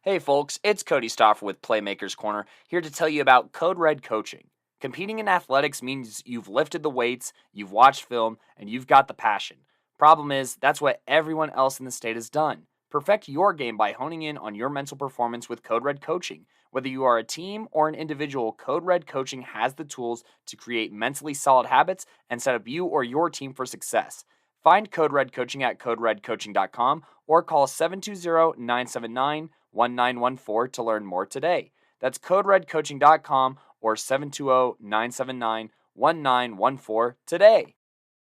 Hey folks, it's Cody Stoffer with Playmakers Corner, here to tell you about Code Red coaching. Competing in athletics means you've lifted the weights, you've watched film, and you've got the passion. Problem is, that's what everyone else in the state has done. Perfect your game by honing in on your mental performance with Code Red coaching. Whether you are a team or an individual, Code Red coaching has the tools to create mentally solid habits and set up you or your team for success. Find Code Red Coaching at coderedcoaching.com or call 720-979-1914 to learn more today. That's coderedcoaching.com or 720-979-1914 today.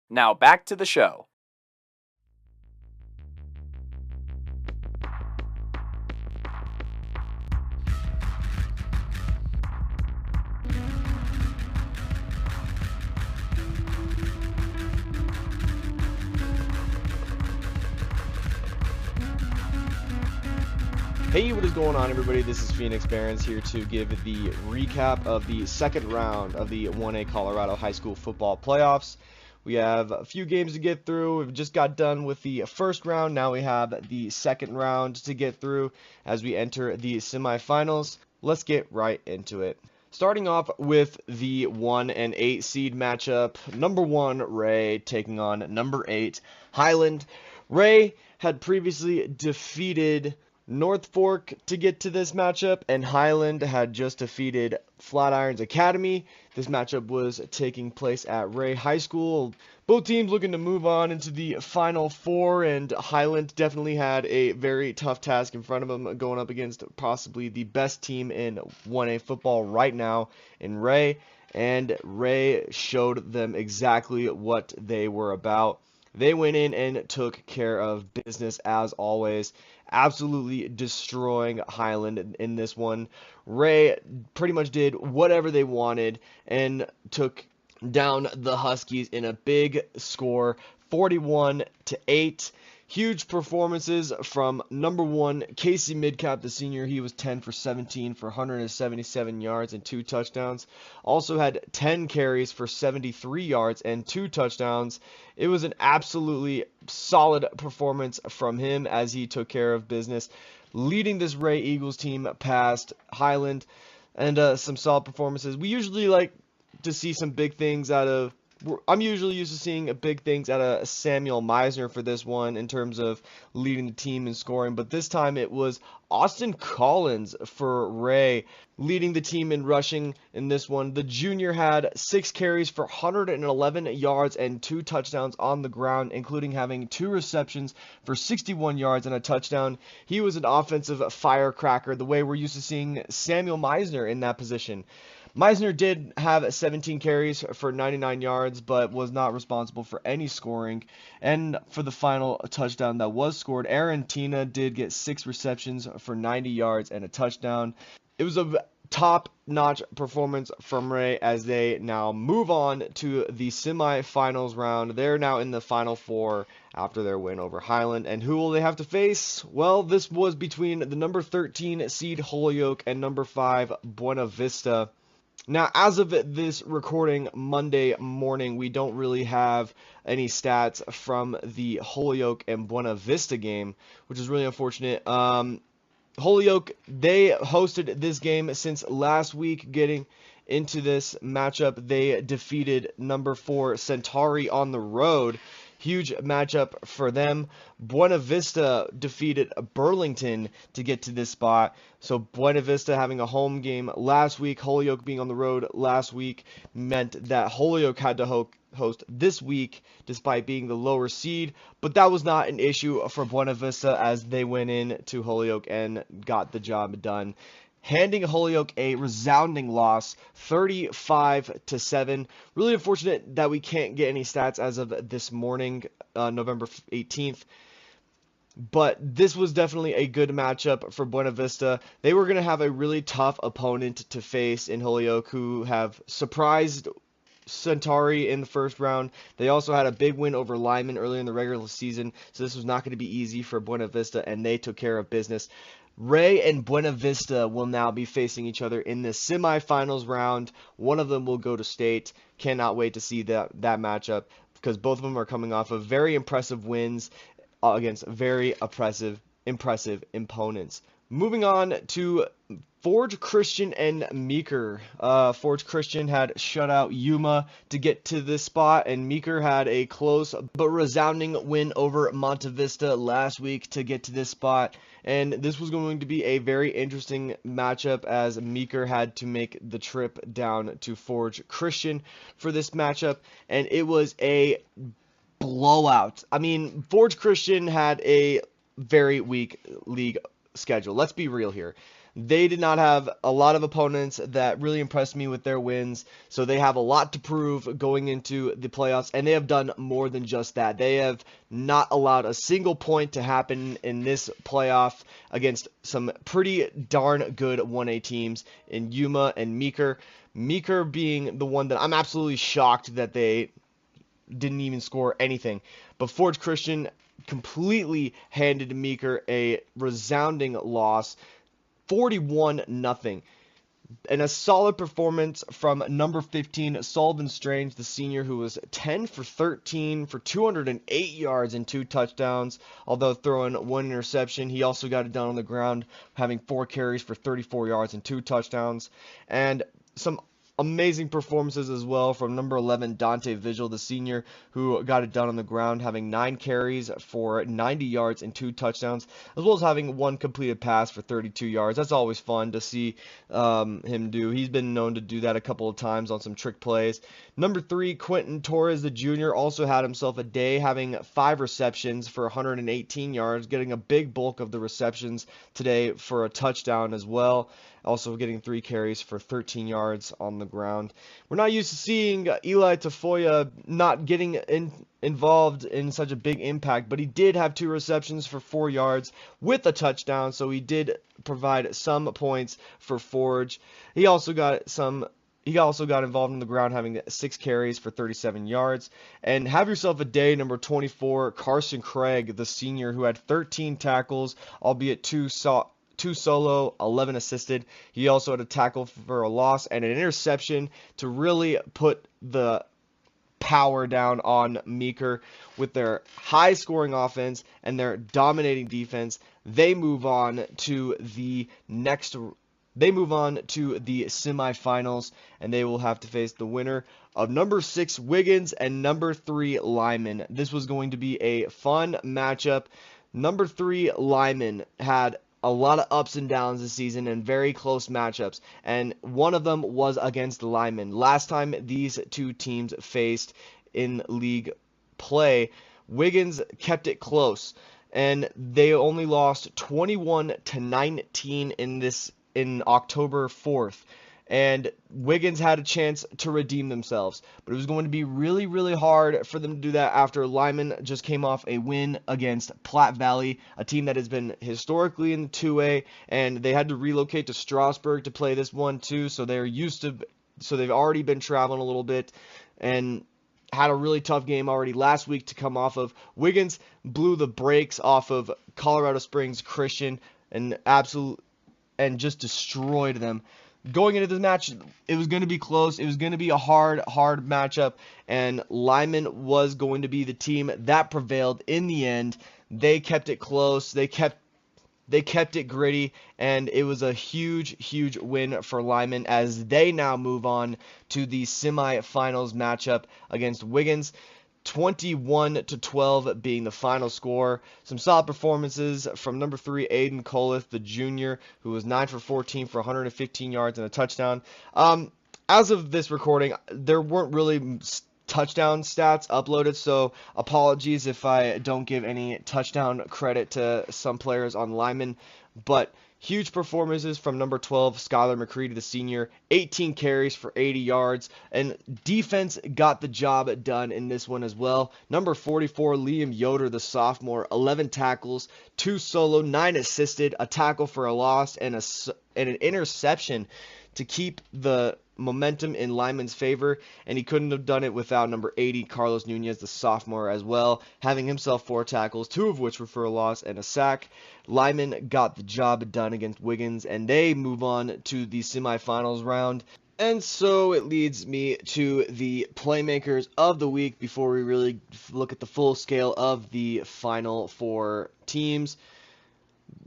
Now back to the show. Hey, what is going on, everybody? This is Phoenix Barons here to give the recap of the second round of the 1A Colorado High School Football Playoffs. We have a few games to get through. We've just got done with the first round. Now we have the second round to get through as we enter the semifinals. Let's get right into it. Starting off with the 1 and 8 seed matchup, number 1 Ray taking on number 8 Highland. Ray had previously defeated North Fork to get to this matchup, and Highland had just defeated Flatirons Academy. This matchup was taking place at Ray High School. Both teams looking to move on into the Final Four, and Highland definitely had a very tough task in front of them, going up against possibly the best team in 1A football right now in Ray, and Ray showed them exactly what they were about. They went in and took care of business as always, absolutely destroying Highland in this one. Ray pretty much did whatever they wanted and took down the Huskies in a big score, 41-8. Huge performances from number 1, Casey Midcap, the senior. He was 10 for 17 for 177 yards and 2 touchdowns. Also had 10 carries for 73 yards and 2 touchdowns. It was an absolutely solid performance from him as he took care of business, leading this Ray Eagles team past Highland, and some solid performances. We usually like to see some big things out of I'm usually used to seeing big things out of Samuel Meisner for this one in terms of leading the team in scoring, but this time it was Austin Collins for Ray leading the team in rushing in this one. The junior had 6 carries for 111 yards and 2 touchdowns on the ground, including having 2 receptions for 61 yards and a touchdown. He was an offensive firecracker, the way we're used to seeing Samuel Meisner in that position. Meisner did have 17 carries for 99 yards, but was not responsible for any scoring. And for the final touchdown that was scored, Aaron Tina did get 6 receptions for 90 yards and a touchdown. It was a top-notch performance from Ray as they now move on to the semifinals round. They're now in the Final Four after their win over Highland. And who will they have to face? Well, this was between the number 13 seed Holyoke and number 5 Buena Vista. Now, as of this recording Monday morning, we don't really have any stats from the Holyoke and Buena Vista game, which is really unfortunate. Holyoke, they hosted this game since last week. Getting into this matchup, they defeated number 4 Centauri on the road. Huge matchup for them. Buena Vista defeated Burlington to get to this spot. So Buena Vista having a home game last week, Holyoke being on the road last week, meant that Holyoke had to host this week despite being the lower seed. But that was not an issue for Buena Vista as they went in to Holyoke and got the job done, handing Holyoke a resounding loss, 35-7. Really unfortunate that we can't get any stats as of this morning, November 18th. But this was definitely a good matchup for Buena Vista. They were going to have a really tough opponent to face in Holyoke, who have surprised Centauri in the first round. They also had a big win over Lyman earlier in the regular season, so this was not going to be easy for Buena Vista, and they took care of business. Ray and Buena Vista will now be facing each other in the semifinals round. One of them will go to state. Cannot wait to see that matchup because both of them are coming off of very impressive wins against very impressive opponents. Moving on to Forge Christian and Meeker. Forge Christian had shut out Yuma to get to this spot, and Meeker had a close but resounding win over Monte Vista last week to get to this spot. And this was going to be a very interesting matchup as Meeker had to make the trip down to Forge Christian for this matchup, and it was a blowout. I mean, Forge Christian had a very weak league schedule. Let's be real here. They did not have a lot of opponents that really impressed me with their wins, so they have a lot to prove going into the playoffs, and they have done more than just that. They have not allowed a single point to happen in this playoff against some pretty darn good 1A teams in Yuma and Meeker. Meeker being the one that I'm absolutely shocked that they didn't even score anything. But Forge Christian completely handed Meeker a resounding loss, 41-0. And a solid performance from number 15, Sullivan Strange, the senior, who was 10 for 13 for 208 yards and 2 touchdowns, although throwing 1 interception. He also got it done on the ground, having 4 carries for 34 yards and 2 touchdowns. And some amazing performances as well from number 11, Dante Vigil, the senior, who got it done on the ground, having 9 carries for 90 yards and 2 touchdowns, as well as having 1 completed pass for 32 yards. That's always fun to see him do. He's been known to do that a couple of times on some trick plays. Number 3, Quentin Torres, the junior, also had himself a day, having 5 receptions for 118 yards, getting a big bulk of the receptions today for a touchdown as well. Also getting 3 carries for 13 yards on the ground. We're not used to seeing Eli Tafoya not getting involved in such a big impact, but he did have 2 receptions for 4 yards with a touchdown, so he did provide some points for Forge. He also got involved on the ground, having 6 carries for 37 yards. And have yourself a day, number 24, Carson Craig, the senior, who had 13 tackles, albeit 2 solo, 11 assisted. He also had a tackle for a loss and an interception to really put the power down on Meeker. With their high-scoring offense and their dominating defense, they move on to the semifinals, and they will have to face the winner of number 6 Wiggins and number 3 Lyman. This was going to be a fun matchup. Number 3 Lyman had a lot of ups and downs this season and very close matchups, and one of them was against Lyman. Last time these two teams faced in league play, Wiggins kept it close, and they only lost 21-19 in October 4th. And Wiggins had a chance to redeem themselves, but it was going to be really, really hard for them to do that after Lyman just came off a win against Platte Valley, a team that has been historically in 2A, and they had to relocate to Strasburg to play this one too, so they've already been traveling a little bit and had a really tough game already last week to come off of. Wiggins blew the brakes off of Colorado Springs Christian and just destroyed them. Going into this match, it was going to be close. It was going to be a hard matchup, and Lyman was going to be the team that prevailed in the end. They kept it close. They kept it gritty, and it was a huge win for Lyman as they now move on to the semifinals matchup against Wiggins. 21-12 being the final score. Some solid performances from number 3, Aiden Coleth, the junior, who was 9 for 14 for 115 yards and a touchdown. As of this recording, there weren't really touchdown stats uploaded, so apologies if I don't give any touchdown credit to some players on Lyman, but huge performances from number 12, Skylar McCready, the senior, 18 carries for 80 yards, and defense got the job done in this one as well. Number 44, Liam Yoder, the sophomore, 11 tackles, 2 solo, 9 assisted, a tackle for a loss, and an interception to keep the momentum in Lyman's favor, and he couldn't have done it without number 80, Carlos Nunez, the sophomore, as well, having himself 4 tackles, 2 of which were for a loss and a sack. Lyman got the job done against Wiggins, and they move on to the semifinals round. And so it leads me to the Playmakers of the week before we really look at the full scale of the final 4 teams.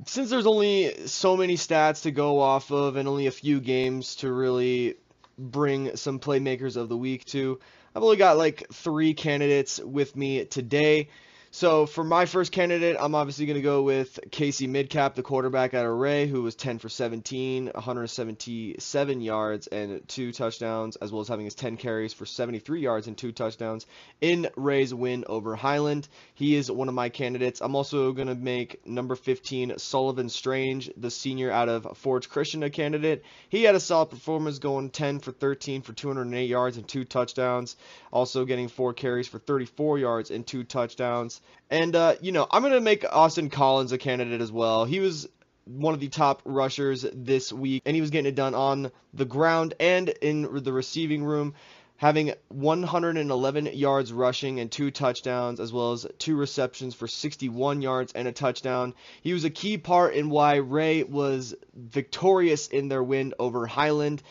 Since there's only so many stats to go off of and only a few games to really bring some playmakers of the week to, I've only got like 3 candidates with me today. So for my first candidate, I'm obviously going to go with Casey Midcap, the quarterback at Erie, who was 10 for 17, 177 yards and 2 touchdowns, as well as having his 10 carries for 73 yards and 2 touchdowns in Ray's win over Highland. He is one of my candidates. I'm also going to make number 15, Sullivan Strange, the senior out of Forge Christian, a candidate. He had a solid performance, going 10 for 13 for 208 yards and 2 touchdowns, also getting 4 carries for 34 yards and 2 touchdowns. And, I'm going to make Austin Collins a candidate as well. He was one of the top rushers this week, and he was getting it done on the ground and in the receiving room, having 111 yards rushing and 2 touchdowns, as well as 2 receptions for 61 yards and a touchdown. He was a key part in why Ray was victorious in their win over Highland.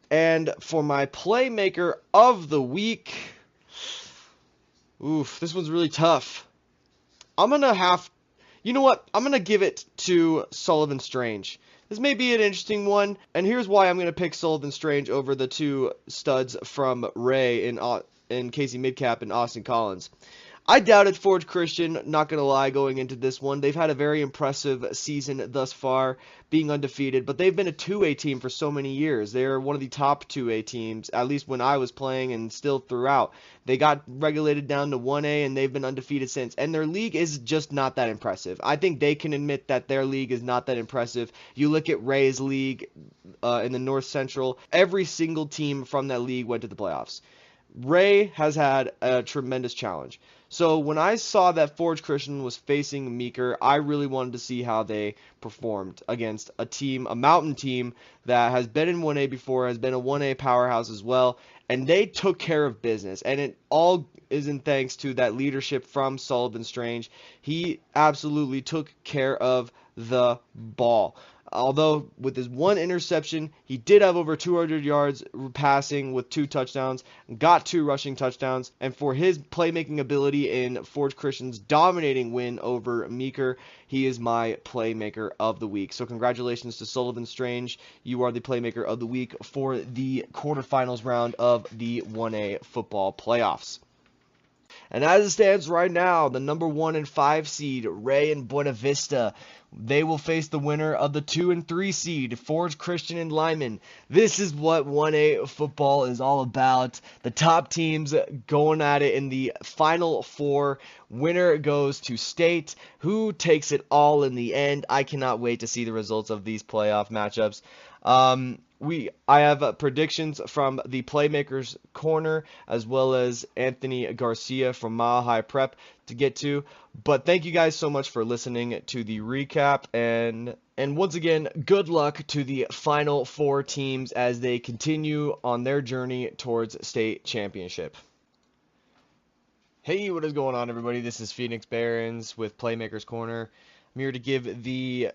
And for my playmaker of the week, this one's really tough. I'm going to give it to Sullivan Strange. This may be an interesting one, and here's why I'm going to pick Sullivan Strange over the 2 studs from Ray in Casey Midcap and Austin Collins. I doubted Forge Christian, not going to lie, going into this one. They've had a very impressive season thus far, being undefeated, but they've been a 2A team for so many years. They're one of the top 2A teams, at least when I was playing and still throughout. They got regulated down to 1A, and they've been undefeated since, and their league is just not that impressive. I think they can admit that their league is not that impressive. You look at Ray's league in the North Central, every single team from that league went to the playoffs. Ray has had a tremendous challenge. So when I saw that Forge Christian was facing Meeker, I really wanted to see how they performed against a mountain team that has been in 1A before, has been a 1A powerhouse as well, and they took care of business. And it all is in thanks to that leadership from Sullivan Strange. He absolutely took care of the ball. Although with his 1 interception, he did have over 200 yards passing with 2 touchdowns, got 2 rushing touchdowns, and for his playmaking ability in Forge Christian's dominating win over Meeker, he is my playmaker of the week. So congratulations to Sullivan Strange. You are the playmaker of the week for the quarterfinals round of the 1A football playoffs. And as it stands right now, the number 1 and 5 seed, Ray and Buena Vista, they will face the winner of the 2 and 3 seed, Forge Christian and Lyman. This is what 1A football is all about. The top teams going at it in the Final 4. Winner goes to state. Who takes it all in the end? I cannot wait to see the results of these playoff matchups. I have predictions from the Playmakers Corner, as well as Anthony Garcia from Mile High Prep to get to. But thank you guys so much for listening to the recap, and once again, good luck to the Final 4 teams as they continue on their journey towards state championship. Hey, what is going on, everybody? This is Phoenix Barons with Playmakers Corner. I'm here to give the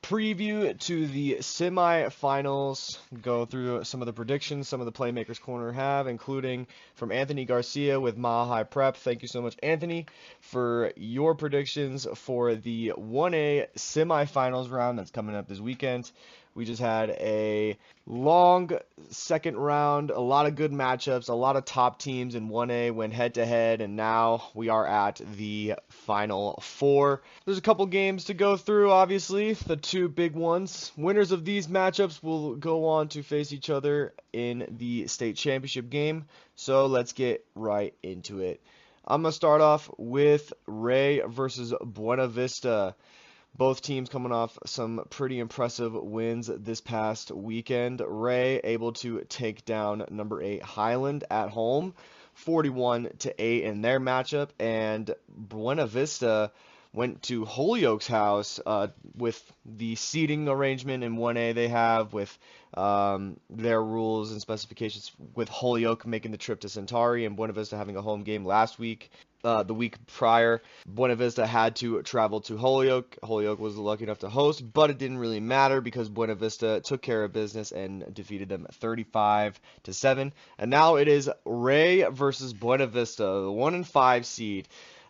preview to the semifinals, go through some of the predictions some of the Playmakers Corner have, including from Anthony Garcia with Mile High Prep. Thank you so much, Anthony, for your predictions for the 1A semifinals round that's coming up this weekend. We just had a long second round, a lot of good matchups, a lot of top teams in 1A went head-to-head, and now we are at the Final 4. There's a couple games to go through, obviously, the 2 big ones. Winners of these matchups will go on to face each other in the state championship game, so let's get right into it. I'm going to start off with Ray versus Buena Vista. Both teams coming off some pretty impressive wins this past weekend. Ray able to take down number 8 Highland at home, 41-8 in their matchup, and Buena Vista went to Holyoke's house with the seating arrangement in 1A they have with their rules and specifications, with Holyoke making the trip to Centauri and Buena Vista having a home game last week. The week prior, Buena Vista had to travel to Holyoke. Holyoke was lucky enough to host, but it didn't really matter because Buena Vista took care of business and defeated them 35-7. And now it is Ray versus Buena Vista, the 1 and 5 seed.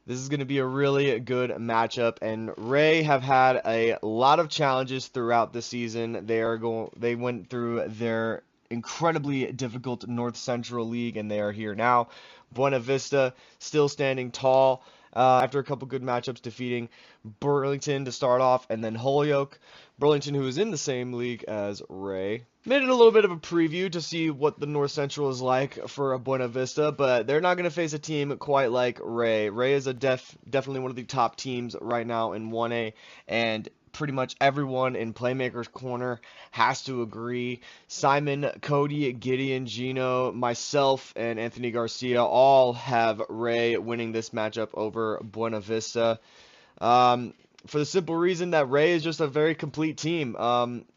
This is going to be a really good matchup, and Ray have had a lot of challenges throughout the season. They went through their incredibly difficult North Central League, and they are here now. Buena Vista still standing tall after a couple good matchups, defeating Burlington to start off, and then Holyoke. Burlington, who is in the same league as Ray. Made it a little bit of a preview to see what the North Central is like for Buena Vista, but they're not going to face a team quite like Ray. Ray is definitely one of the top teams right now in 1A, and pretty much everyone in Playmakers Corner has to agree. Simon, Cody, Gideon, Gino, myself, and Anthony Garcia all have Ray winning this matchup over Buena Vista. For the simple reason that Ray is just a very complete team.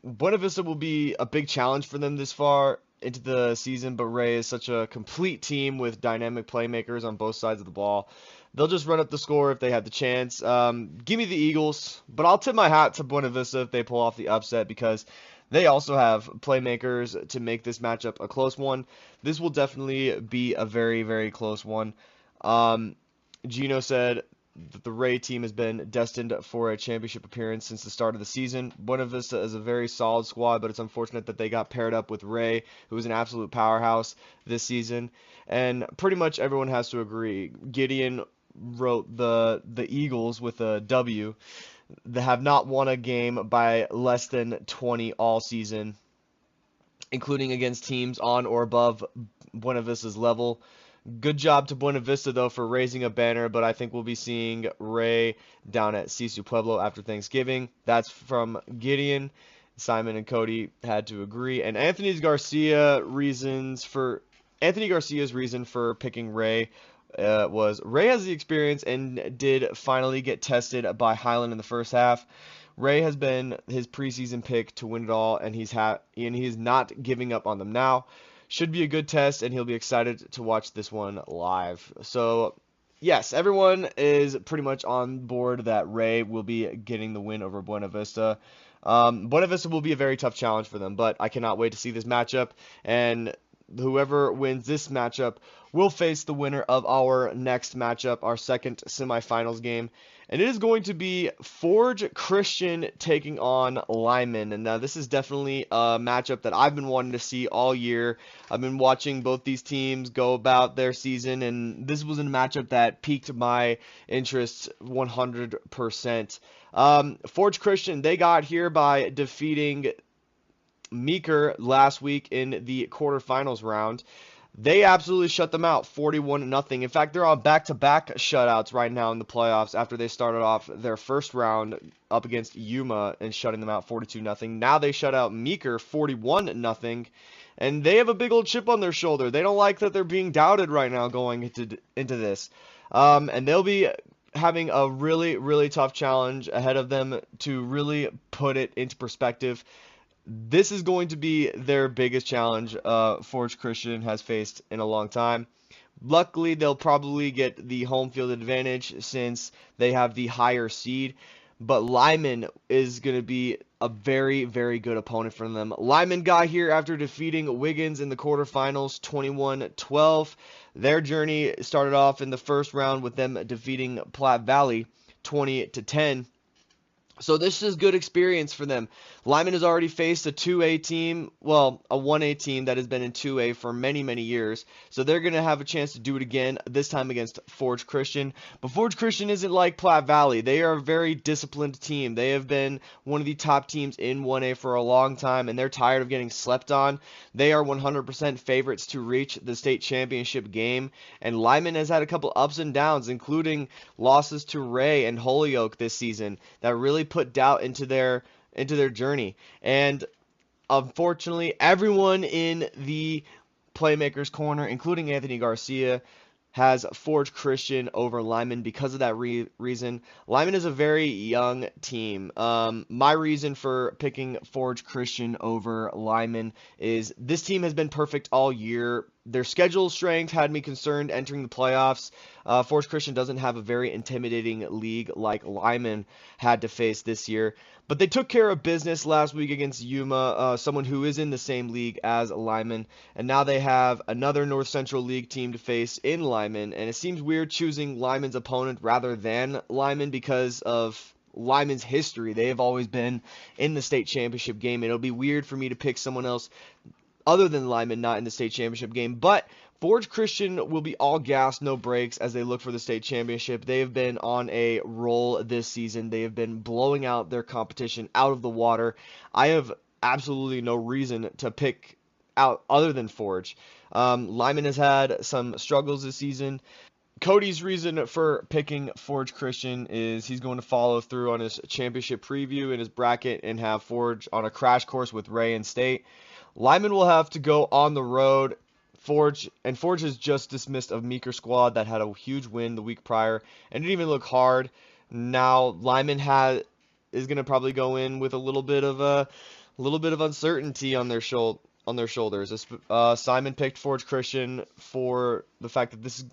Buena Vista will be a big challenge for them this far into the season, but Ray is such a complete team with dynamic playmakers on both sides of the ball. They'll just run up the score if they have the chance. Give me the Eagles, but I'll tip my hat to Buena Vista if they pull off the upset because they also have playmakers to make this matchup a close one. This will definitely be a very, very close one. Gino said that the Ray team has been destined for a championship appearance since the start of the season. Buena Vista is a very solid squad, but it's unfortunate that they got paired up with Ray, who is an absolute powerhouse this season. And pretty much everyone has to agree. Gideon wrote the Eagles with a W. They have not won a game by less than 20 all season, including against teams on or above Buena Vista's level. Good job to Buena Vista, though, for raising a banner, but I think we'll be seeing Ray down at Sisu Pueblo after Thanksgiving. That's from Gideon. Simon and Cody had to agree. And Anthony Garcia's reason for picking Ray was Ray has the experience and did finally get tested by Highland in the first half. Ray has been his preseason pick to win it all, and he's not giving up on them now. Should be a good test, and he'll be excited to watch this one live. So, yes, everyone is pretty much on board that Ray will be getting the win over Buena Vista. Buena Vista will be a very tough challenge for them, but I cannot wait to see this matchup, and whoever wins this matchup will face the winner of our next matchup, our second semifinals game. And it is going to be Forge Christian taking on Lyman. And now this is definitely a matchup that I've been wanting to see all year. I've been watching both these teams go about their season, and this was a matchup that piqued my interest 100%. Forge Christian, they got here by defeating Meeker last week in the quarterfinals round. They absolutely shut them out 41-0. In fact, they're on back-to-back shutouts right now in the playoffs after they started off their first round up against Yuma and shutting them out 42-0. Now they shut out Meeker 41-0, and they have a big old chip on their shoulder. They don't like that they're being doubted right now going into this. And they'll be having a really, really tough challenge ahead of them to really put it into perspective. This is going to be their biggest challenge Forge Christian has faced in a long time. Luckily, they'll probably get the home field advantage since they have the higher seed. But Lyman is going to be a very, very good opponent for them. Lyman got here after defeating Wiggins in the quarterfinals 21-12. Their journey started off in the first round with them defeating Platte Valley 20-10. So this is good experience for them. Lyman has already faced a 2A team, well, a 1A team that has been in 2A for many, many years. So they're going to have a chance to do it again, this time against Forge Christian. But Forge Christian isn't like Platte Valley. They are a very disciplined team. They have been one of the top teams in 1A for a long time, and they're tired of getting slept on. They are 100% favorites to reach the state championship game. And Lyman has had a couple ups and downs, including losses to Ray and Holyoke this season that really put doubt into their journey. And unfortunately, everyone in the Playmakers Corner, including Anthony Garcia, has Forge Christian over Lyman because of that reason. Lyman is a very young team. My reason for picking Forge Christian over Lyman is this team has been perfect all year. Their schedule strength had me concerned entering the playoffs. Forge Christian doesn't have a very intimidating league like Lyman had to face this year. But they took care of business last week against Yuma, someone who is in the same league as Lyman. And now they have another North Central League team to face in Lyman. And it seems weird choosing Lyman's opponent rather than Lyman because of Lyman's history. They have always been in the state championship game. And it'll be weird for me to pick someone else other than Lyman not in the state championship game. But Forge Christian will be all gas, no brakes as they look for the state championship. They have been on a roll this season. They have been blowing out their competition out of the water. I have absolutely no reason to pick out other than Forge. Lyman has had some struggles this season. Cody's reason for picking Forge Christian is he's going to follow through on his championship preview in his bracket and have Forge on a crash course with Ray and State. Lyman will have to go on the road. Forge has just dismissed a Meeker squad that had a huge win the week prior and didn't even look hard. Now Lyman is going to probably go in with a little bit of uncertainty on their shoulders. Simon picked Forge Christian for the fact that this is.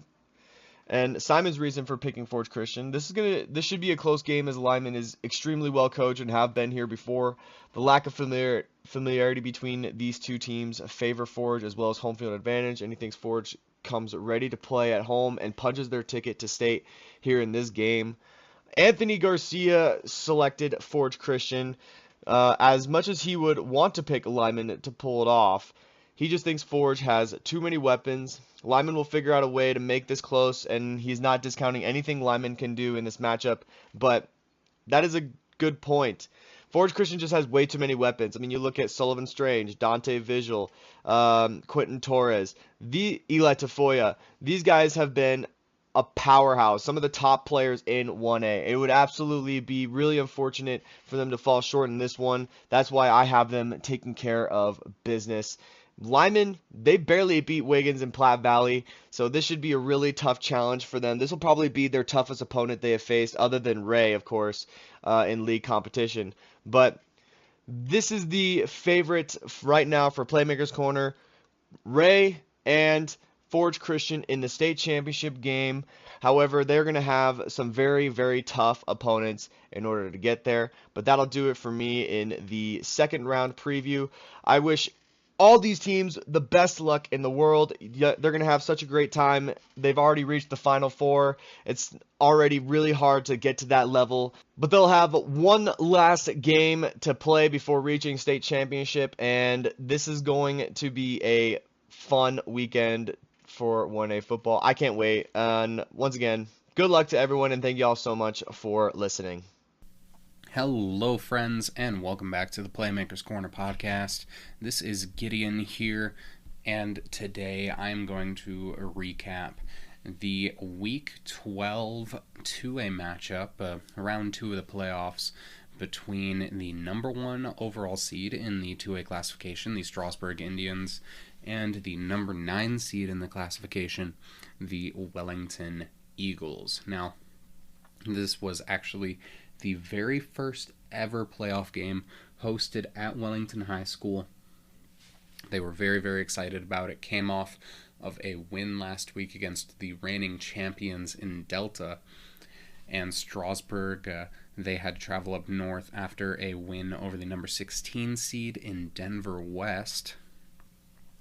And Simon's reason for picking Forge Christian, this should be a close game as Lyman is extremely well coached and have been here before. The lack of familiarity between these two teams favor Forge as well as home field advantage, and he thinks Forge comes ready to play at home and punches their ticket to state here in this game. Anthony Garcia selected Forge Christian. As much as he would want to pick Lyman to pull it off, he just thinks Forge has too many weapons. Lyman will figure out a way to make this close, and he's not discounting anything Lyman can do in this matchup, but that is a good point. Forge Christian just has way too many weapons. I mean, you look at Sullivan Strange, Dante Visual, Quentin Torres, Eli Tafoya. These guys have been a powerhouse, some of the top players in 1A. It would absolutely be really unfortunate for them to fall short in this one. That's why I have them taking care of business. Lyman, they barely beat Wiggins in Platte Valley, so this should be a really tough challenge for them. This will probably be their toughest opponent they have faced, other than Ray, of course, in league competition. But this is the favorite right now for Playmakers Corner. Ray and Forge Christian in the state championship game. However, they're going to have some very, very tough opponents in order to get there. But that'll do it for me in the second round preview. I wish all these teams the best luck in the world. They're going to have such a great time. They've already reached the Final Four. It's already really hard to get to that level. But they'll have one last game to play before reaching state championship. And this is going to be a fun weekend for 1A football. I can't wait. And once again, good luck to everyone, and thank you all so much for listening. Hello, friends, and welcome back to the Playmakers Corner podcast. This is Gideon here, and today I'm going to recap the Week 12 2A matchup, round 2 of the playoffs, between the number 1 overall seed in the 2A classification, the Strasburg Indians, and the number 9 seed in the classification, the Wellington Eagles. Now, this was actually the very first ever playoff game hosted at Wellington High School. They were very, very excited about it. Came off of a win last week against the reigning champions in Delta. And Strasburg, they had to travel up north after a win over the number 16 seed in Denver West.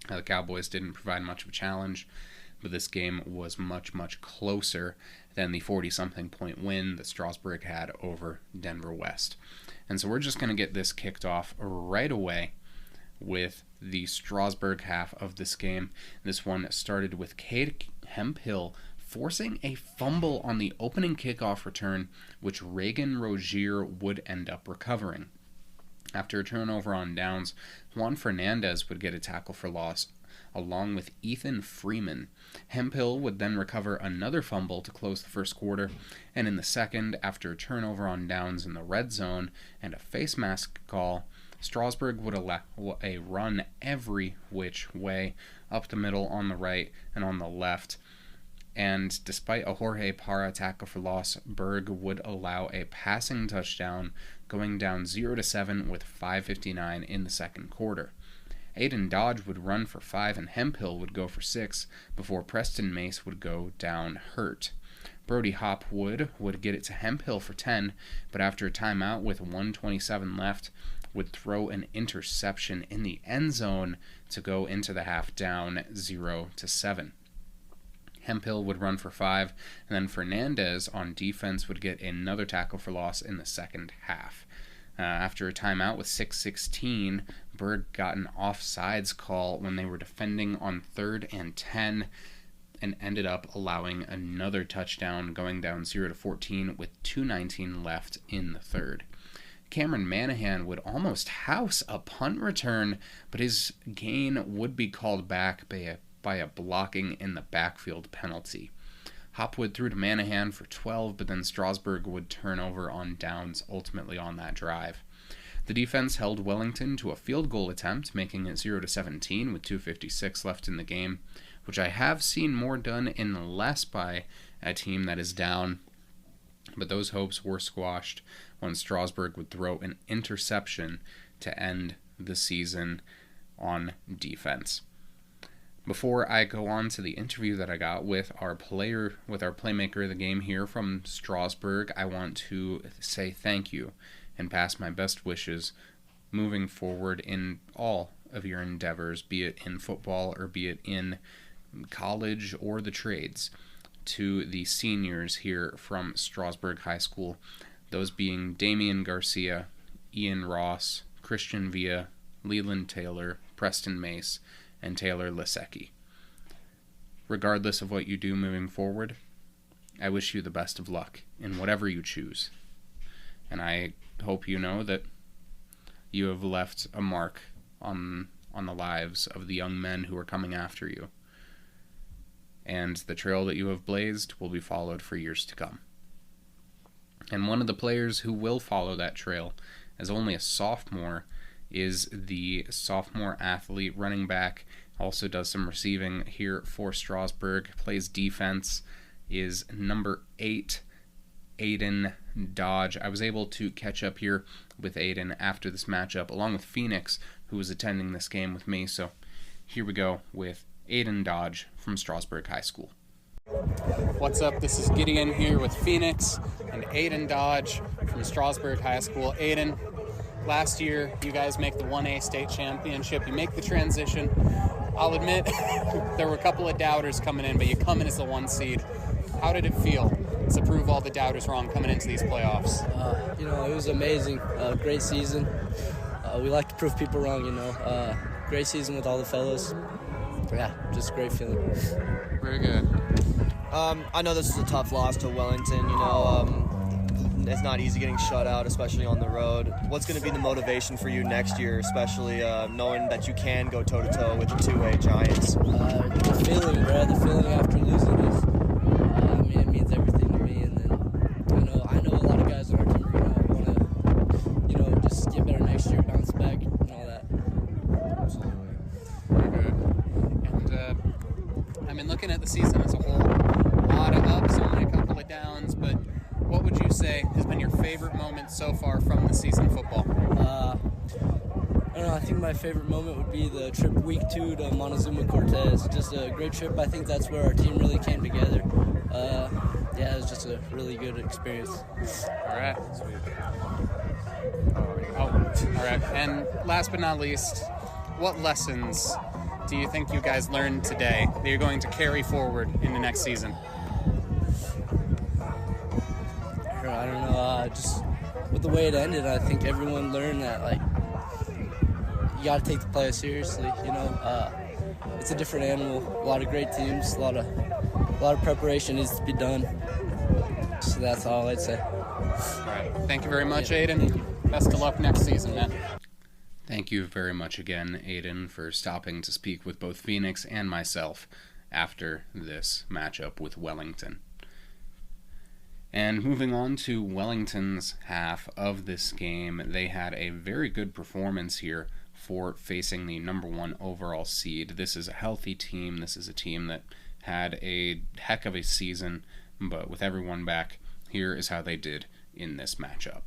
The Cowboys didn't provide much of a challenge, but this game was much, much closer than the 40-something point win that Strasburg had over Denver West. And so we're just going to get this kicked off right away with the Strasburg half of this game. This one started with Cade Hemphill forcing a fumble on the opening kickoff return, which Reagan Rogier would end up recovering. After a turnover on downs, Juan Fernandez would get a tackle for loss, along with Ethan Freeman. Hemphill would then recover another fumble to close the first quarter, and in the second, after a turnover on downs in the red zone and a face mask call, Strasburg would allow a run every which way, up the middle, on the right, and on the left. And despite a Jorge Parra tackle for loss, Berg would allow a passing touchdown, going down 0-7 with 5:59 in the second quarter. Aiden Dodge would run for 5 and Hemphill would go for 6 before Preston Mace would go down hurt. Brody Hopwood would get it to Hemphill for 10, but after a timeout with 1:27 left, would throw an interception in the end zone to go into the half down 0-7. Hemphill would run for 5, and then Fernandez on defense would get another tackle for loss in the second half. After a timeout with 6:16, Berg got an offsides call when they were defending on 3rd and 10 and ended up allowing another touchdown, going down 0-14 with 2:19 left in the third. Cameron Manahan would almost house a punt return, but his gain would be called back by a blocking in the backfield penalty. Hopwood threw to Manahan for 12, but then Strasburg would turn over on downs ultimately on that drive. The defense held Wellington to a field goal attempt, making it 0-17 with 2:56 left in the game, which I have seen more done in less by a team that is down, but those hopes were squashed when Strasburg would throw an interception to end the season on defense. Before I go on to the interview that I got with our playmaker of the game here from Strasburg, I want to say thank you and pass my best wishes moving forward in all of your endeavors, be it in football or be it in college or the trades, to the seniors here from Strasburg High School, those being Damian Garcia, Ian Ross, Christian Villa, Leland Taylor, Preston Mace, and Taylor Lisecki. Regardless of what you do moving forward, I wish you the best of luck in whatever you choose. And I hope you know that you have left a mark on the lives of the young men who are coming after you. And the trail that you have blazed will be followed for years to come. And one of the players who will follow that trail as only a sophomore is the sophomore athlete running back, also does some receiving here for Strasburg, plays defense, is number 8, Aiden Dodge. I was able to catch up here with Aiden after this matchup, along with Phoenix, who was attending this game with me. So here we go with Aiden Dodge from Strasburg High School. What's up? This is Gideon here with Phoenix and Aiden Dodge from Strasburg High School. Aiden, last year you guys make the 1A state championship. You make the transition. I'll admit there were a couple of doubters coming in, but you come in as the 1 seed. How did it feel to prove all the doubters wrong coming into these playoffs? It was amazing. Great season. We like to prove people wrong, Great season with all the fellows. Yeah, just a great feeling. Very good. I know this is a tough loss to Wellington. It's not easy getting shut out, especially on the road. What's going to be the motivation for you next year, especially knowing that you can go toe-to-toe with the 2A Giants? The feeling, bro. The feeling after losing is, it means everything to me. And then I know a lot of guys on our team want to, just get better next year, bounce back, and all that. Absolutely. Very good. And looking at the season as a whole, a lot of ups, only a couple of downs, but what would you say has been your favorite moment so far from the season football? I don't know. I think my favorite moment would be the trip week 2 to Montezuma Cortez. Just a great trip. I think that's where our team really came together. It was just a really good experience. All right. Sweet. All right. And last but not least, what lessons do you think you guys learned today that you're going to carry forward in the next season? I don't know. Just with the way it ended, I think everyone learned that you got to take the play seriously. It's a different animal. A lot of great teams. A lot of preparation needs to be done. So that's all I'd say. All right. Thank you very much, Aiden. Thank you. Best of luck next season, man. Thank you very much again, Aiden, for stopping to speak with both Phoenix and myself after this matchup with Wellington. And moving on to Wellington's half of this game, they had a very good performance here for facing the number 1 overall seed. This is a healthy team. This is a team that had a heck of a season, but with everyone back, here is how they did in this matchup.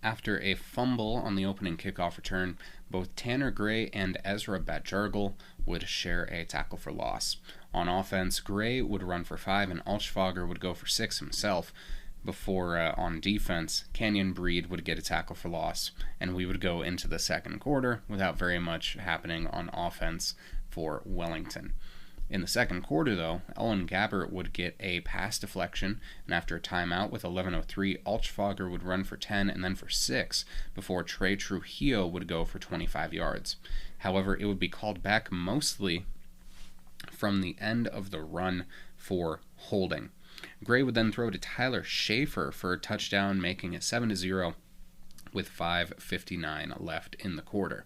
After a fumble on the opening kickoff return, both Tanner Gray and Ezra Batjargle would share a tackle for loss. On offense, Gray would run for 5 and Altschwager would go for 6 himself. Before on defense, Canyon Breed would get a tackle for loss, and we would go into the second quarter without very much happening on offense for Wellington. In the second quarter, though, Ellen Gabbert would get a pass deflection, and after a timeout with 11:03, Altschwager would run for 10 and then for 6 before Trey Trujillo would go for 25 yards. However, it would be called back mostly from the end of the run for holding. Gray would then throw to Tyler Schaefer for a touchdown, making it 7-0 with 5:59 left in the quarter.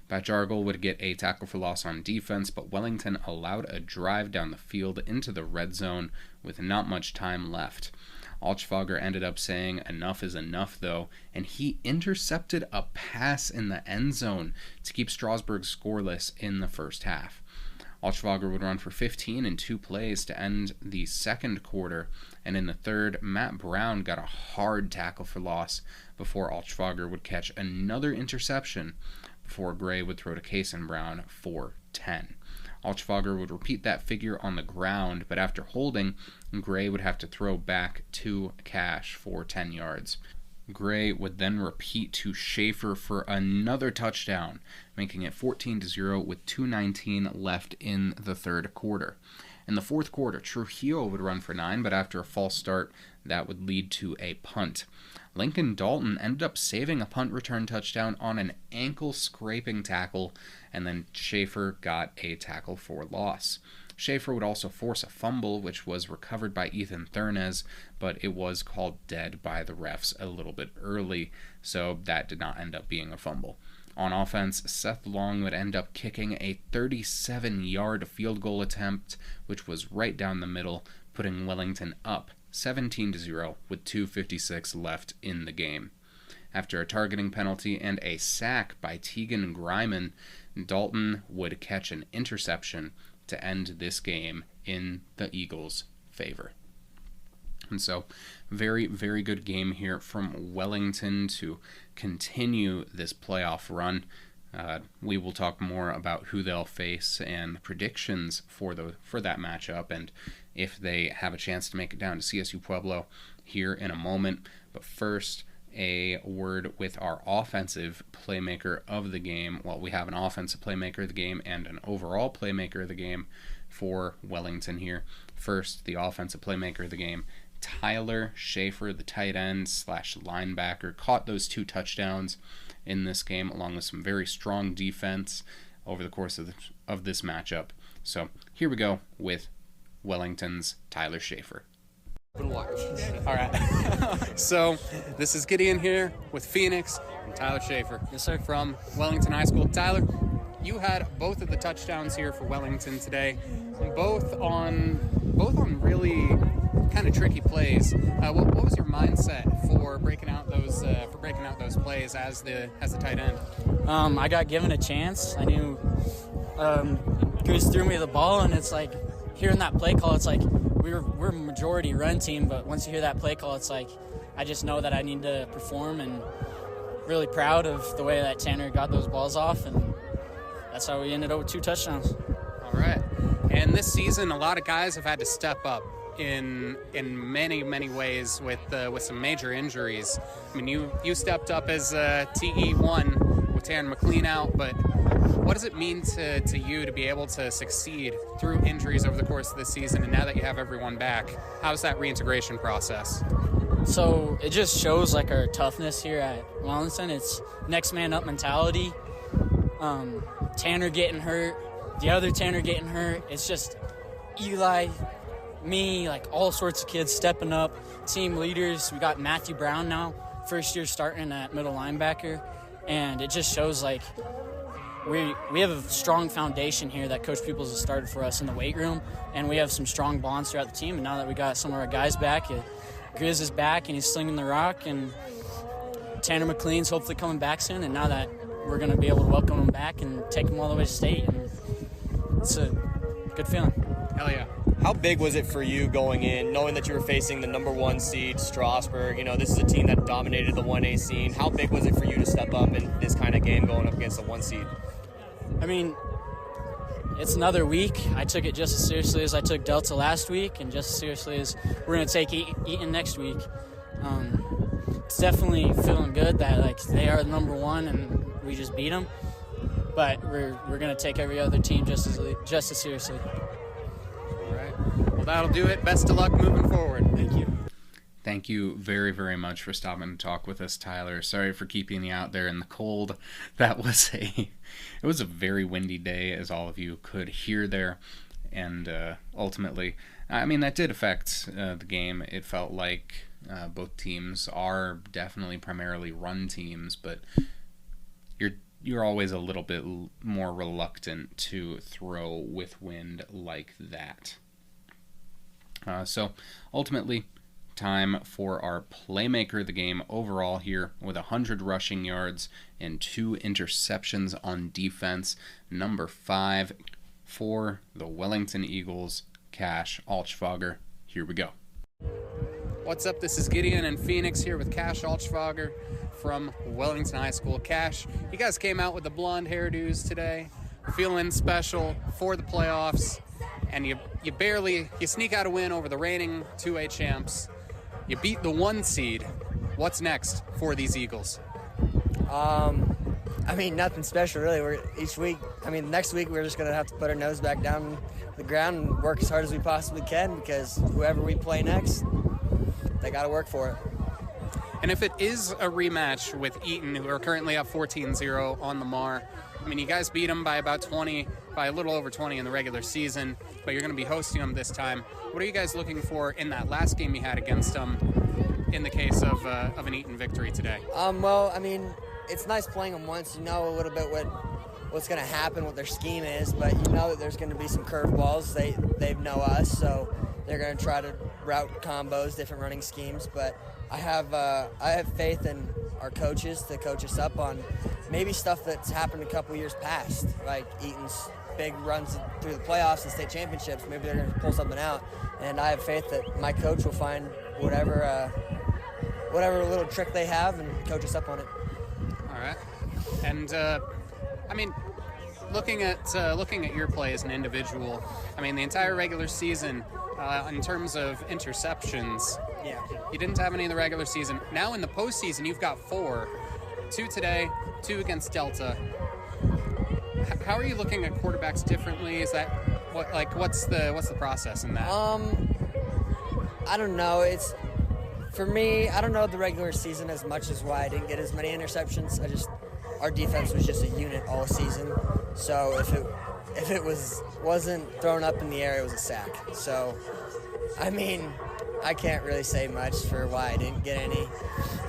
Batjargle would get a tackle for loss on defense, but Wellington allowed a drive down the field into the red zone with not much time left. Altschwager ended up saying enough is enough, though, and he intercepted a pass in the end zone to keep Strasburg scoreless in the first half. Altschwager would run for 15 in 2 plays to end the second quarter, and in the third, Matt Brown got a hard tackle for loss before Altschwager would catch another interception before Gray would throw to Kason Brown for 10. Altschwager would repeat that figure on the ground, but after holding, Gray would have to throw back to Cash for 10 yards. Gray would then repeat to Schaefer for another touchdown, making it 14-0 with 2:19 left in the third quarter. In the fourth quarter, Trujillo would run for 9, but after a false start, that would lead to a punt. Lincoln Dalton ended up saving a punt return touchdown on an ankle-scraping tackle, and then Schaefer got a tackle for loss. Schaefer would also force a fumble, which was recovered by Ethan Thurnez, but it was called dead by the refs a little bit early, so that did not end up being a fumble. On offense, Seth Long would end up kicking a 37-yard field goal attempt, which was right down the middle, putting Wellington up 17-0 with 2:56 left in the game. After a targeting penalty and a sack by Tegan Greiman, Dalton would catch an interception to end this game in the Eagles' favor. And so, very, very good game here from Wellington to continue this playoff run. We will talk more about who they'll face and predictions for that matchup and if they have a chance to make it down to CSU Pueblo here in a moment. But first, a word with our offensive playmaker of the game. Well, we have an offensive playmaker of the game and an overall playmaker of the game for Wellington here. First, the offensive playmaker of the game, Tyler Schaefer, the tight end / linebacker, caught those 2 touchdowns in this game, along with some very strong defense over the course of this matchup. So here we go with Wellington's Tyler Schaefer. All right. So this is Gideon here with Phoenix and Tyler Schaefer. Yes, sir. From Wellington High School. Tyler, you had both of the touchdowns here for Wellington today, both on really kind of tricky plays. What was your mindset for breaking out those plays as the tight end? I got given a chance. I knew Goose threw me the ball, and it's like hearing that play call. It's like we're a majority run team, but once you hear that play call, it's like I just know that I need to perform, and really proud of the way that Tanner got those balls off, and that's how we ended up with 2 touchdowns. All right. And this season, a lot of guys have had to step up in many ways with some major injuries. I mean, you stepped up as TE1 with Tanner McLean out, but what does it mean to you to be able to succeed through injuries over the course of this season, and now that you have everyone back, how's that reintegration process? So it just shows like our toughness here at Wellington. It's next man up mentality. Tanner getting hurt, the other Tanner getting hurt. It's just Eli, me, like all sorts of kids stepping up, team leaders. We got Matthew Brown now, first year starting at middle linebacker, and it just shows like we have a strong foundation here that Coach Peoples has started for us in the weight room, and we have some strong bonds throughout the team. And now that we got some of our guys back, Grizz is back and he's slinging the rock, and Tanner McLean's hopefully coming back soon, and now that we're going to be able to welcome him back and take him all the way to state, and it's a good feeling. Hell yeah. How big was it for you going in, knowing that you were facing the number 1 seed, Strasburg? You know, this is a team that dominated the 1A scene. How big was it for you to step up in this kind of game going up against a 1 seed? I mean, it's another week. I took it just as seriously as I took Delta last week, and just as seriously as we're going to take Eaton next week. It's definitely feeling good that like they are the number 1 and we just beat them. But we're going to take every other team just as seriously. All right. Well, that'll do it. Best of luck moving forward. Thank you. Thank you very, very much for stopping to talk with us, Tyler. Sorry for keeping you out there in the cold. It was a very windy day, as all of you could hear there. And ultimately, I mean, that did affect the game. It felt like both teams are definitely primarily run teams, but you're always a little bit more reluctant to throw with wind like that. So ultimately, time for our Playmaker of the game overall here with 100 rushing yards and 2 interceptions on defense. Number 5 for the Wellington Eagles, Cash Alchfager. Here we go. What's up? This is Gideon and Phoenix here with Cash Alchfager from Wellington High School. Cash, you guys came out with the blonde hairdos today, feeling special for the playoffs, and you sneak out a win over the reigning 2A champs. You beat the 1 seed. What's next for these Eagles? I mean, nothing special really. Next week we're just gonna have to put our nose back down the ground and work as hard as we possibly can, because whoever we play next, they got to work for it. And if it is a rematch with Eaton, who are currently up 14-0 on the Mar, I mean, you guys beat them by a little over 20 in the regular season, but you're going to be hosting them this time. What are you guys looking for in that last game you had against them in the case of an Eaton victory today? Well, I mean, it's nice playing them once. You know a little bit what's going to happen, what their scheme is, but you know that there's going to be some curveballs. They know us, so they're going to try to route combos, different running schemes. But I have faith in our coaches to coach us up on maybe stuff that's happened a couple years past, like Eaton's big runs through the playoffs and state championships. Maybe they're going to pull something out, and I have faith that my coach will find whatever little trick they have and coach us up on it. All right. And I mean, looking at your play as an individual, I mean, the entire regular season, in terms of interceptions, you didn't have any in the regular season. Now in the postseason, you've got 4, 2 today, 2 against Delta. How are you looking at quarterbacks differently? Is that what's the process in that? I don't know. For me, I don't know the regular season as much as why I didn't get as many interceptions. Our defense was just a unit all season. So if it wasn't thrown up in the air, it was a sack. So, I mean, I can't really say much for why I didn't get any.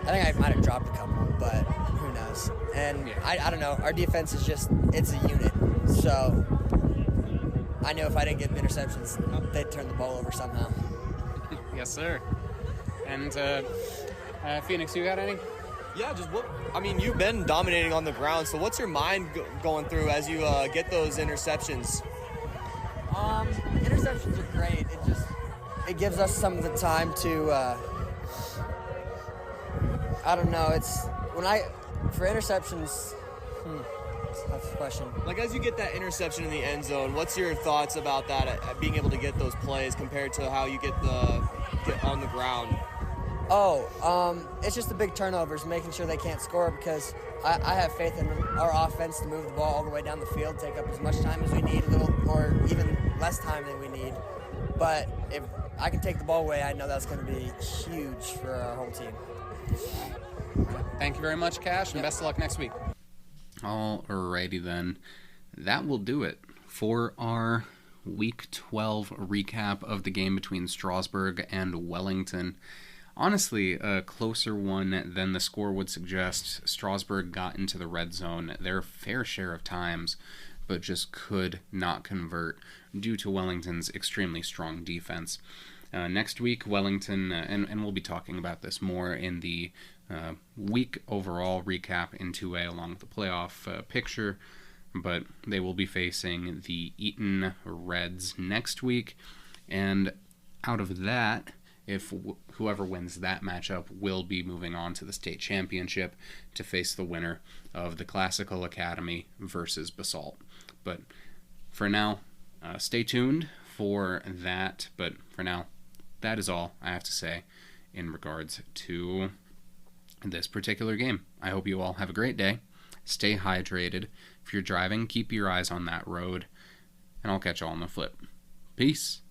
I think I might have dropped a couple, but who knows? And I don't know. Our defense is it's a unit. So I knew if I didn't get interceptions, they'd turn the ball over somehow. Yes, sir. And Phoenix, you got any? Yeah, you've been dominating on the ground, so what's your mind going through as you get those interceptions? Interceptions are great. It gives us some of the time to, I don't know, for interceptions, that's a question. Like, as you get that interception in the end zone, what's your thoughts about that, at being able to get those plays compared to how you get on the ground? It's just the big turnovers, making sure they can't score, because I have faith in our offense to move the ball all the way down the field, take up as much time as we need, or even less time than we need. But if I can take the ball away, I know that's going to be huge for our whole team. Thank you very much, Cash, and best of luck next week. Alrighty then. That will do it for our Week 12 recap of the game between Strasburg and Wellington. Honestly, a closer one than the score would suggest. Strasburg got into the red zone their fair share of times, but just could not convert due to Wellington's extremely strong defense. Next week, Wellington, and we'll be talking about this more in the week overall recap in 2A along with the playoff picture. but they will be facing the Eaton Reds next week. And out of that, if whoever wins that matchup will be moving on to the state championship to face the winner of the Classical Academy versus Basalt. But for now, stay tuned for that. But for now, that is all I have to say in regards to this particular game. I hope you all have a great day. Stay hydrated. If you're driving, keep your eyes on that road. And I'll catch you all on the flip. Peace.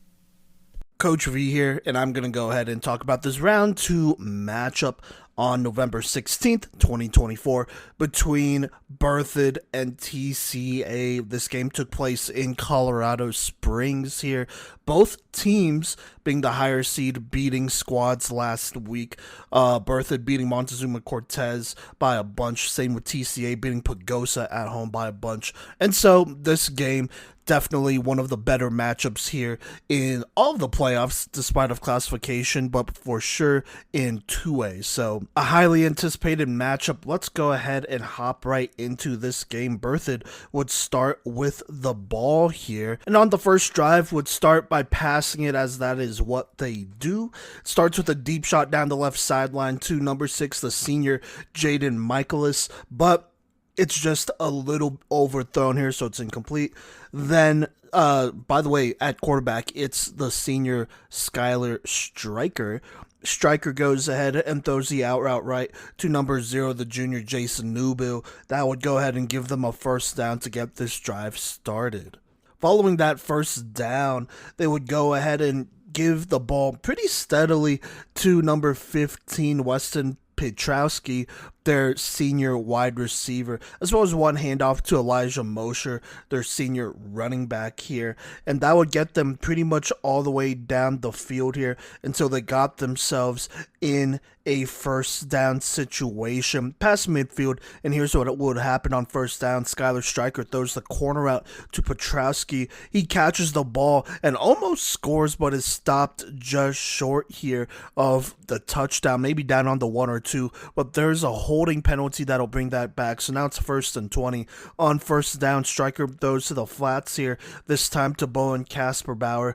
Coach V here, and I'm going to go ahead and talk about this round 2 matchup on November 16th, 2024, between Berthoud and TCA. This game took place in Colorado Springs here. Both teams being the higher seed, beating squads last week. Berthoud beating Montezuma Cortez by a bunch. Same with TCA beating Pagosa at home by a bunch. And so this game, definitely one of the better matchups here in all of the playoffs, despite of classification, but for sure in 2A. So a highly anticipated matchup. Let's go ahead and hop right into this game. Berthoud would start with the ball here, and on the first drive would start by passing it, as that is what they do. Starts with a deep shot down the left sideline to number 6, the senior Jaden Michaelis, but it's just a little overthrown here, so it's incomplete. Then, by the way, at quarterback, it's the senior Skylar Stryker. Stryker goes ahead and throws the out route right to number 0, the junior Jason Nubu. That would go ahead and give them a first down to get this drive started. Following that first down, they would go ahead and give the ball pretty steadily to number 15, Weston Petrowski, their senior wide receiver, as well as one handoff to Elijah Mosher, their senior running back here. And that would get them pretty much all the way down the field here until they got themselves in a first down situation past midfield. And here's what would happen on first down. Skylar Stryker throws the corner out to Petrowski. He catches the ball and almost scores, but is stopped just short here of the touchdown, maybe down on the 1 or 2, but there's a holding penalty that'll bring that back. So now it's 1st and 20. On first down, Stryker throws to the flats here, this time to Bowen Casper Bauer.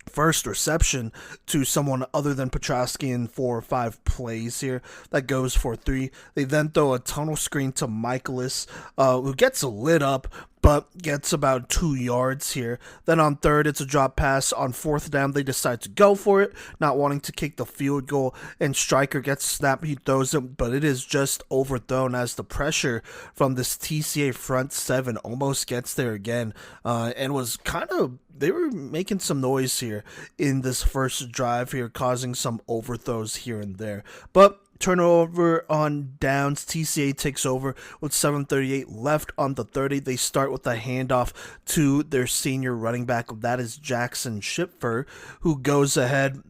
First reception to someone other than Petrowski in 4 or 5 plays here. That goes for 3. They then throw a tunnel screen to Michaelis, who gets lit up, but gets about 2 yards here. Then on third, it's a drop pass. On 4th down, they decide to go for it, not wanting to kick the field goal, and Stryker gets snapped. He throws it, but it is just overthrown as the pressure from this TCA front 7 almost gets there again, and was kind of, they were making some noise here in this first drive here, causing some overthrows here and there. But turnover on downs, TCA takes over with 7:38 left on the 30. They start with a handoff to their senior running back. That is Jackson Schipfer, who goes ahead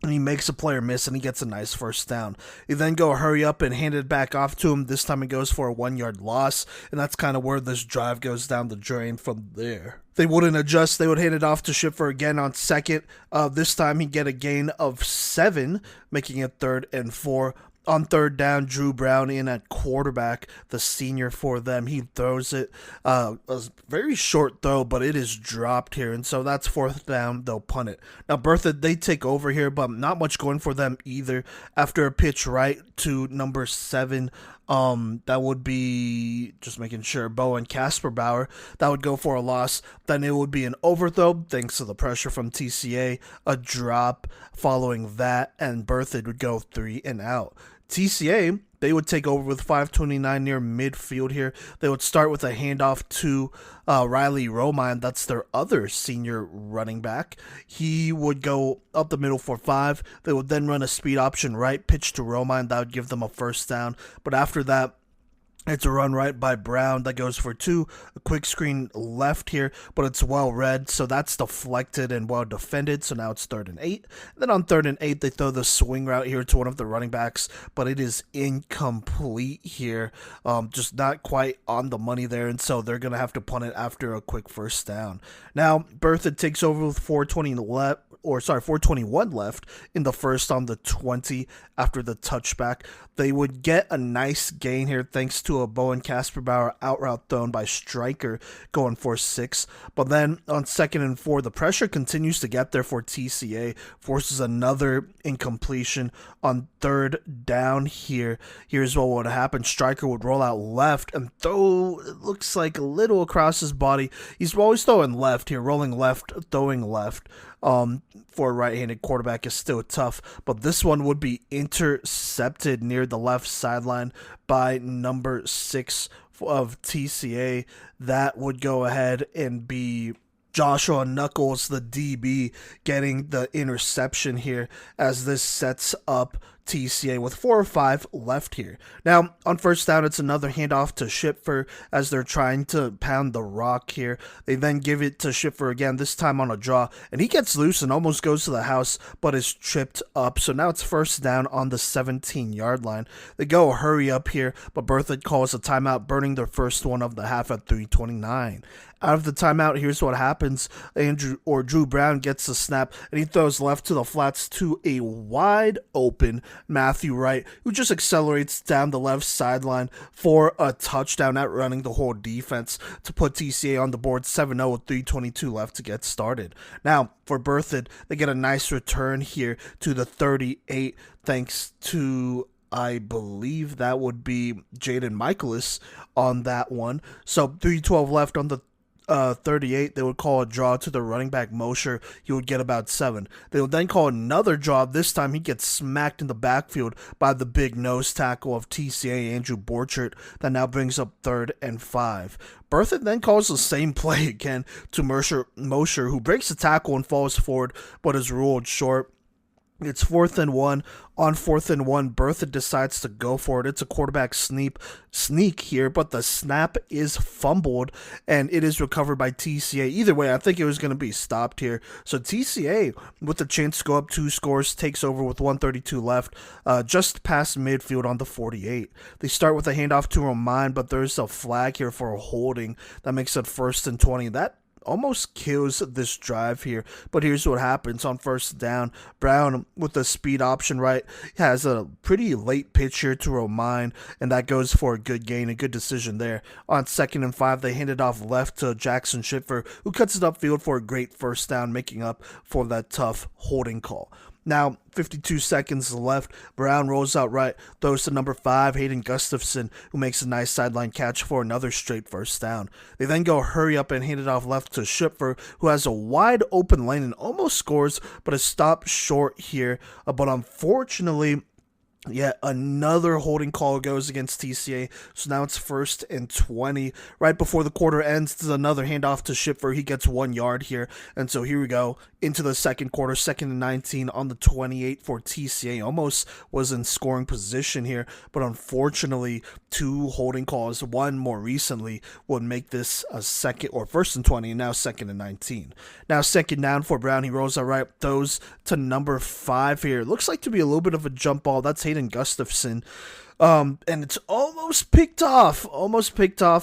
and he makes a player miss, and he gets a nice first down. You then go hurry up and hand it back off to him. This time it goes for a 1-yard loss, and that's kind of where this drive goes down the drain from there. They wouldn't adjust. They would hand it off to Schiffer again on second. This time he'd get a gain of 7, making it 3rd and 4. On third down, Drew Brown in at quarterback, the senior for them. He throws it. A very short throw, but it is dropped here. And so that's 4th down. They'll punt it. Now, Berthoud, they take over here, but not much going for them either. After a pitch right to number 7, that would be, just making sure, Bowen Casper Bauer. That would go for a loss. Then it would be an overthrow, thanks to the pressure from TCA. A drop following that, and Berthoud would go 3 and out. TCA, they would take over with 5:29 near midfield here. They would start with a handoff to Riley Romine. That's their other senior running back. He would go up the middle for 5. They would then run a speed option right, pitch to Romine. That would give them a first down. But after that, it's a run right by Brown that goes for 2. A quick screen left here, but it's well read, so that's deflected and well defended. So now it's 3rd and 8. Then on 3rd and 8, they throw the swing route here to one of the running backs, but it is incomplete here. Just not quite on the money there, and so they're going to have to punt it after a quick first down. Now, Berthoud takes over with 4:21 left in the first on the 20 after the touchback. They would get a nice gain here thanks to to a Bowen Casperbauer out route thrown by Stryker, going for 6. But then on 2nd and 4, the pressure continues to get there for TCA, forces another incompletion on 3rd down here. Here's what would happen. Stryker would roll out left and throw, it looks like, a little across his body. He's always throwing left here, rolling left, throwing left. For a right-handed quarterback is still tough, but this one would be intercepted near the left sideline by number 6 of TCA. That would go ahead and be Joshua Knuckles, the DB, getting the interception here as this sets up TCA with 4 or 5 left here. Now, on 1st down, it's another handoff to Schipfer as they're trying to pound the rock here. They then give it to Schipfer again, this time on a draw, and he gets loose and almost goes to the house, but is tripped up. So now it's 1st down on the 17-yard line. They go hurry up here, but Berthoud calls a timeout, burning their first one of the half at 3:29. Out of the timeout, here's what happens. Drew Brown gets the snap, and he throws left to the flats to a wide open Matthew Wright, who just accelerates down the left sideline for a touchdown, outrunning the whole defense to put TCA on the board 7-0 with 3:22 left to get started. Now, for Berthoud, they get a nice return here to the 38, thanks to, I believe that would be Jaden Michaelis on that one. So 3:12 left on the 38, they would call a draw to the running back Mosher. He would get about 7. They would then call another draw. This time he gets smacked in the backfield by the big nose tackle of TCA, Andrew Borchert. That now brings up 3rd and 5. Berthoud then calls the same play again to Mosher, who breaks the tackle and falls forward, but is ruled short. It's 4th and 1. On 4th and 1, Berthoud decides to go for it. It's a quarterback sneak here, but the snap is fumbled, and it is recovered by TCA. Either way, I think it was going to be stopped here. So TCA, with a chance to go up 2 scores, takes over with 1:32 left, just past midfield on the 48. They start with a handoff to Romain, but there's a flag here for a holding. That makes it 1st and 20. That almost kills this drive here, but here's what happens on 1st down. Brown, with the speed option right, has a pretty late pitch here to Romain, and that goes for a good gain, a good decision there. On 2nd and 5, they hand it off left to Jackson Schipfer, who cuts it upfield for a great 1st down, making up for that tough holding call. Now, 52 seconds left. Brown rolls out right, throws to number 5, Hayden Gustafson, who makes a nice sideline catch for another straight 1st down. They then go hurry up and hand it off left to Schipfer, who has a wide open lane and almost scores, but is stopped short here. But unfortunately, yet another holding call goes against TCA, so now it's 1st and 20. Right before the quarter ends, there's another handoff to Schipfer. He gets 1 yard here, and so here we go into the 2nd quarter, 2nd and 19 on the 28 for TCA. Almost was in scoring position here, but unfortunately, 2 holding calls, one more recently, would make this a 1st and 20, and now 2nd and 19. Now 2nd down for Brown. He rolls out right, throws to number 5 here. Looks like to be a little bit of a jump ball. That's Hayden Gustafson. And it's almost picked off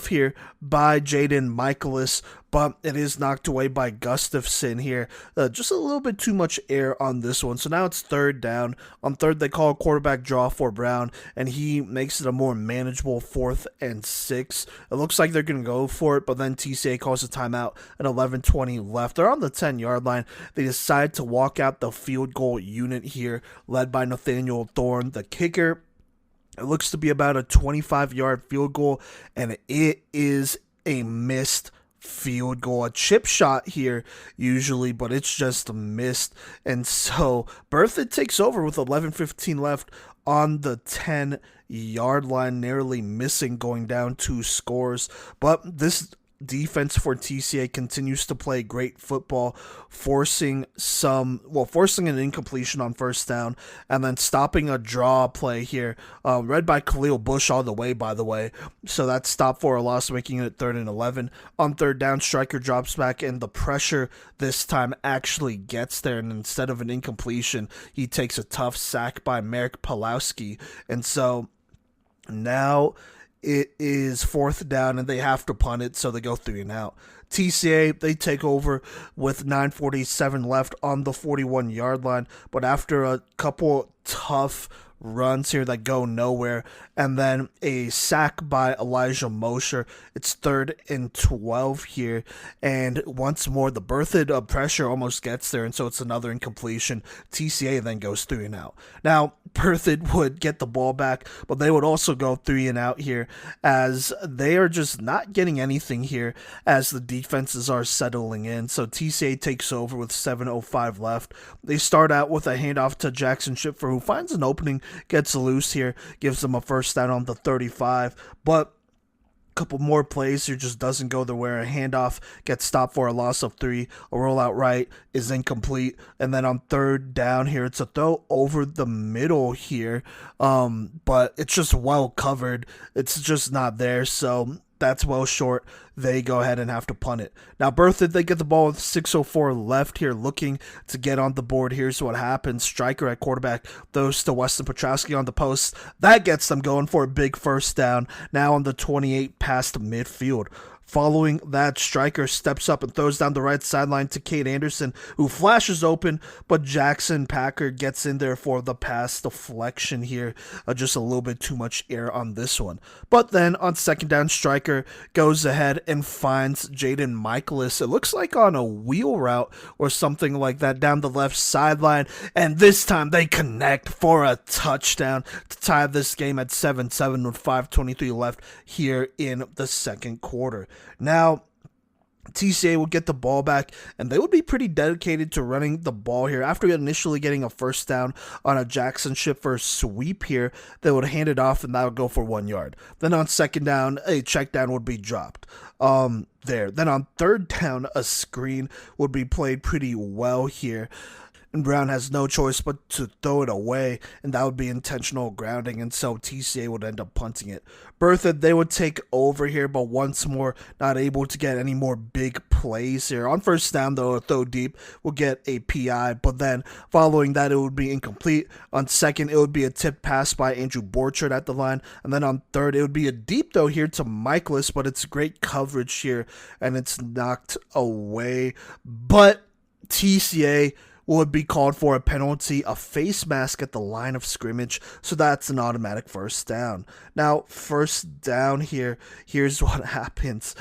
here by Jaden Michaelis, but it is knocked away by Gustafson here. Just a little bit too much air on this one. So now it's 3rd down. On 3rd, they call a quarterback draw for Brown, and he makes it a more manageable 4th and 6. It looks like they're going to go for it, but then TCA calls a timeout at 11:20 left. They're on the 10-yard line. They decide to walk out the field goal unit here, led by Nathaniel Thorne, the kicker. It looks to be about a 25-yard field goal, and it is a missed field goal. A chip shot here usually, but it's just missed. And so Berthoud takes over with 11:15 left on the 10-yard line, narrowly missing, going down 2 scores. But this defense for TCA continues to play great football, forcing an incompletion on 1st down, and then stopping a draw play here, read by Khalil Bush all the way, by the way. So that's stopped for a loss, making it 3rd and 11. On 3rd down, Stryker drops back, and the pressure this time actually gets there, and instead of an incompletion, he takes a tough sack by Merrick Pulowski. And so now it is 4th down, and they have to punt it, so they go 3 and out. TCA, they take over with 9:47 left on the 41-yard line, but after a couple tough runs here that go nowhere, and then a sack by Elijah Mosher. It's 3rd and 12 here, and once more the Berthoud pressure almost gets there, and so it's another incompletion. TCA then goes 3 and out. Now Berthoud would get the ball back, but they would also go 3 and out here, as they are just not getting anything here as the defenses are settling in. So TCA takes over with 7:05 left. They start out with a handoff to Jackson Schiffer, who finds an opening, gets loose here, gives them a first down on the 35, but couple more plays here just doesn't go their way. A handoff gets stopped for a loss of 3. A rollout right is incomplete, and then on 3rd down here, it's a throw over the middle here, but it's just well covered. It's just not there, so that's well short. They go ahead and have to punt it. Now Berthoud, they get the ball with 6:04 left here, looking to get on the board. Here's what happens. Stryker at quarterback throws to Weston Petrowski on the post. That gets them going for a big first down, now on the 28 past midfield. Following that, Stryker steps up and throws down the right sideline to Cade Anderson, who flashes open, but Jackson Packer gets in there for the pass deflection here. Just a little bit too much air on this one. But then on 2nd down, Stryker goes ahead and finds Jaden Michaelis. It looks like on a wheel route or something like that down the left sideline, and this time they connect for a touchdown to tie this game at 7-7 with 5:23 left here in the second quarter. Now, TCA would get the ball back, and they would be pretty dedicated to running the ball here. After initially getting a first down on a Jackson Schiffer sweep here, they would hand it off, and that would go for 1 yard. Then on 2nd down, a check down would be dropped there. Then on 3rd down, a screen would be played pretty well here, and Brown has no choice but to throw it away, and that would be intentional grounding, and so TCA would end up punting it. Berthoud, they would take over here, but once more, not able to get any more big plays here. On 1st down, though, a throw deep will get a PI, but then following that, it would be incomplete. On 2nd, it would be a tip pass by Andrew Borchard at the line, and then on 3rd, it would be a deep throw here to Michaelis, but it's great coverage here, and it's knocked away. But TCA would be called for a penalty, a face mask at the line of scrimmage, so that's an automatic first down. Now, first down here, here's what happens.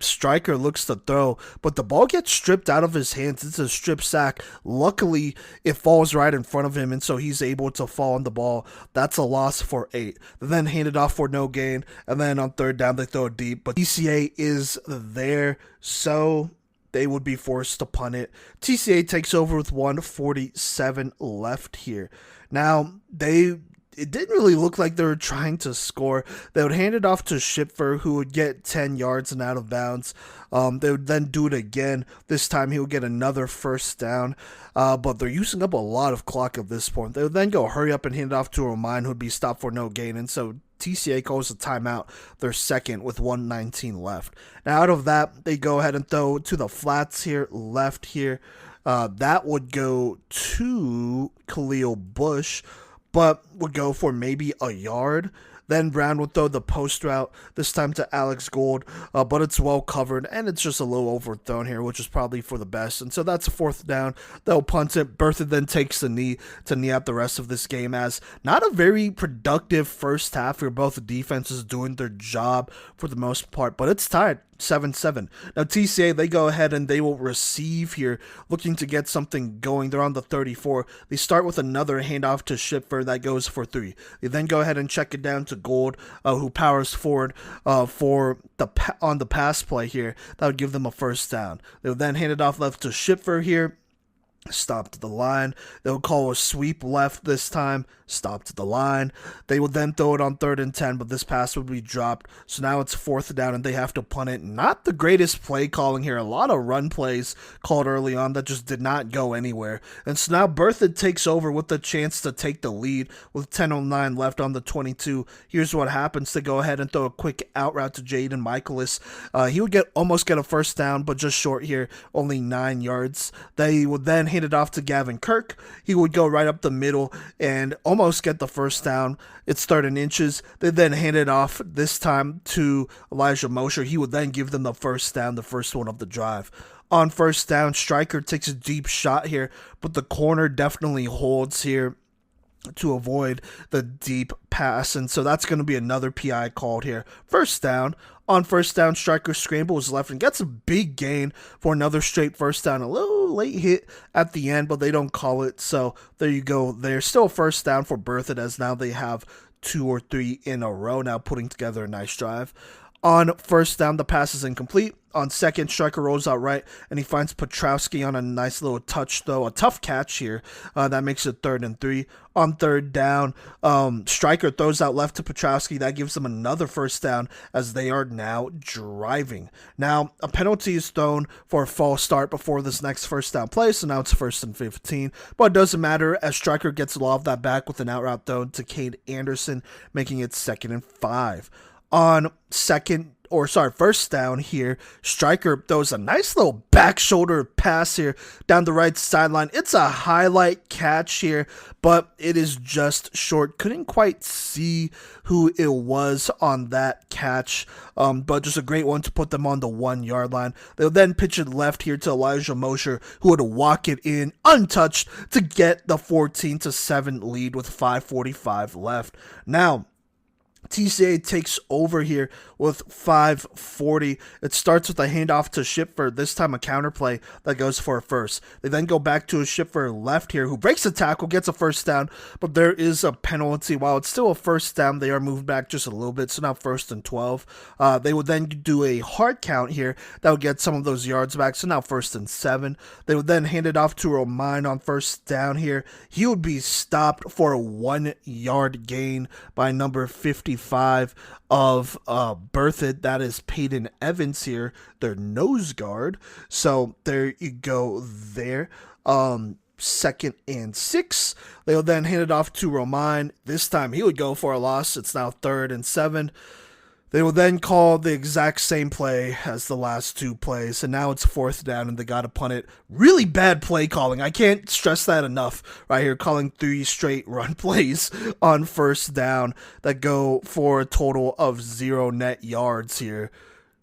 Stryker looks to throw, but the ball gets stripped out of his hands. It's a strip sack. Luckily, it falls right in front of him, and so he's able to fall on the ball. That's a loss for 8. They then hand it off for no gain, and then on 3rd down, they throw it deep, but TCA is there, so they would be forced to punt it. TCA takes over with 1:47 left here. Now, it didn't really look like they were trying to score. They would hand it off to Schiffer, who would get 10 yards and out of bounds. They would then do it again. This time he would get another first down, but they're using up a lot of clock at this point. They would then go hurry up and hand it off to Romain, who would be stopped for no gain, and so TCA calls a timeout, their second, with 1:19 left. Now, out of that, they go ahead and throw to the flats here, left here. That would go to Khalil Bush, but would go for maybe a yard. Then Brown would throw the post route, this time to Alex Gold, but it's well covered, and it's just a little overthrown here, which is probably for the best. And so that's 4th down. They'll punt it. Berthoud then takes the knee to knee out the rest of this game, as not a very productive first half where both defenses doing their job for the most part, but it's tied 7-7. Now TCA, they go ahead and they will receive here, looking to get something going. They're on the 34. They start with another handoff to Schiffer that goes for 3. They then go ahead and check it down to Gold, who powers forward on the pass play here. That would give them a first down. They would then hand it off left to Schiffer here. Stopped at the line. They'll call a sweep left this time. Stopped at the line. They would then throw it on 3rd and 10, but this pass would be dropped. So now it's 4th down, and they have to punt it. Not the greatest play calling here. A lot of run plays called early on that just did not go anywhere. And so now Berthoud takes over with the chance to take the lead with 10:09 left on the 22. Here's what happens. To go ahead and throw a quick out route to Jaden Michaelis. He would almost get a first down, but just short here, only 9 yards. They would then hand it off to Gavin Kirk. He would go right up the middle and almost get the first down. It's 3rd and inches. They then hand it off this time to Elijah Mosher. He would then give them the first down, the first one of the drive. On 1st down, Stryker takes a deep shot here, but the corner definitely holds here. to avoid the deep pass. And so that's going to be another PI called here. First down. On first down, Striker scrambles left and gets a big gain for another straight first down. A little late hit at the end, but they don't call it. So there you go. There's still a first down for Berthoud, as now they have 2 or 3 in a row, now putting together a nice drive. On first down, the pass is incomplete. On second, Striker rolls out right, and he finds Petrowski on a nice little touch, though. A tough catch here. That makes it 3rd and 3. On third down, Striker throws out left to Petrowski. That gives them another first down, as they are now driving. Now, a penalty is thrown for a false start before this next first down play, so now it's 1st and 15. But it doesn't matter, as Striker gets a lot of that back with an out route thrown to Cade Anderson, making it 2nd and 5. On first down here, Striker throws a nice little back shoulder pass here down the right sideline. It's a highlight catch here, but it is just short. Couldn't quite see who it was on that catch, but just a great one to put them on the 1-yard line. They'll then pitch it left here to Elijah Mosher, who would walk it in untouched to get the 14-7 lead with 5:45 left. Now, TCA takes over here with 5:40. It starts with a handoff to Schiffer, this time a counterplay that goes for a first. They then go back to a Schiffer left here, who breaks the tackle, gets a first down, but there is a penalty. While it's still a first down, they are moved back just a little bit, so now 1st and 12. They would then do a hard count here that would get some of those yards back, so now 1st and 7. They would then hand it off to Romine on first down here. He would be stopped for a 1-yard gain by number 55 of Berthoud. That is Peyton Evans here, their nose guard. So there you go there. 2nd and 6. They'll then hand it off to Romine. This time he would go for a loss. It's now 3rd and 7. They will then call the exact same play as the last 2 plays, and now it's 4th down, and they got to punt it. Really bad play calling. I can't stress that enough right here, calling 3 straight run plays on first down that go for a total of 0 net yards here.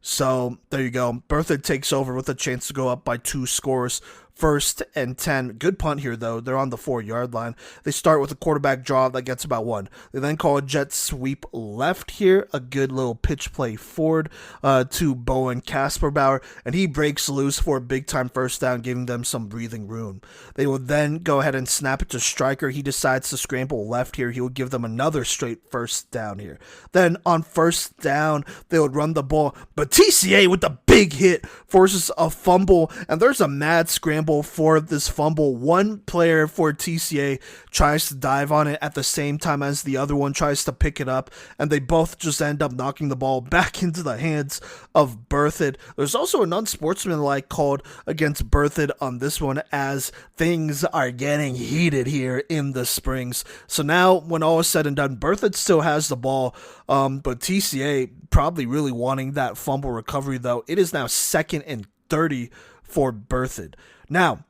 So there you go. Berthoud takes over with a chance to go up by 2 scores. 1st and 10. Good punt here, though. They're on the 4-yard line. They start with a quarterback draw that gets about 1. They then call a jet sweep left here. A good little pitch play forward to Bowen Kasperbauer, and he breaks loose for a big-time first down, giving them some breathing room. They will then go ahead and snap it to Striker. He decides to scramble left here. He will give them another straight first down here. Then on first down, they would run the ball, but TCA with the big hit forces a fumble, and there's a mad scramble for this fumble. One player for TCA tries to dive on it at the same time as the other one tries to pick it up, and they both just end up knocking the ball back into the hands of Berthoud. There's also an unsportsmanlike called against Berthoud on this one, as things are getting heated here in the Springs. So now, when all is said and done, Berthoud still has the ball, but TCA probably really wanting that fumble recovery, though. It is now 2nd and 30 for Berthoud. Now,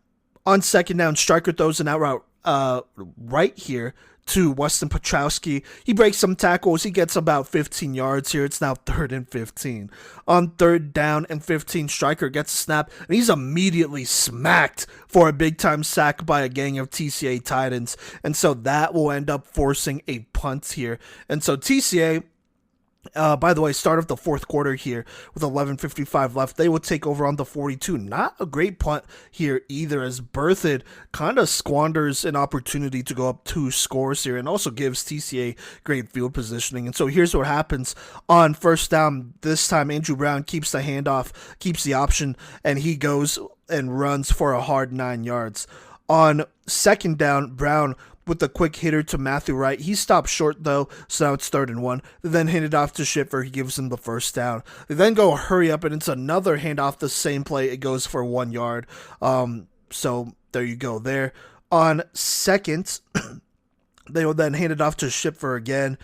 on 2nd down, Striker throws an out route right here to Weston Petrowski. He breaks some tackles. He gets about 15 yards here. It's now 3rd and 15. On 3rd down and 15, Striker gets a snap, and he's immediately smacked for a big-time sack by a gang of TCA Titans. And so that will end up forcing a punt here. And so TCA, by the way, start of the 4th quarter here with 11:55 left. They will take over on the 42. Not a great punt here either, as Berthoud kind of squanders an opportunity to go up 2 scores here, and also gives TCA great field positioning. And so here's what happens on first down. This time Andrew Brown keeps the handoff, keeps the option, and he goes and runs for a hard 9 yards. On 2nd down, Brown with the quick hitter to Matthew Wright. He stops short, though, so now it's 3rd and 1. They then hand it off to Schiffer. He gives him the first down. They then go hurry up, and it's another handoff, the same play. It goes for 1 yard. So there you go there. On 2nd, they will then hand it off to Schiffer again.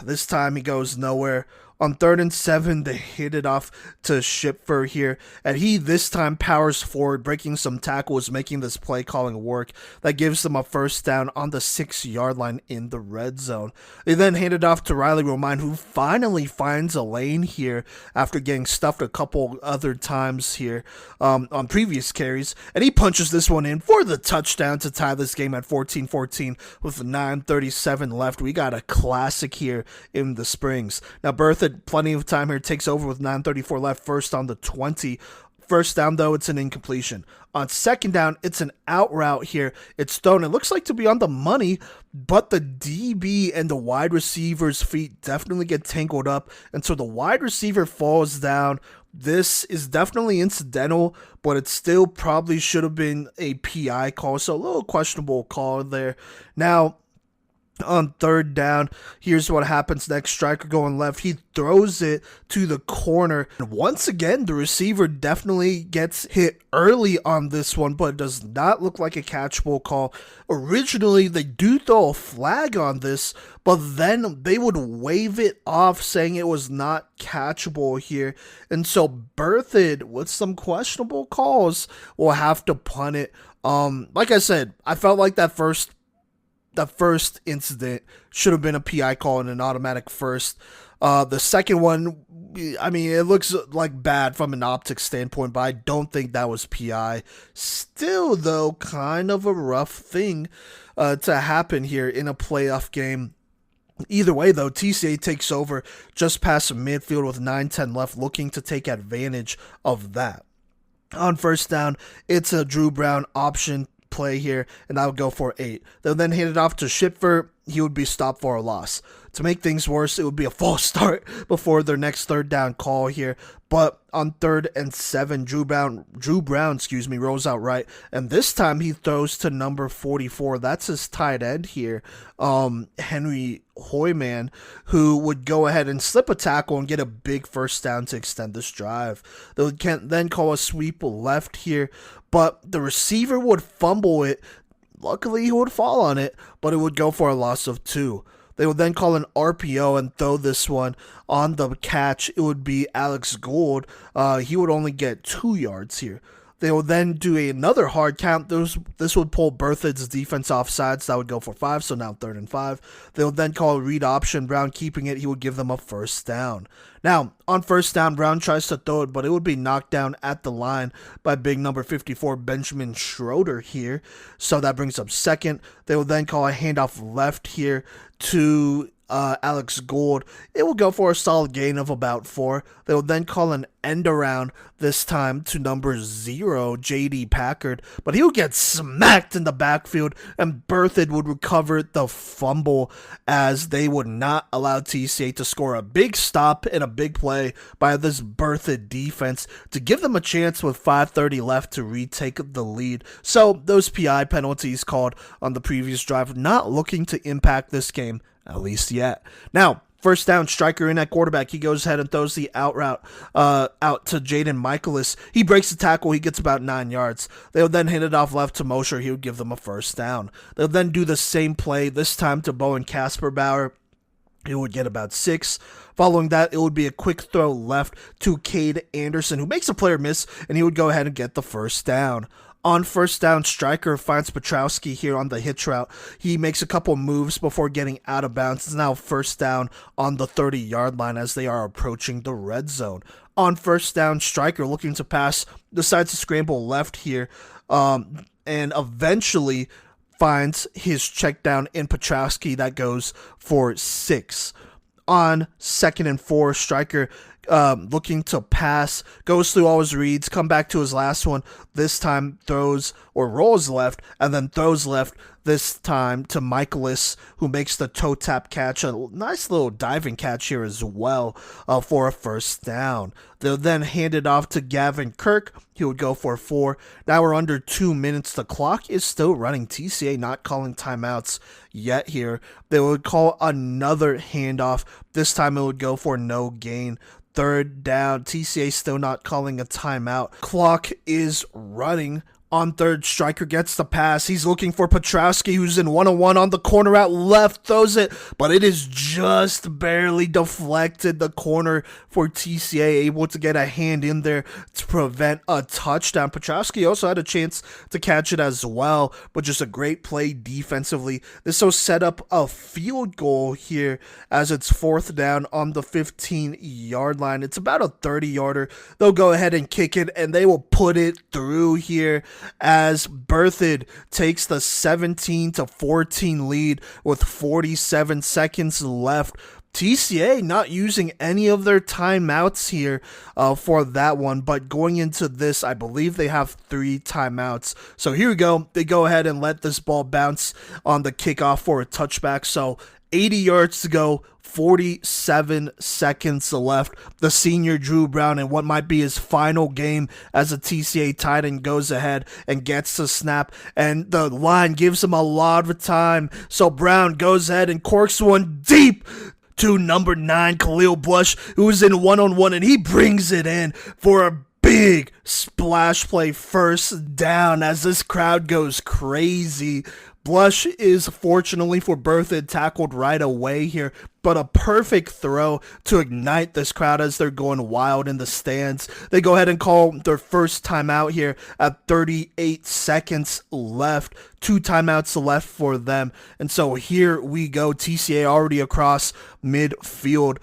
This time he goes nowhere. On 3rd and 7, they hit it off to Schipfer here, and he this time powers forward, breaking some tackles, making this play calling work. That gives them a first down on the 6-yard line in the red zone. They then hand it off to Riley Romine, who finally finds a lane here after getting stuffed a couple other times here on previous carries, and he punches this one in for the touchdown to tie this game at 14-14 with 9:37 left. We got a classic here in the Springs. Now Berthoud, plenty of time here, takes over with 9:34 left, first on the 20. First down, though, it's an incompletion. On 2nd down, it's an out route here. It's thrown. It looks like to be on the money, but the DB and the wide receiver's feet definitely get tangled up, and so the wide receiver falls down. This is definitely incidental, but it still probably should have been a PI call, so a little questionable call there. Now, on 3rd down, here's what happens next. Striker going left. He throws it to the corner. And once again, the receiver definitely gets hit early on this one, but it does not look like a catchable call. Originally, they do throw a flag on this, but then they would wave it off, saying it was not catchable here. And so Berthoud, with some questionable calls, will have to punt it. Like I said, I felt like that first incident should have been a PI call and an automatic first. The second one, I mean, it looks like bad from an optics standpoint, but I don't think that was PI. Still, though, kind of a rough thing to happen here in a playoff game. Either way, though, TCA takes over just past midfield with 9:10 left, looking to take advantage of that. On 1st down, it's a Drew Brown option play here, and I would go for 8. They'll then hand it off to Schipfer. He would be stopped for a loss. To make things worse, it would be a false start before their next 3rd down call here. But on 3rd and 7, Drew Brown, rolls out right, and this time he throws to number 44. That's his tight end here, Henry Hoyman, who would go ahead and slip a tackle and get a big first down to extend this drive. They would then call a sweep left here, but the receiver would fumble it. Luckily, he would fall on it, but it would go for a loss of 2. They would then call an RPO and throw this one on the catch. It would be Alex Gould. He would only get 2 yards here. They would then do another hard count. This would pull Berthoud's defense off sides. That would go for 5, so now 3rd and 5. They would then call a read option. Brown keeping it. He would give them a first down. Now, on 1st down, Brown tries to throw it, but it would be knocked down at the line by big number 54, Benjamin Schroeder here. So that brings up 2nd. They will then call a handoff left here to Alex Gould. It will go for a solid gain of about 4. They will then call an end around, this time to number 0, J.D. Packard, but he would get smacked in the backfield, and Berthoud would recover the fumble as they would not allow TCA to score a big stop and a big play by this Berthoud defense to give them a chance with 5:30 left to retake the lead. So those PI penalties called on the previous drive not looking to impact this game, at least yet. Now, first down, Striker in at quarterback. He goes ahead and throws the out route out to Jaden Michaelis. He breaks the tackle. He gets about 9 yards. They'll then hand it off left to Mosher. He would give them a first down. They'll then do the same play, this time to Bowen Kasperbauer. He would get about 6. Following that, it would be a quick throw left to Cade Anderson, who makes a player miss, and he would go ahead and get the first down. On first down, Striker finds Petrowski here on the hitch route. He makes a couple moves before getting out of bounds. It's now first down on the 30-yard line as they are approaching the red zone. On first down, Striker looking to pass, decides to scramble left here, and eventually finds his check down in Petrowski that goes for 6. On 2nd and 4, Striker looking to pass, goes through all his reads, come back to his last one, this time throws or rolls left, and then throws left, this time to Michaelis, who makes the toe tap catch, a nice little diving catch here as well for a first down. They'll then hand it off to Gavin Kirk. He would go for 4. Now we're under 2 minutes. The clock is still running. TCA not calling timeouts yet here. They would call another handoff. This time it would go for no gain. Third down. TCA still not calling a timeout. Clock is running On third, Striker gets the pass. He's looking for Petrowski, who's in one-on-one on the corner out left. Throws it, but it is just barely deflected. The corner for TCA, able to get a hand in there to prevent a touchdown. Petrowski also had a chance to catch it as well, but just a great play defensively. This will set up a field goal here as it's 4th down on the 15-yard line. It's about a 30-yarder. They'll go ahead and kick it, and they will put it through here as Berthoud takes the 17-14 lead with 47 seconds left. TCA not using any of their timeouts here for that one, but going into this, I believe they have 3 timeouts. So here we go. They go ahead and let this ball bounce on the kickoff for a touchback. So 80 yards to go, 47 seconds left. The senior Drew Brown in what might be his final game as a TCA tight end goes ahead and gets the snap, and the line gives him a lot of time. So Brown goes ahead and corks one deep to number 9, Khalil Blush, who's in one-on-one, and he brings it in for a big splash play, first down, as this crowd goes crazy. Blush is, fortunately for Berthoud, tackled right away here, but a perfect throw to ignite this crowd as they're going wild in the stands. They go ahead and call their first timeout here at 38 seconds left. 2 timeouts left for them. And so here we go. TCA already across midfield.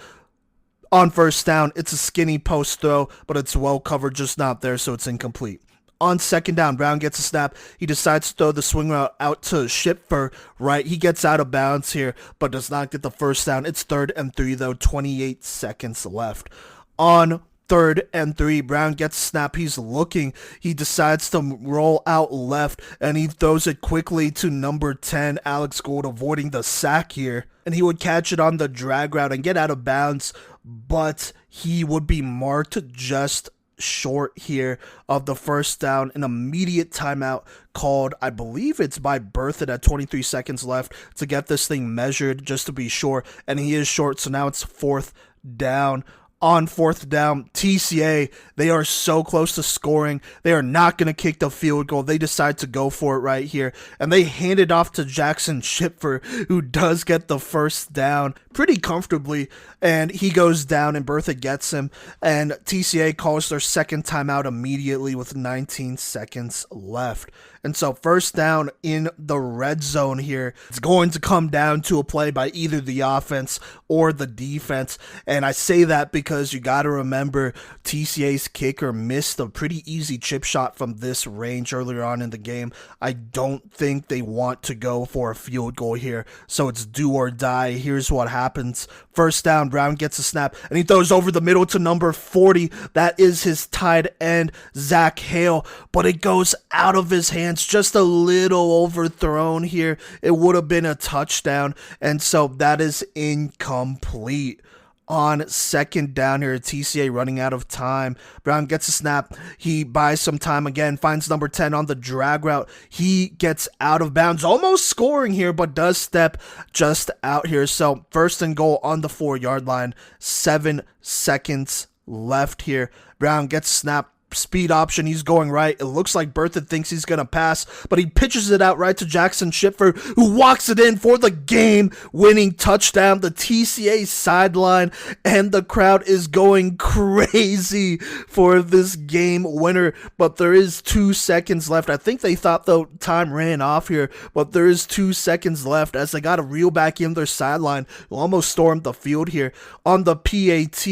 On first down, it's a skinny post throw, but it's well covered, just not there, so it's incomplete. On second down, Brown gets a snap. He decides to throw the swing route out to Schipfer, right? He gets out of bounds here, but does not get the first down. It's 3rd and 3, though, 28 seconds left. On 3rd and 3, Brown gets a snap. He's looking. He decides to roll out left, and he throws it quickly to number 10, Alex Gould, avoiding the sack here. And he would catch it on the drag route and get out of bounds, but he would be marked just short here of the first down. An immediate timeout called, I believe it's by Berthoud at 23 seconds left to get this thing measured just to be sure, and he is short, so now it's 4th down. On 4th down, TCA, they are so close to scoring. They are not going to kick the field goal. They decide to go for it right here, and they hand it off to Jackson Schipfer, who does get the first down pretty comfortably, and he goes down, and Berthoud gets him, and TCA calls their second timeout immediately with 19 seconds left. And so first down in the red zone here. It's going to come down to a play by either the offense or the defense. And I say that because you got to remember TCA's kicker missed a pretty easy chip shot from this range earlier on in the game. I don't think they want to go for a field goal here. So it's do or die. Here's what happens. First down, Brown gets a snap, and he throws over the middle to number 40. That is his tight end, Zach Hale. But it goes out of his hands. Just a little overthrown here. It would have been a touchdown, and so that is incomplete. On second down here, TCA running out of time. Brown gets a snap. He buys some time again, finds number 10 on the drag route. He gets out of bounds, almost scoring here, but does step just out here. So first and goal on the 4-yard line, 7 seconds left here. Brown gets a snap. Speed option, he's going right. It looks like Berthoud thinks he's going to pass, but he pitches it out right to Jackson Schipfer, who walks it in for the game-winning touchdown. The TCA sideline, and the crowd is going crazy for this game winner, but there is 2 seconds left. I think they thought the time ran off here, but there is 2 seconds left as they got to reel back in their sideline, who almost stormed the field here. On the PAT,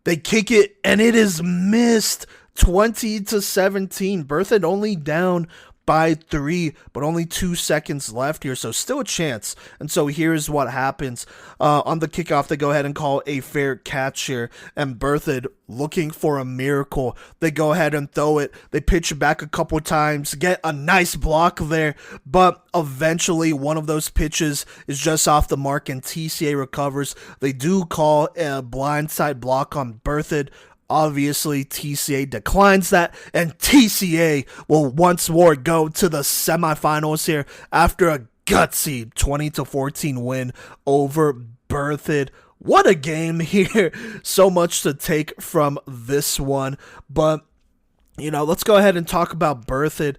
they kick it, and it is missed. 20-17. Berthoud only down by 3, but only 2 seconds left here, so still a chance. And so here's what happens. On the kickoff, they go ahead and call a fair catch here, and Berthoud, looking for a miracle, they go ahead and throw it. They pitch it back a couple times, get a nice block there, but eventually one of those pitches is just off the mark, and TCA recovers. They do call a blindside block on Berthoud. Obviously, TCA declines that, and TCA will once more go to the semifinals here after a gutsy 20-14 win over Berthoud. What a game here. So much to take from this one. But, let's go ahead and talk about Berthoud.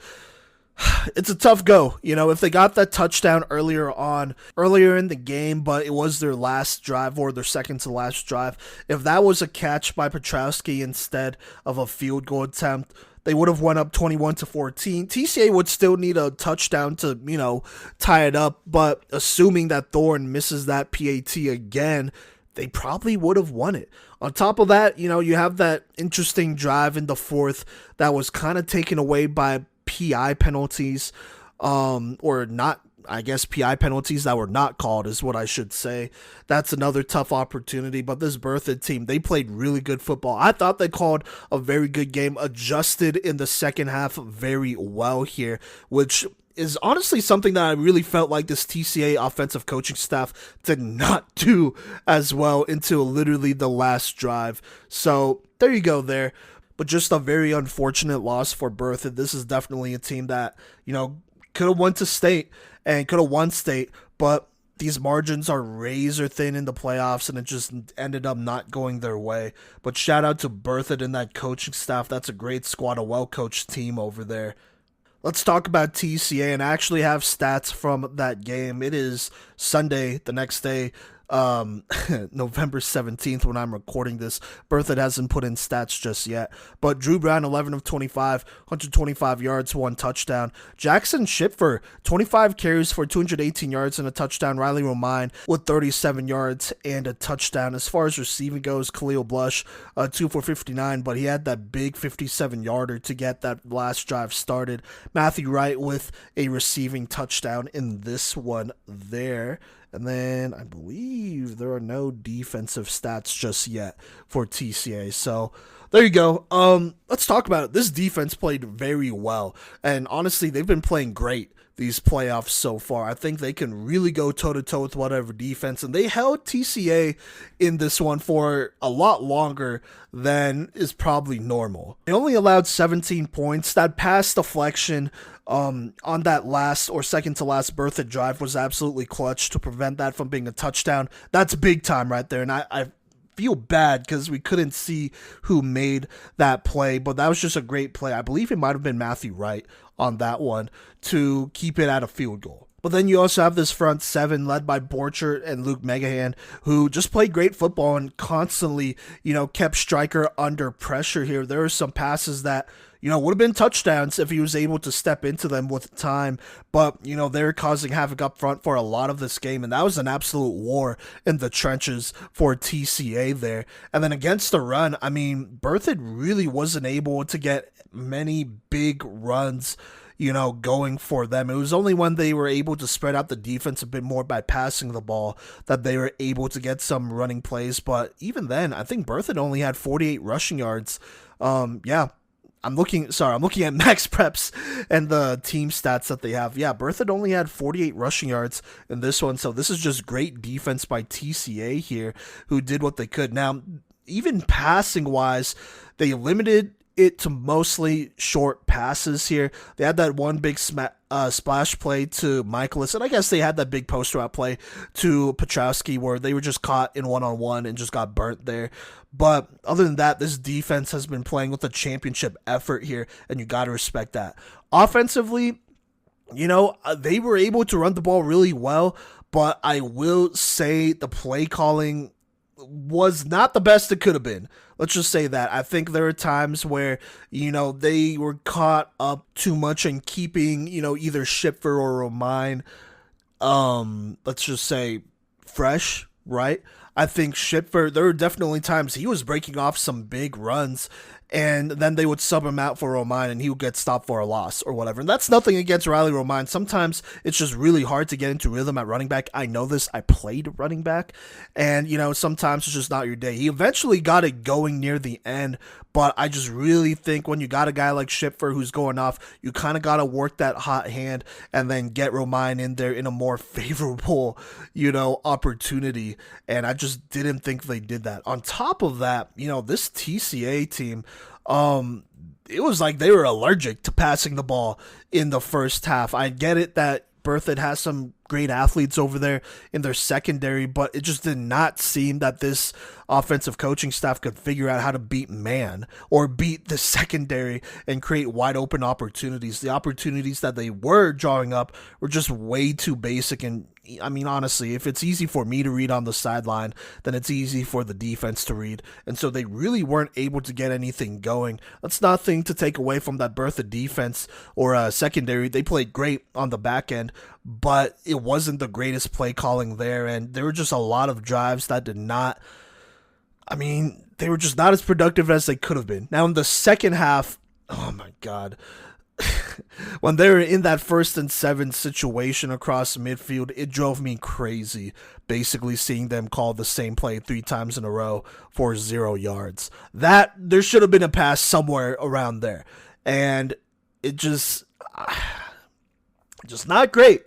it's a tough go. If they got that touchdown earlier in the game, but it was their last drive or their second to last drive, if that was a catch by Petrowski instead of a field goal attempt, they would have went up 21-14. TCA would still need a touchdown to, tie it up, but assuming that Thorne misses that PAT again, they probably would have won it. On top of that, you have that interesting drive in the fourth that was kind of taken away by PI penalties, or not, I guess PI penalties that were not called is what I should say. That's another tough opportunity, but this Berthoud team, they played really good football. I thought they called a very good game, adjusted in the second half very well here, which is honestly something that I really felt like this TCA offensive coaching staff did not do as well until literally the last drive. So there you go there. But just a very unfortunate loss for Berthoud. This is definitely a team that, could have went to state and could have won state, but these margins are razor thin in the playoffs, and it just ended up not going their way. But shout out to Berthoud and that coaching staff. That's a great squad, a well-coached team over there. Let's talk about TCA, and I actually have stats from that game. It is Sunday, the next day, November 17th when I'm recording this. Berthoud hasn't put in stats just yet, but Drew Brown 11 of 25, 125 yards, 1 touchdown. Jackson Schipfer 25 carries for 218 yards and a touchdown. Riley Romine with 37 yards and a touchdown. As far as receiving goes, Khalil Blush 2 for 59, but he had that big 57-yarder to get that last drive started. Matthew Wright with a receiving touchdown in this one there. And then I believe there are no defensive stats just yet for TCA. So there you go. Let's talk about it. This defense played very well. And honestly, they've been playing great these playoffs so far. I think they can really go toe-to-toe with whatever defense. And they held TCA in this one for a lot longer than is probably normal. They only allowed 17 points. That pass deflection on that last or second to last Berthoud drive was absolutely clutch to prevent that from being a touchdown. That's big time right there. And I feel bad because we couldn't see who made that play, but that was just a great play. I believe it might have been Matthew Wright on that one to keep it at a field goal. But then you also have this front seven led by Borchert and Luke Megahan, who just played great football and constantly, kept Stryker under pressure here. There were some passes that, would have been touchdowns if he was able to step into them with time. But, they're causing havoc up front for a lot of this game. And that was an absolute war in the trenches for TCA there. And then against the run, Berthoud really wasn't able to get many big runs, going for them. It was only when they were able to spread out the defense a bit more by passing the ball that they were able to get some running plays. But even then, I think Berthoud only had 48 rushing yards. I'm looking at Max Preps and the team stats that they have. Yeah, Berthoud only had 48 rushing yards in this one. So this is just great defense by TCA here, who did what they could. Now, even passing wise, they limited it to mostly short passes here. They had that one big splash play to Michaelis, and I guess they had that big post route play to Petrowski where they were just caught in one-on-one and just got burnt there. But other than that, this defense has been playing with a championship effort here, and you got to respect that. Offensively, they were able to run the ball really well, but I will say the play calling was not the best it could have been. Let's just say that. I think there are times where, they were caught up too much in keeping, either Schipfer or Romine, let's just say, fresh, right? I think Schipfer, there were definitely times he was breaking off some big runs, and then they would sub him out for Romine, and he would get stopped for a loss or whatever. And that's nothing against Riley Romine. Sometimes it's just really hard to get into rhythm at running back. I know this. I played running back, and, sometimes it's just not your day. He eventually got it going near the end, but I just really think when you got a guy like Schipfer who's going off, you kind of got to work that hot hand and then get Romine in there in a more favorable, opportunity. And I just didn't think they did that. On top of that, this TCA team, it was like they were allergic to passing the ball in the first half. I get it that Berthoud has some great athletes over there in their secondary, but it just did not seem that this offensive coaching staff could figure out how to beat man or beat the secondary and create wide open opportunities. The opportunities that they were drawing up were just way too basic. And I mean, honestly, if it's easy for me to read on the sideline, then it's easy for the defense to read. And so they really weren't able to get anything going. That's nothing to take away from that Berthoud defense or secondary. They played great on the back end, but it wasn't the greatest play calling there. And there were just a lot of drives that did not, I mean, they were just not as productive as they could have been. Now in the second half, oh my God, when they were in that 1st and 7 situation across midfield, it drove me crazy, basically seeing them call the same play 3 times in a row for 0 yards. That, there should have been a pass somewhere around there. And it just not great.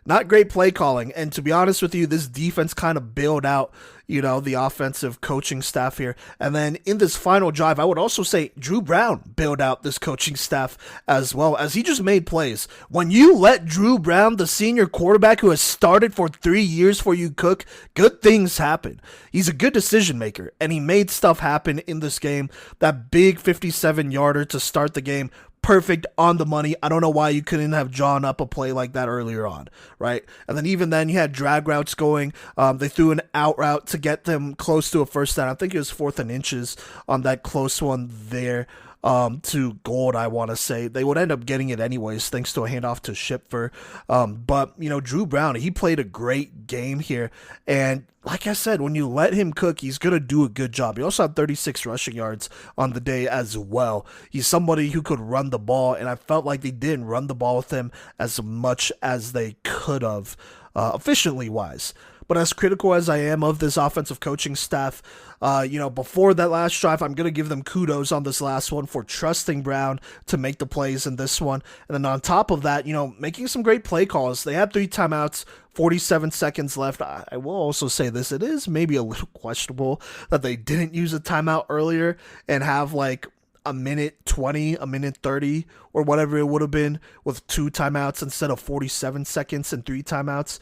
Not great play calling. And to be honest with you, this defense kind of bailed out, the offensive coaching staff here. And then in this final drive, I would also say Drew Brown bailed out this coaching staff as well, as he just made plays. When you let Drew Brown, the senior quarterback who has started for 3 years for you, cook, good things happen. He's a good decision maker, and he made stuff happen in this game. That big 57-yarder to start the game, perfect, on the money. I don't know why you couldn't have drawn up a play like that earlier on, right? And then even then, you had drag routes going. They threw an out route to get them close to a first down. I think it was 4th and inches on that close one there. To Gold, I want to say. They would end up getting it anyways, thanks to a handoff to Schipfer. But, Drew Brown, he played a great game here. And like I said, when you let him cook, he's going to do a good job. He also had 36 rushing yards on the day as well. He's somebody who could run the ball, and I felt like they didn't run the ball with him as much as they could have, efficiently-wise. But as critical as I am of this offensive coaching staff, before that last drive, I'm going to give them kudos on this last one for trusting Brown to make the plays in this one. And then on top of that, making some great play calls. They had 3 timeouts, 47 seconds left. I will also say this. It is maybe a little questionable that they didn't use a timeout earlier and have like a minute 20, a minute 30, or whatever it would have been with 2 timeouts instead of 47 seconds and 3 timeouts.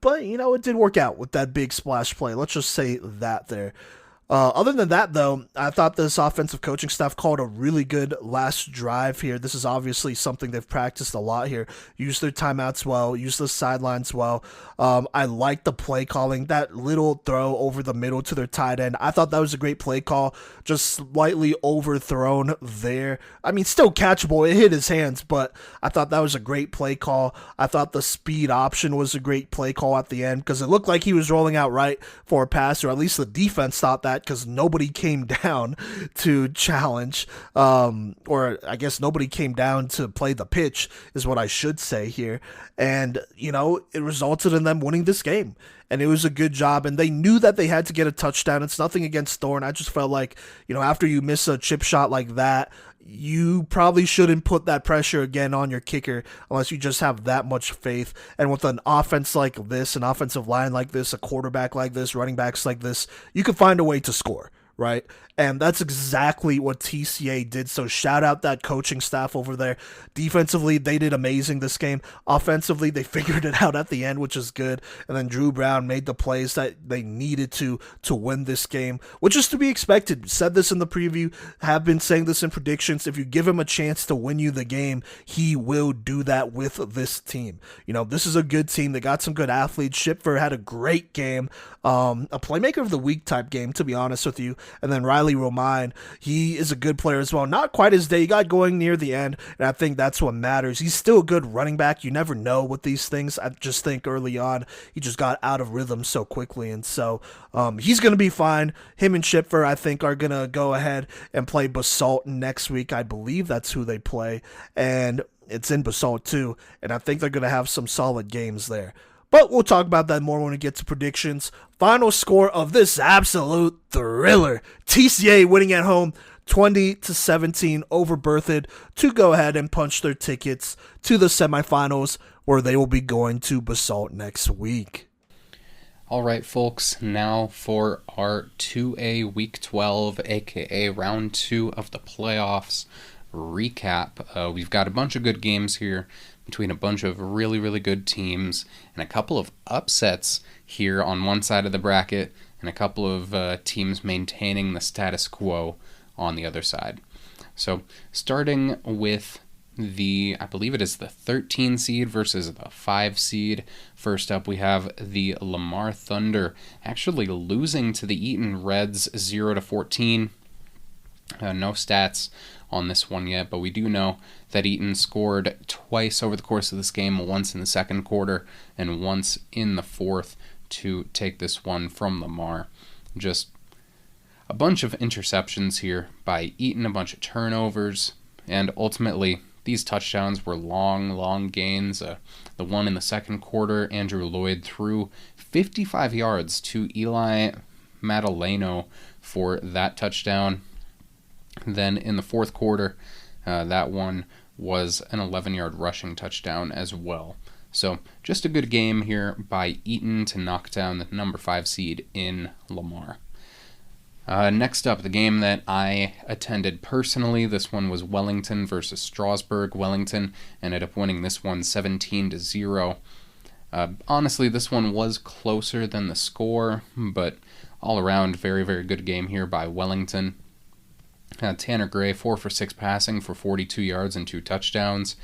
But, it did work out with that big splash play. Let's just say that there. Other than that, though, I thought this offensive coaching staff called a really good last drive here. This is obviously something they've practiced a lot here. Use their timeouts well, use the sidelines well. I like the play calling. That little throw over the middle to their tight end, I thought that was a great play call. Just slightly overthrown there. I mean, still catchable. It hit his hands, but I thought that was a great play call. I thought the speed option was a great play call at the end because it looked like he was rolling out right for a pass, or at least the defense thought that, because nobody came down to challenge, or I guess nobody came down to play the pitch is what I should say here. And, it resulted in them winning this game. And it was a good job, and they knew that they had to get a touchdown. It's nothing against Thorne. I just felt like, after you miss a chip shot like that, you probably shouldn't put that pressure again on your kicker unless you just have that much faith. And with an offense like this, an offensive line like this, a quarterback like this, running backs like this, you can find a way to score, right? And that's exactly what TCA did. So shout out that coaching staff over there. Defensively, they did amazing this game. Offensively, they figured it out at the end, which is good. And then Drew Brown made the plays that they needed to win this game, which is to be expected. Said this in the preview, have been saying this in predictions. If you give him a chance to win you the game, he will do that with this team. This is a good team. They got some good athletes. Schipfer had a great game. A Playmaker of the Week type game, to be honest with you. And then Riley Romine, he is a good player as well. Not quite his day. He got going near the end, and I think that's what matters. He's still a good running back. You never know with these things. I just think early on, he just got out of rhythm so quickly, and so he's going to be fine. Him and Schipfer, I think, are going to go ahead and play Basalt next week. I believe that's who they play, and it's in Basalt too, and I think they're going to have some solid games there. But we'll talk about that more when we get to predictions. Final score of this absolute thriller. TCA winning at home 20-17 over Berthoud to go ahead and punch their tickets to the semifinals, where they will be going to Basalt next week. All right, folks, now for our 2A Week 12, aka Round 2 of the playoffs recap. We've got a bunch of good games here between a bunch of really, really good teams and a couple of upsets here on one side of the bracket and a couple of teams maintaining the status quo on the other side. So starting with I believe it is the 13 seed versus the 5 seed. First up, we have the Lamar Thunder actually losing to the Eaton Reds 0-14. No stats on this one yet, but we do know that Eaton scored twice over the course of this game, once in the second quarter and once in the fourth, to take this one from Lamar. Just a bunch of interceptions here by Eaton, a bunch of turnovers, and ultimately these touchdowns were long gains. The one in the second quarter, Andrew Lloyd threw 55 yards to Eli Madaleno for that touchdown. Then in the fourth quarter, that one was an 11-yard rushing touchdown as well. So just a good game here by Eaton to knock down the number 5 seed in Lamar. Next up, the game that I attended personally. This one was Wellington versus Strasburg. Wellington ended up winning this one 17-0. Honestly, this one was closer than the score, but all around, very, very good game here by Wellington. Tanner Gray, 4 for 6 passing for 42 yards and 2 touchdowns.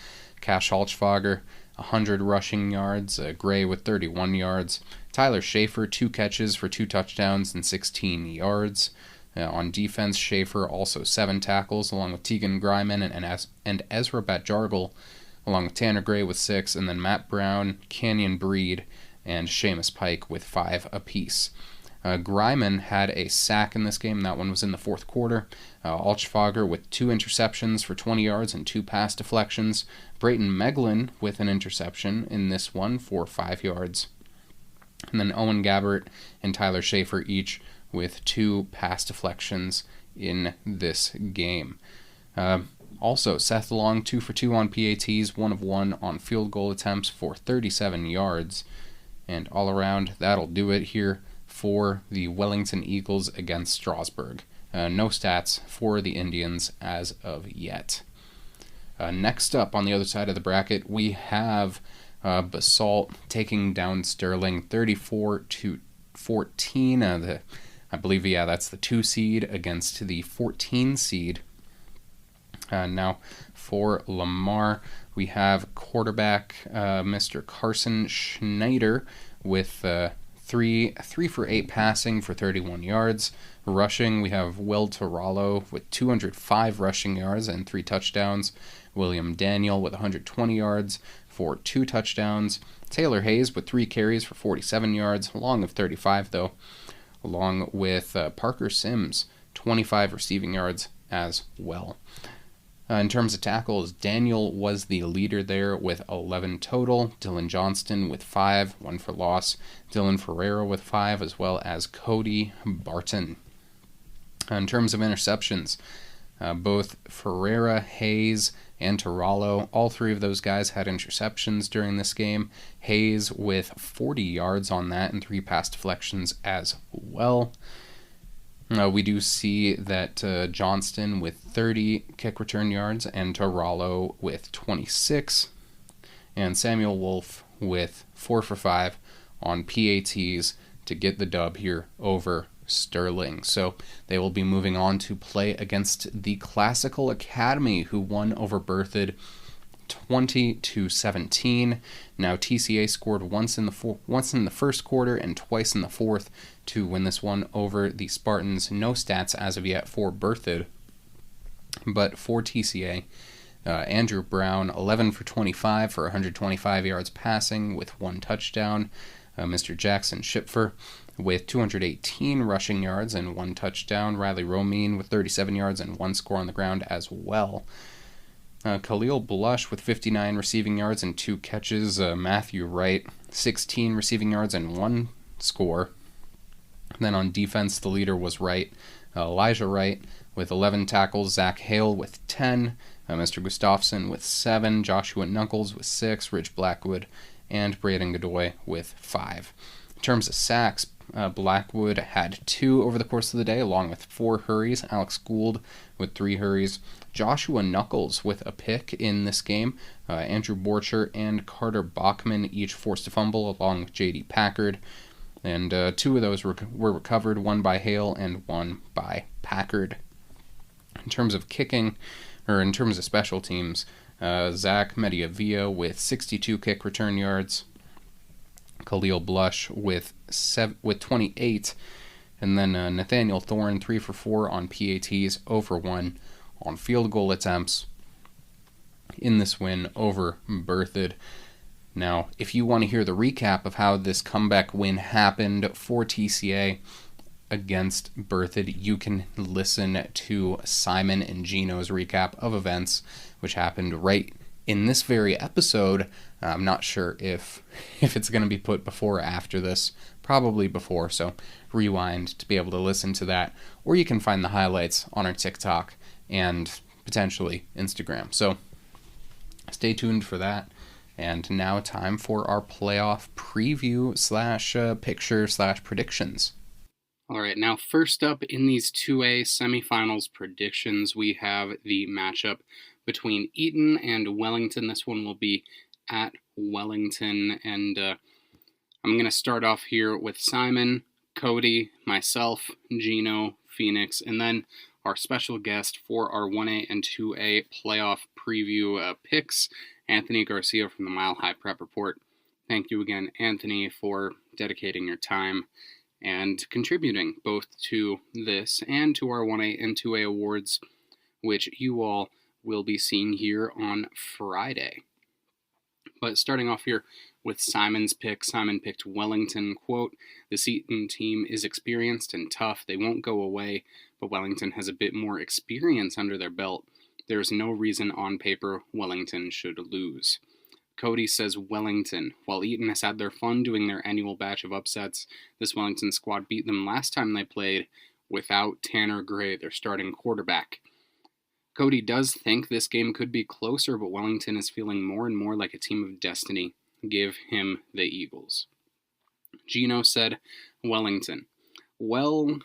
Cash Halchfager, 100 rushing yards. Gray with 31 yards. Tyler Schaefer, 2 catches for 2 touchdowns and 16 yards. On defense, Schaefer also 7 tackles, along with Tegan Greiman and Ezra Batjargle, along with Tanner Gray with 6, and then Matt Brown, Canyon Breed, and Seamus Pike with 5 apiece. Greiman had a sack in this game. That one was in the fourth quarter. Alchfager with 2 interceptions for 20 yards and 2 pass deflections. Brayton Meglin with an interception in this one for 5 yards. And then Owen Gabbert and Tyler Schaefer each with 2 pass deflections in this game. Also, Seth Long, 2 for 2 on PATs, 1 of 1 on field goal attempts for 37 yards. And all around, that'll do it here for the Wellington Eagles against Strasburg. No stats for the Indians as of yet. Next up on the other side of the bracket, we have Basalt taking down Sterling 34-14. I believe, that's the 2 seed against the 14 seed. Now for Lamar, we have quarterback Mr. Carson Schneider with 3 for 8 passing for 31 yards. Rushing, we have Will Torallo with 205 rushing yards and 3 touchdowns. William Daniel with 120 yards for 2 touchdowns. Taylor Hayes with 3 carries for 47 yards, long of 35 though, along with Parker Sims, 25 receiving yards as well. In terms of tackles, Daniel was the leader there with 11 total. Dylan Johnston with 5, 1 for loss. Dylan Ferreira with 5, as well as Cody Barton. In terms of interceptions, both Ferreira, Hayes, and Torallo, all 3 of those guys had interceptions during this game. Hayes with 40 yards on that and 3 pass deflections as well. We do see that Johnston with 30 kick return yards and Torallo with 26. And Samuel Wolf with 4 for 5 on PATs to get the dub here over Sterling. So they will be moving on to play against the Classical Academy, who won over Berthoud 20-17. Now TCA scored once in the first quarter and twice in the fourth to win this one over the Spartans. No stats as of yet for Berthoud, but for TCA, Andrew Brown, 11 for 25 for 125 yards passing with 1 touchdown. Mr. Jackson Schipfer with 218 rushing yards and 1 touchdown. Riley Romine with 37 yards and 1 score on the ground as well. Khalil Blush with 59 receiving yards and 2 catches. Matthew Wright, 16 receiving yards and 1 score. And then on defense, the leader was Wright. Elijah Wright with 11 tackles. Zach Hale with 10. Mr. Gustafson with 7. Joshua Knuckles with 6. Rich Blackwood and Braden Godoy with 5. In terms of sacks, Blackwood had 2 over the course of the day, along with 4 hurries. Alex Gould with 3 hurries. Joshua Knuckles with a pick in this game. Andrew Borcher and Carter Bachman each forced a fumble, along with J.D. Packard. And 2 of those were recovered, 1 by Hale and 1 by Packard. In terms of kicking, or in terms of special teams, Zach Mediavia with 62 kick return yards. Khalil Blush with 28, and then Nathaniel Thorne 3 for 4 on PATs, 0 for 1 on field goal attempts in this win over Berthoud. Now, if you want to hear the recap of how this comeback win happened for TCA against Berthoud, you can listen to Simon and Gino's recap of events, which happened right in this very episode. I'm not sure if it's going to be put before or after this. Probably before, so rewind to be able to listen to that. Or you can find the highlights on our TikTok and potentially Instagram. So stay tuned for that. And now time for our playoff preview / picture / predictions. All right, now first up in these 2A semifinals predictions, we have the matchup between Eton and Wellington. This one will be at Wellington, and I'm going to start off here with Simon, Cody, myself, Gino, Phoenix, and then our special guest for our 1A and 2A playoff preview picks, Anthony Garcia from the Mile High Prep Report. Thank you again, Anthony, for dedicating your time and contributing both to this and to our 1A and 2A awards, which you all will be seeing here on Friday. But starting off here with Simon's pick, Simon picked Wellington. Quote, "The Eton team is experienced and tough. They won't go away, but Wellington has a bit more experience under their belt. There is no reason on paper Wellington should lose." Cody says Wellington. While Eton has had their fun doing their annual batch of upsets, this Wellington squad beat them last time they played without Tanner Gray, their starting quarterback. Cody does think this game could be closer, but Wellington is feeling more and more like a team of destiny. Give him the Eagles. Gino said Wellington. Wellington.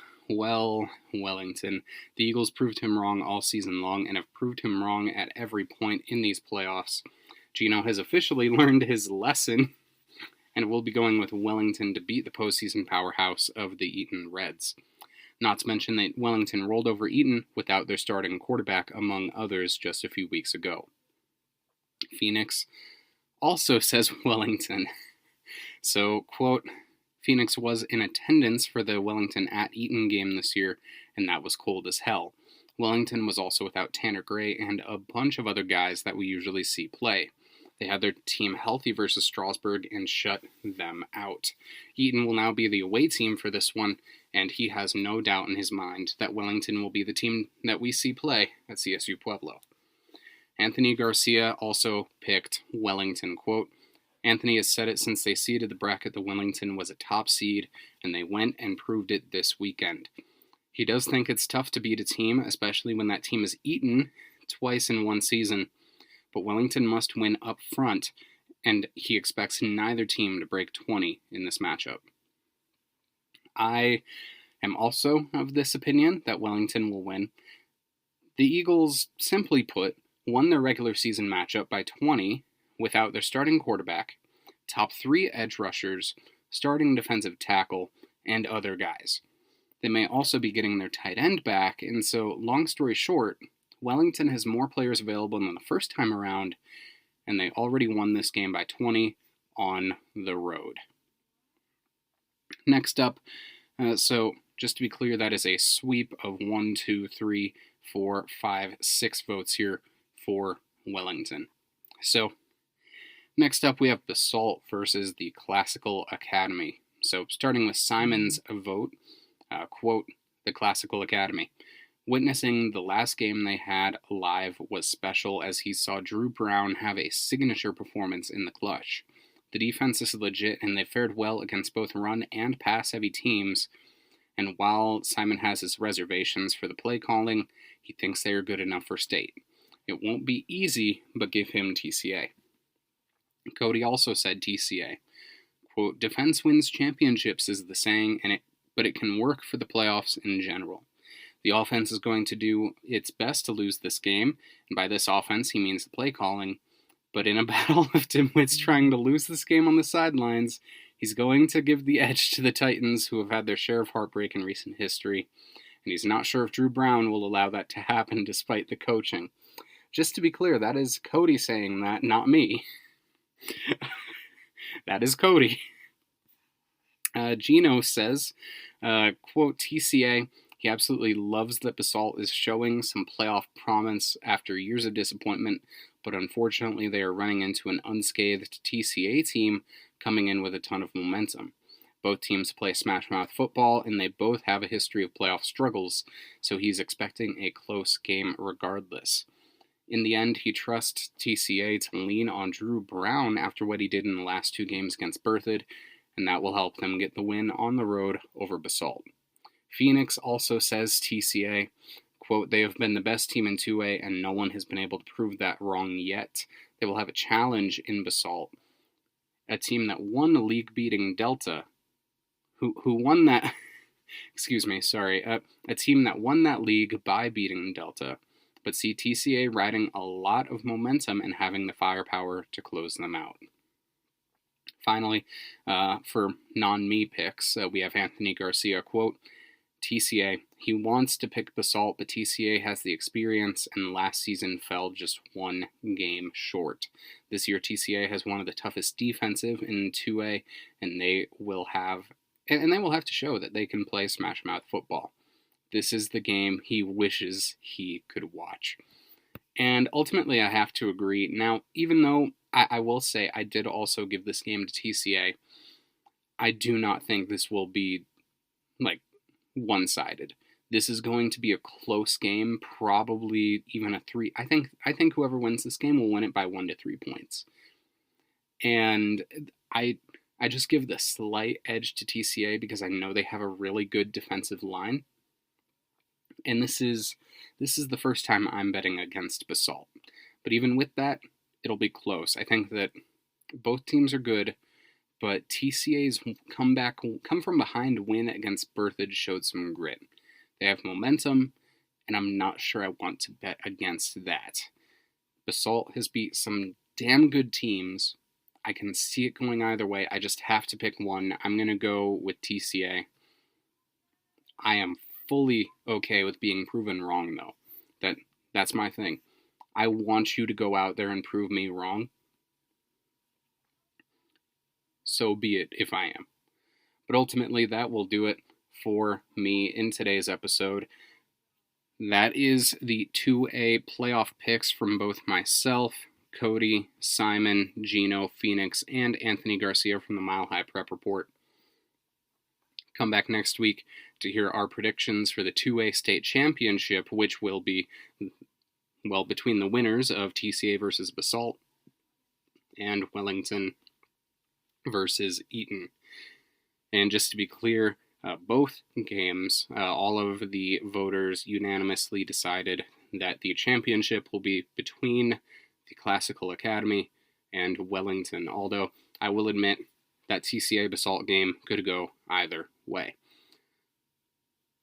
The Eagles proved him wrong all season long and have proved him wrong at every point in these playoffs. Gino has officially learned his lesson and will be going with Wellington to beat the postseason powerhouse of the Eton Reds. Not to mention that Wellington rolled over Eton without their starting quarterback, among others, just a few weeks ago. Phoenix also says Wellington. So, quote, "Phoenix was in attendance for the Wellington at Eton game this year, and that was cold as hell. Wellington was also without Tanner Gray and a bunch of other guys that we usually see play. They had their team healthy versus Strasburg and shut them out. Eton will now be the away team for this one, and he has no doubt in his mind that Wellington will be the team that we see play at CSU Pueblo." Anthony Garcia also picked Wellington. Quote, "Anthony has said it since they seeded the bracket that Wellington was a top seed, and they went and proved it this weekend. He does think it's tough to beat a team, especially when that team is Eton twice in one season. But Wellington must win up front, and he expects neither team to break 20 in this matchup." I am also of this opinion that Wellington will win. The Eagles, simply put, won their regular season matchup by 20 without their starting quarterback, top 3 edge rushers, starting defensive tackle, and other guys. They may also be getting their tight end back, and so, long story short, Wellington has more players available than the first time around, and they already won this game by 20 on the road. Next up, so just to be clear, that is a sweep of 1, 2, 3, 4, 5, 6 votes here for Wellington. So, next up we have Basalt versus the Classical Academy. So, starting with Simon's vote, quote, "The Classical Academy. Witnessing the last game they had live was special as he saw Drew Brown have a signature performance in the clutch. The defense is legit and they fared well against both run and pass-heavy teams, and while Simon has his reservations for the play calling, he thinks they are good enough for state. It won't be easy, but give him TCA." Cody also said TCA. Quote, defense wins championships is the saying, but it can work for the playoffs in general. The offense is going to do its best to lose this game, and by this offense he means the play calling, but in a battle of dimwits trying to lose this game on the sidelines, he's going to give the edge to the Titans, who have had their share of heartbreak in recent history, and he's not sure if Drew Brown will allow that to happen despite the coaching. Just to be clear, that is Cody saying that, not me. That is Cody. Gino says, quote, TCA, he absolutely loves that Basalt is showing some playoff promise after years of disappointment, but unfortunately they are running into an unscathed TCA team coming in with a ton of momentum. Both teams play smash-mouth football, and they both have a history of playoff struggles, so he's expecting a close game regardless. In the end, he trusts TCA to lean on Drew Brown after what he did in the last 2 games against Berthoud, and that will help them get the win on the road over Basalt. Phoenix also says TCA, quote, they have been the best team in 2A, and no one has been able to prove that wrong yet. They will have a challenge in Basalt, a team that won the league-beating Delta, who won that, a team that won that league by beating Delta, but see TCA riding a lot of momentum and having the firepower to close them out. Finally, for non-me picks, we have Anthony Garcia, quote, TCA, he wants to pick Basalt, but TCA has the experience, and last season fell just 1 game short. This year, TCA has one of the toughest defensive in 2A, and they will have to show that they can play smash-mouth football. This is the game he wishes he could watch. And ultimately, I have to agree. Now, even though I will say I did also give this game to TCA, I do not think this will be, one-sided. This is going to be a close game, probably even a 3. I think whoever wins this game will win it by 1 to 3 points. And I just give the slight edge to TCA because I know they have a really good defensive line. And this is the first time I'm betting against Basalt. But even with that, it'll be close. I think that both teams are good, but TCA's come from behind win against Berthoud showed some grit. They have momentum, and I'm not sure I want to bet against that. Basalt has beat some damn good teams. I can see it going either way. I just have to pick one. I'm going to go with TCA. I am fully okay with being proven wrong, though. That's my thing. I want you to go out there and prove me wrong. So be it if I am. But ultimately, that will do it for me in today's episode. That is the 2A playoff picks from both myself, Cody, Simon, Gino, Phoenix, and Anthony Garcia from the Mile High Prep Report. Come back next week to hear our predictions for the 2A state championship, which will be, between the winners of TCA versus Basalt and Wellington versus Eaton. And just to be clear, both games, all of the voters unanimously decided that the championship will be between the Classical Academy and Wellington, although I will admit that TCA Basalt game could go either way.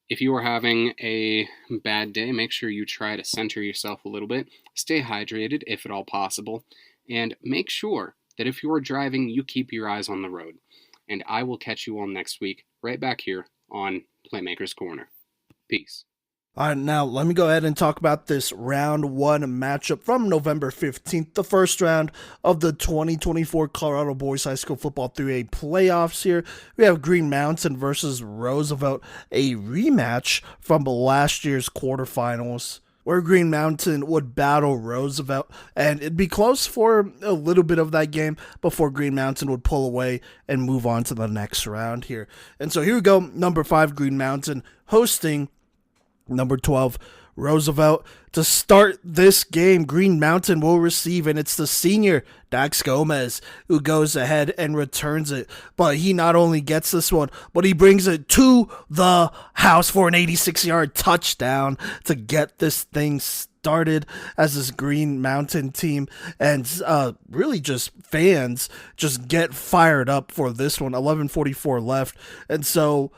If you are having a bad day, make sure you try to center yourself a little bit, stay hydrated if at all possible, and make sure that if you are driving, you keep your eyes on the road. And I will catch you all next week, right back here on Playmakers Corner. Peace. All right, now let me go ahead and talk about this round 1 matchup from November 15th, the first round of the 2024 Colorado Boys High School Football 3A playoffs here. We have Green Mountain versus Roosevelt, a rematch from last year's quarterfinals, where Green Mountain would battle Roosevelt, and it'd be close for a little bit of that game before Green Mountain would pull away and move on to the next round here. And so here we go, number 5 Green Mountain hosting number 12 Roosevelt. To start this game, Green Mountain will receive, and it's the senior Dax Gomez who goes ahead and returns it. But he not only gets this one, but he brings it to the house for an 86-yard touchdown to get this thing started as this Green Mountain team, and really just fans just get fired up for this one. 11:44 left, and so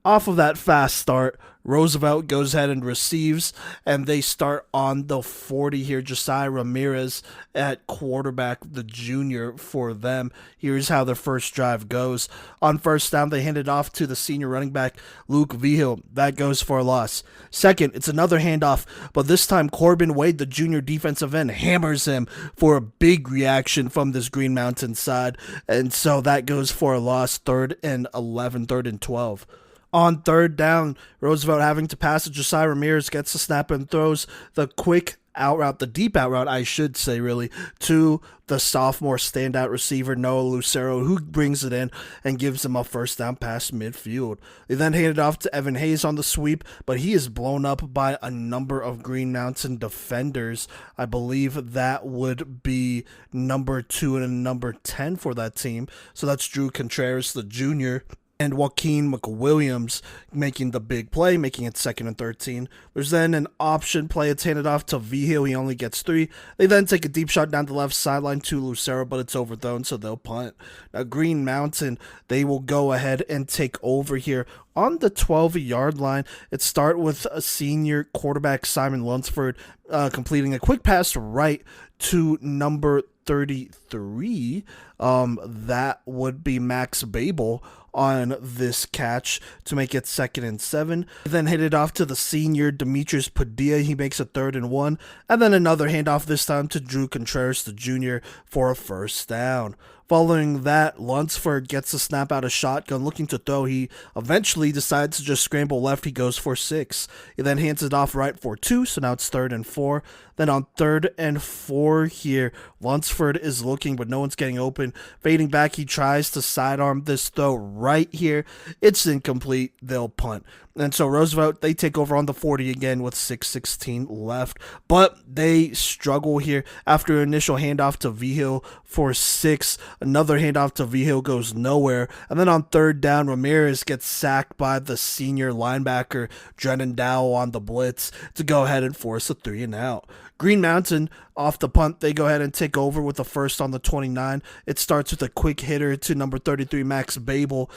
off of that fast start, Roosevelt goes ahead and receives, and they start on the 40 here. Josiah Ramirez at quarterback, the junior for them. Here's how their first drive goes. On first down, they hand it off to the senior running back, Luke Vigil. That goes for a loss. Second, it's another handoff, but this time Corbin Wade, the junior defensive end, hammers him for a big reaction from this Green Mountain side, and so that goes for a loss. 3rd and 11, 3rd and 12. On third down, Roosevelt having to pass it. Josiah Ramirez gets the snap and throws the quick out route, the deep out route, I should say, really, to the sophomore standout receiver, Noah Lucero, who brings it in and gives him a first down pass midfield. They then hand it off to Evan Hayes on the sweep, but he is blown up by a number of Green Mountain defenders. I believe that would be number 2 and number 10 for that team. So that's Drew Contreras, the junior, and Joaquin McWilliams making the big play, making it 2nd and 13. There's then an option play. It's handed off to Vigil. He only gets 3. They then take a deep shot down the left sideline to Lucero, but it's overthrown, so they'll punt. Now, Green Mountain, they will go ahead and take over here on the 12-yard line. It start with a senior quarterback, Simon Lunsford, completing a quick pass right to number 33. That would be Max Babel on this catch to make it 2nd and 7. Then hit it off to the senior Demetrius Padilla. He makes a 3rd and 1. And then another handoff, this time to Drew Contreras, the junior, for a first down. Following that, Lunsford gets the snap out of shotgun, looking to throw. He eventually decides to just scramble left. He goes for 6. He then hands it off right for 2, so now it's 3rd and 4. Then on 3rd and 4 here, Lunsford is looking, but no one's getting open. Fading back, he tries to sidearm this throw right here. It's incomplete. They'll punt. And so Roosevelt, they take over on the 40 again with 6:16 left. But they struggle here after an initial handoff to Vigil for 6. Another handoff to Vigil goes nowhere. And then on 3rd down, Ramirez gets sacked by the senior linebacker, Drennan Dowell, on the blitz to go ahead and force a 3 and out. Green Mountain, off the punt, they go ahead and take over with the first on the 29. It starts with a quick hitter to number 33, Max Babel,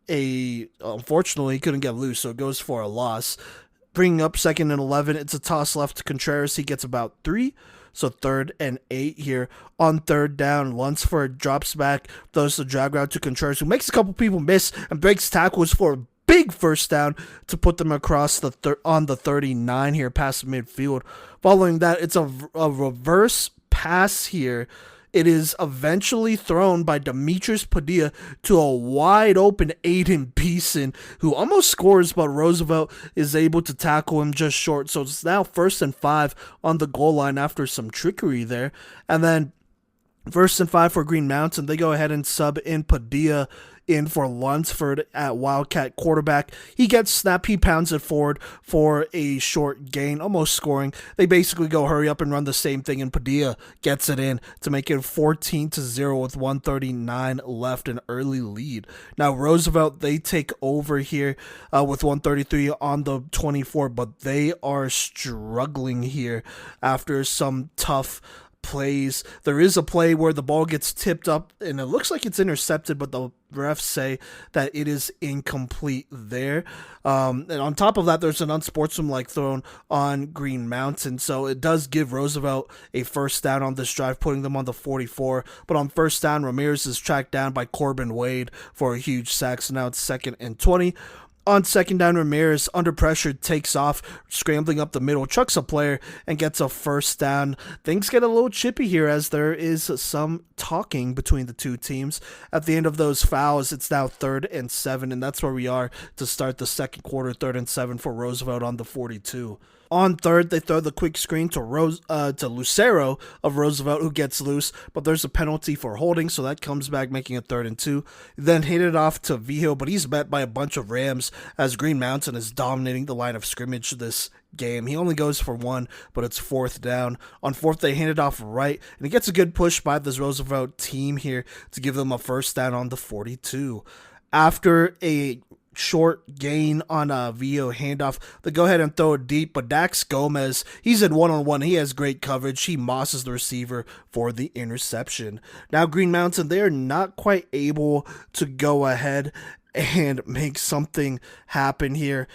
unfortunately, couldn't get loose, so it goes for a loss. Bringing up 2nd and 11, it's a toss left to Contreras. He gets about 3, so 3rd and 8 here. On 3rd down, Lunsford drops back, throws the drag route to Contreras, who makes a couple people miss and breaks tackles for a big first down to put them across on the 39 here past midfield. Following that, it's a reverse pass here. It is eventually thrown by Demetrius Padilla to a wide open Aiden Beeson, who almost scores, but Roosevelt is able to tackle him just short. So it's now 1st and 5 on the goal line after some trickery there. And then 1st and 5 for Green Mountain. They go ahead and sub in Padilla in for Lunsford at Wildcat quarterback. He gets snapped. He pounds it forward for a short gain, almost scoring. They basically go hurry up and run the same thing, and Padilla gets it in to make it 14-0 with 1:39 left, an early lead. Now Roosevelt, they take over here with 1:33 on the 24, but they are struggling here after some tough plays. There is a play where the ball gets tipped up and it looks like it's intercepted, but the refs say that it is incomplete there. And on top of that, there's an unsportsmanlike thrown on Green Mountain. So it does give Roosevelt a first down on this drive, putting them on the 44. But on first down, Ramirez is tracked down by Corbin Wade for a huge sack. So now it's 2nd and 20. On 2nd down, Ramirez, under pressure, takes off, scrambling up the middle, chucks a player, and gets a first down. Things get a little chippy here as there is some talking between the two teams. At the end of those fouls, it's now 3rd and 7, and that's where we are to start the second quarter, 3rd and 7 for Roosevelt on the 42. On 3rd, they throw the quick screen to Lucero of Roosevelt, who gets loose, but there's a penalty for holding, so that comes back, making it 3rd and 2. Then hit it off to Vigil, but he's met by a bunch of Rams as Green Mountain is dominating the line of scrimmage this game. He only goes for 1, but it's 4th down. On 4th, they hand it off right, and he gets a good push by this Roosevelt team here to give them a first down on the 42. After a short gain on a VO handoff. They go ahead and throw it deep, but Dax Gomez, he's in one-on-one. He has great coverage. He mosses the receiver for the interception. Now Green Mountain, they are not quite able to go ahead and make something happen here,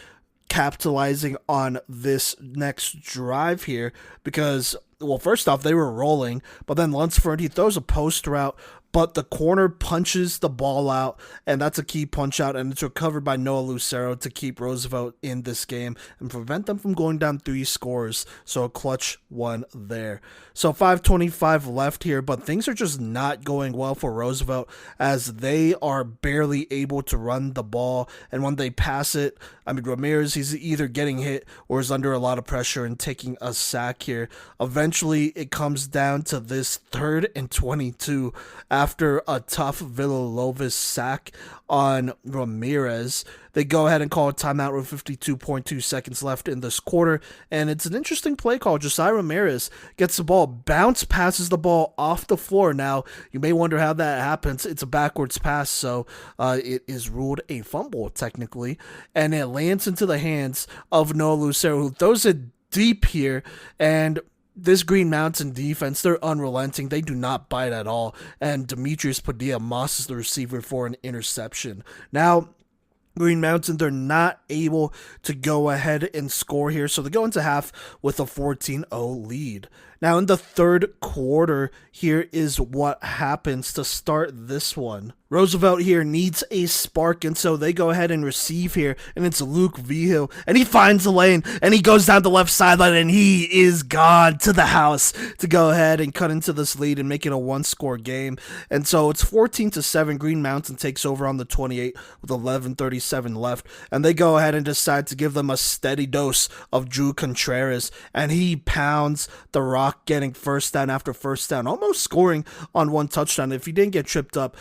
capitalizing on this next drive here, because, well, first off, they were rolling, but then Lunsford, he throws a post route, but the corner punches the ball out, and that's a key punch out, and it's recovered by Noah Lucero to keep Roosevelt in this game and prevent them from going down 3 scores. So a clutch one there. So 5:25 left here, but things are just not going well for Roosevelt as they are barely able to run the ball, and when they pass it, I mean, Ramirez, he's either getting hit or is under a lot of pressure and taking a sack here. Eventually, it comes down to this 3rd and 22 after a tough Villalobos sack on Ramirez. They go ahead and call a timeout with 52.2 seconds left in this quarter, and it's an interesting play call. Josiah Ramirez gets the ball, passes the ball off the floor. Now, you may wonder how that happens. It's a backwards pass, so it is ruled a fumble, technically, and it lands into the hands of Noah Lucero, who throws it deep here, and this Green Mountain defense, they're unrelenting. They do not bite at all, and Demetrius Padilla mosses the receiver for an interception. Now, Green Mountain, they're not able to go ahead and score here, so they go into half with a 14-0 lead. Now, in the 3rd quarter, here is what happens to start this one. Roosevelt here needs a spark, and so they go ahead and receive here, and it's Luke Vigil, and he finds the lane, and he goes down the left sideline, and he is gone to the house to go ahead and cut into this lead and make it a 1-score game. And so it's 14-7. Green Mountain takes over on the 28 with 11:37 left, and they go ahead and decide to give them a steady dose of Drew Contreras, and he pounds the rock, getting first down after first down, almost scoring on 1 touchdown. If he didn't get tripped up,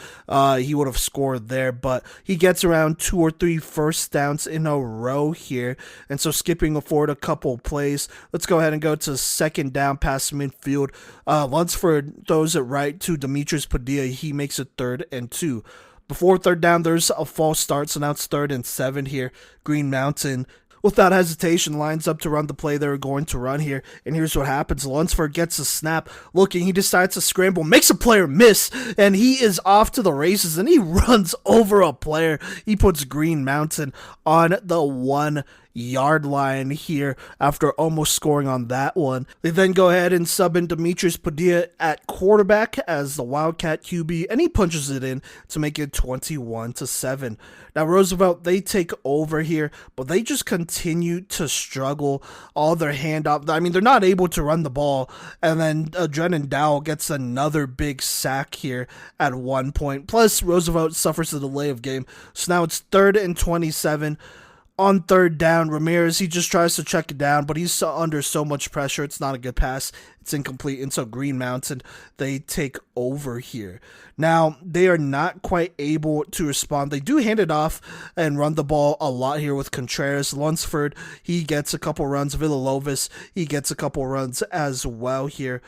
he would have scored there, but he gets around 2 or 3 first downs in a row here. And so skipping forward a couple plays, let's go ahead and go to 2nd down past midfield. Lunsford throws it right to Demetrius Padilla. He makes it 3rd and 2. Before 3rd down, there's a false start, so now it's 3rd and 7 here. Green Mountain, without hesitation, lines up to run the play they're going to run here. And here's what happens. Lunsford gets a snap. Looking, he decides to scramble, makes a player miss, and he is off to the races, and he runs over a player. He puts Green Mountain on the 1-yard line here after almost scoring on that one. They then go ahead and sub in Demetrius Padilla at quarterback as the Wildcat QB, and he punches it in to make it 21-7. Now Roosevelt, they take over here, but they just continue to struggle. All their handoff, I mean, they're not able to run the ball, and then Drennan Dowell gets another big sack here at one point. Plus, Roosevelt suffers a delay of game, so now it's 3rd and 27. On 3rd down, Ramirez, he just tries to check it down, but he's under so much pressure, it's not a good pass. It's incomplete, and so Green Mountain, they take over here. Now, they are not quite able to respond. They do hand it off and run the ball a lot here with Contreras. Lunsford, he gets a couple runs. Villalobos, he gets a couple runs as well here.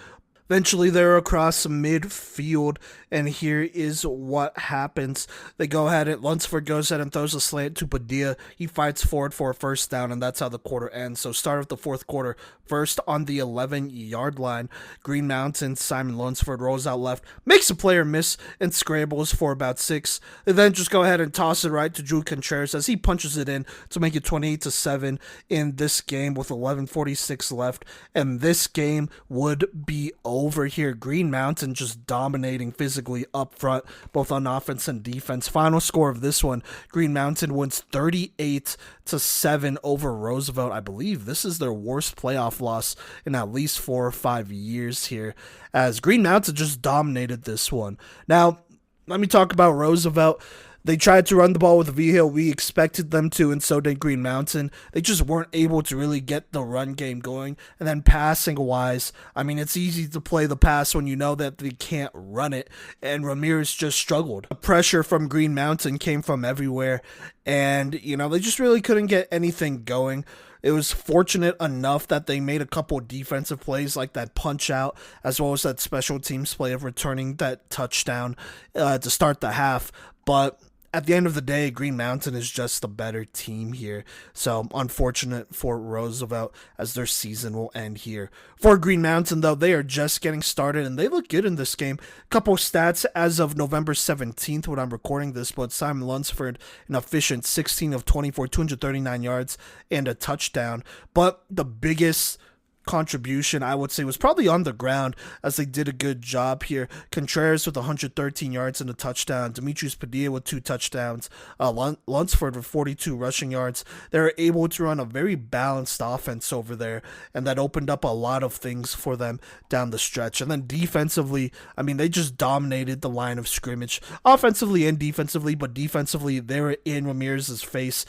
Eventually, they're across midfield, and here is what happens. They go ahead, and Lunsford goes ahead and throws a slant to Padilla. He fights forward for a first down, and that's how the quarter ends. So start of the 4th quarter, first on the 11-yard line. Green Mountain, Simon Lunsford rolls out left, makes a player miss, and scrambles for about 6. They then just go ahead and toss it right to Drew Contreras as he punches it in to make it 28-7 in this game with 11:46 left, and this game would be over here. Green Mountain just dominating physically up front, both on offense and defense. Final score of this one, Green Mountain wins 38-7 over Roosevelt. I believe this is their worst playoff loss in at least 4 or 5 years here, as Green Mountain just dominated this one. Now, let me talk about Roosevelt. They tried to run the ball with Vigil. We expected them to, and so did Green Mountain. They just weren't able to really get the run game going. And then passing-wise, I mean, it's easy to play the pass when you know that they can't run it, and Ramirez just struggled. The pressure from Green Mountain came from everywhere, and, you know, they just really couldn't get anything going. It was fortunate enough that they made a couple defensive plays like that punch out, as well as that special teams play of returning that touchdown to start the half. But at the end of the day, Green Mountain is just a better team here. So unfortunate for Roosevelt as their season will end here. For Green Mountain, though, they are just getting started and they look good in this game. Couple stats as of November 17th when I'm recording this, but Simon Lunsford, an efficient 16 of 24, 239 yards and a touchdown. But the biggest contribution, I would say, was probably on the ground as they did a good job here. Contreras with 113 yards and a touchdown. Demetrius Padilla with 2 touchdowns. Lunsford with 42 rushing yards. They were able to run a very balanced offense over there, and that opened up a lot of things for them down the stretch. And then defensively, I mean, they just dominated the line of scrimmage, offensively and defensively, but defensively, they were in Ramirez's face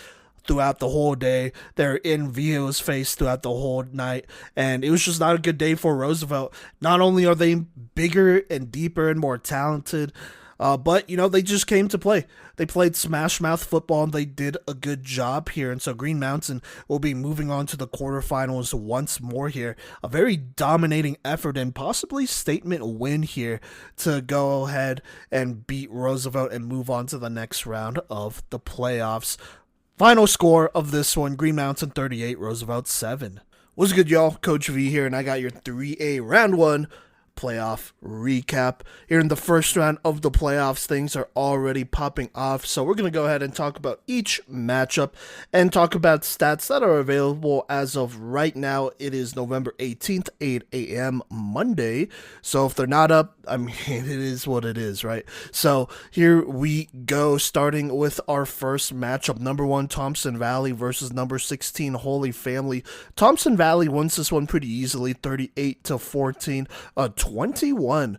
throughout the whole day. They're in Vio's face throughout the whole night, and it was just not a good day for Roosevelt. Not only are they bigger and deeper and more talented, but, they just came to play. They played smash mouth football, and they did a good job here. And so Green Mountain will be moving on to the quarterfinals once more here. A very dominating effort and possibly statement win here to go ahead and beat Roosevelt and move on to the next round of the playoffs. Final score of this one, Green Mountain 38, Roosevelt 7. What's good, y'all? Coach V here, and I got your 3A Round 1 playoff recap. Here in the first round of the playoffs, things are already popping off, so we're going to go ahead and talk about each matchup and talk about stats that are available as of right now. It is November 18th, 8 a.m. Monday, so if they're not up, I mean, it is what it is, right? So here we go, starting with our first matchup. Number 1, Thompson Valley versus number 16, Holy Family. Thompson Valley wins this one pretty easily, 38-14. 21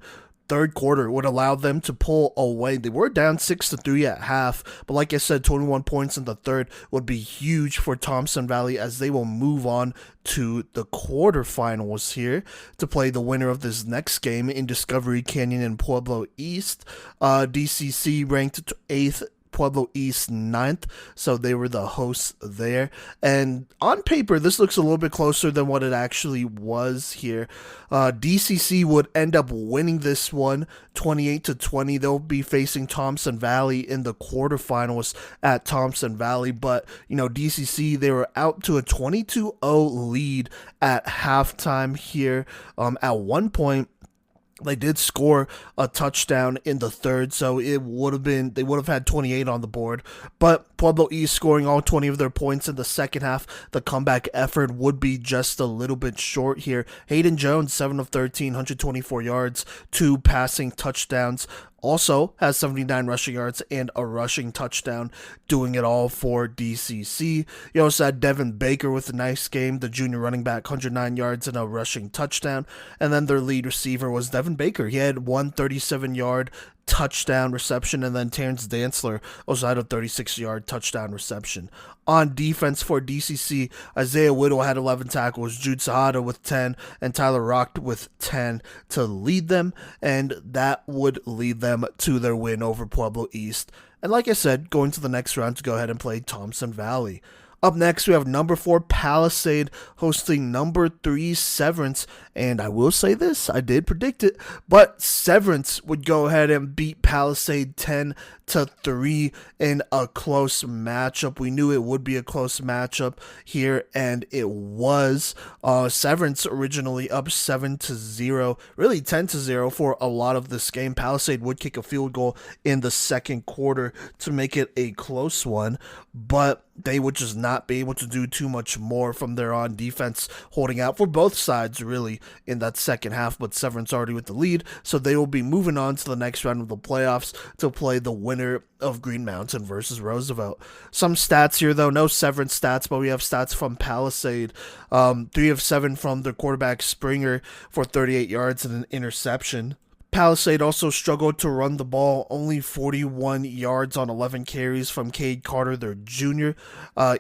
third quarter would allow them to pull away. They were down 6-3 at half, but like I said, 21 points in the third would be huge for Thompson Valley as they will move on to the quarterfinals here to play the winner of this next game in Discovery Canyon and Pueblo East. DCC ranked 8th, Pueblo East 9th, so they were the hosts there. And on paper, this looks a little bit closer than what it actually was here. DCC would end up winning this one 28-20. They'll be facing Thompson Valley in the quarterfinals at Thompson Valley, but DCC, they were out to a 22-0 lead at halftime here. At one point, they did score a touchdown in the third, so they would have had 28 on the board. But Pueblo East scoring all 20 of their points in the second half, the comeback effort would be just a little bit short here. Hayden Jones, 7 of 13, 124 yards, 2 passing touchdowns. Also has 79 rushing yards and a rushing touchdown, doing it all for DCC. You also had Devin Baker with a nice game, the junior running back, 109 yards and a rushing touchdown. And then their lead receiver was Devin Baker. He had 137-yard touchdown reception, and then Terrence Dantzler also had a 36-yard touchdown reception. On defense for DCC, Isaiah Whittle had 11 tackles, Jude Sahada with 10, and Tyler Rock with 10 to lead them, and that would lead them to their win over Pueblo East. And like I said, going to the next round to go ahead and play Thompson Valley. Up next, we have number 4 Palisade hosting number 3 Severance, and I will say this, I did predict it, but Severance would go ahead and beat Palisade 10-3 in a close matchup. We knew it would be a close matchup here, and it was. Severance originally up 7-0, really 10-0 for a lot of this game. Palisade would kick a field goal in the second quarter to make it a close one, but they would just not be able to do too much more from there on. Defense holding out for both sides really in that second half, but Severance already with the lead, so they will be moving on to the next round of the playoffs to play the winner of Green Mountain versus Roosevelt. Some stats here though, no Severance stats, but we have stats from Palisade. 3 of 7 from their quarterback Springer for 38 yards and an interception. Palisade also struggled to run the ball, only 41 yards on 11 carries from Cade Carter, their junior.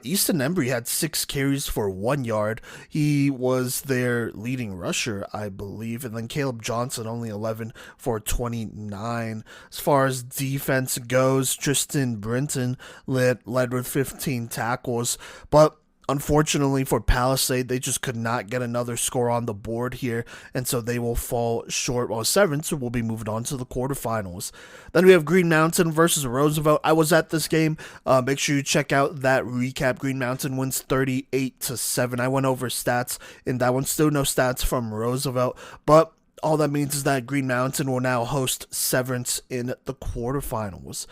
Easton Embry had 6 carries for 1 yard. He was their leading rusher, I believe. And then Caleb Johnson, only 11 for 29. As far as defense goes, Tristan Brinton led with 15 tackles. But unfortunately for Palisade, they just could not get another score on the board here, and so they will fall short, while Severance will be moving on to the quarterfinals. Then we have Green Mountain versus Roosevelt. I was at this game. Make sure you check out that recap. Green Mountain wins 38-7. I went over stats in that one. Still no stats from Roosevelt, but all that means is that Green Mountain will now host Severance in the quarterfinals.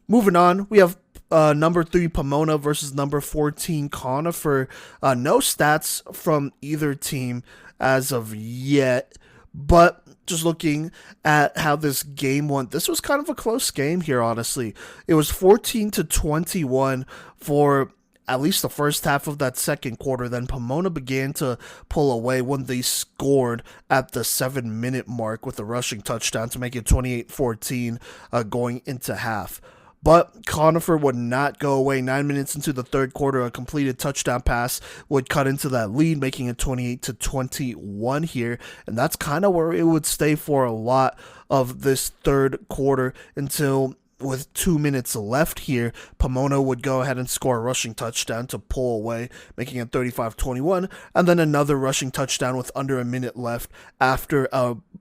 Moving on, we have number 3 Pomona versus number 14 Conifer. No stats from either team as of yet, but just looking at how this game went, this was kind of a close game here, honestly. It was 14-21 for at least the first half of that second quarter. Then Pomona began to pull away when they scored at the 7-minute mark with a rushing touchdown to make it 28-14 going into half. But Conifer would not go away. 9 minutes into the third quarter, a completed touchdown pass would cut into that lead, making it 28-21 here. And that's kind of where it would stay for a lot of this third quarter until, with 2 minutes left here, Pomona would go ahead and score a rushing touchdown to pull away, making it 35-21, and then another rushing touchdown with under a minute left after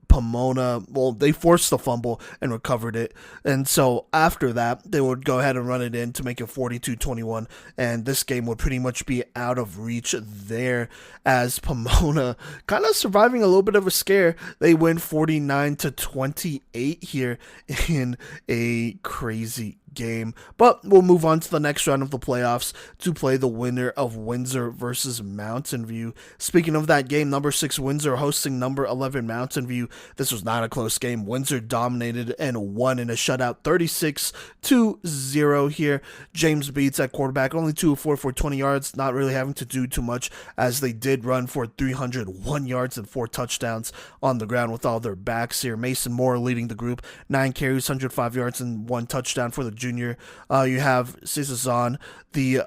Pomona, they forced the fumble and recovered it, and so after that, they would go ahead and run it in to make it 42-21, and this game would pretty much be out of reach there, as Pomona kind of surviving a little bit of a scare. They win 49-28 here in a crazy game. But we'll move on to the next round of the playoffs to play the winner of Windsor versus Mountain View. Speaking of that game, number 6 Windsor hosting number 11 Mountain View. This was not a close game. Windsor dominated and won in a shutout, 36-0 here. James Beats at quarterback, only 2 of 4 for 20 yards, not really having to do too much, as they did run for 301 yards and 4 touchdowns on the ground with all their backs here. Mason Moore leading the group, 9 carries, 105 yards and 1 touchdown for the junior. You have Cizazon, the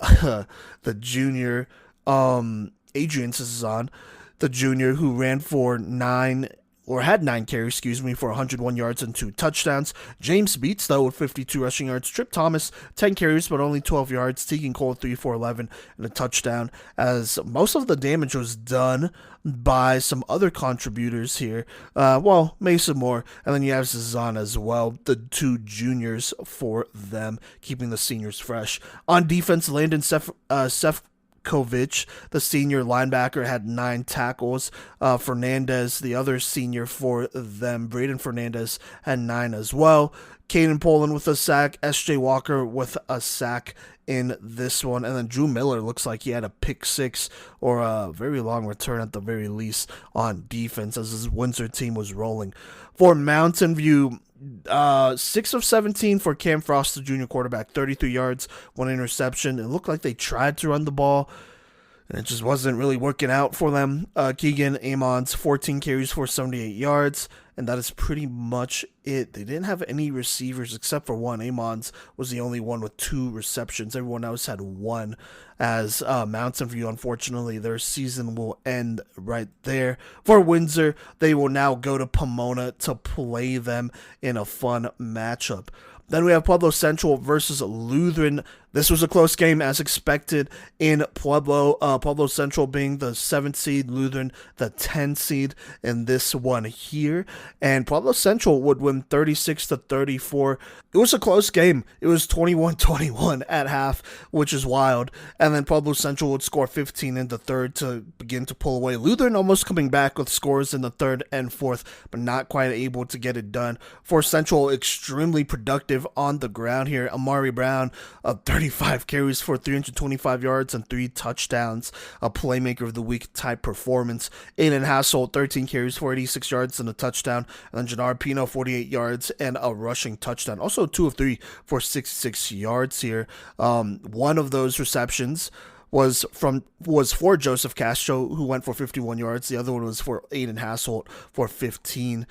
junior, Adrian Cizazon, the junior, who ran for had 9 carries, for 101 yards and 2 touchdowns. James Beats, though, with 52 rushing yards. Trip Thomas, 10 carries, but only 12 yards. Tegan Cole, 3 for 11 and a touchdown, as most of the damage was done by some other contributors here. Mason Moore, and then you have Cezanne as well, the 2 juniors for them, keeping the seniors fresh. On defense, Landon Sefcovic, the senior linebacker, had 9 tackles. Fernandez, the other senior for them, Braden Fernandez, had 9 as well. Caden Poland with a sack, S.J. Walker with a sack in this one, and then Drew Miller looks like he had a pick 6 or a very long return at the very least on defense, as his Windsor team was rolling. For Mountain View, 6 of 17 for Cam Frost, the junior quarterback, 33 yards, 1 interception. It looked like they tried to run the ball, and it just wasn't really working out for them. Keegan Amons, 14 carries for 78 yards, and that is pretty much it. They didn't have any receivers except for one. Amons was the only one with 2 receptions. Everyone else had 1, as Mountain View, unfortunately, their season will end right there. For Windsor, they will now go to Pomona to play them in a fun matchup. Then we have Pueblo Central versus Lutheran. This was a close game as expected in Pueblo. Pueblo Central being the 7th seed, Lutheran the 10th seed in this one here. And Pueblo Central would win 36-34. It was a close game. It was 21-21 at half, which is wild. And then Pueblo Central would score 15 in the third to begin to pull away. Lutheran almost coming back with scores in the third and fourth, but not quite able to get it done. For Central, extremely productive on the ground here. Amari Brown, 35 carries for 325 yards and 3 touchdowns. A Playmaker of the Week type performance. Aiden Hassel, 13 carries for 86 yards and a touchdown. And then Jannar Pino, 48 yards and a rushing touchdown. Also 2 of 3 for 66 yards here. One of those receptions was for Joseph Castro, who went for 51 yards. The other one was for Aiden Hassel for 15.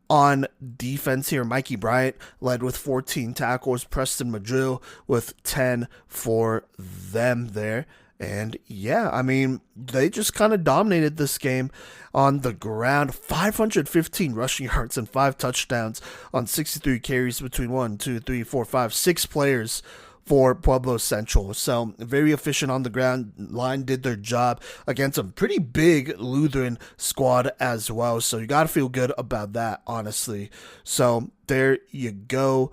On defense here, Mikey Bryant led with 14 tackles. Preston Madrill with 10 for them there. And yeah, I mean, they just kind of dominated this game on the ground. 515 rushing yards and 5 touchdowns on 63 carries between 6 players for Pueblo Central. So very efficient on the ground. Line did their job against a pretty big Lutheran squad as well. So you got to feel good about that, honestly. So there you go.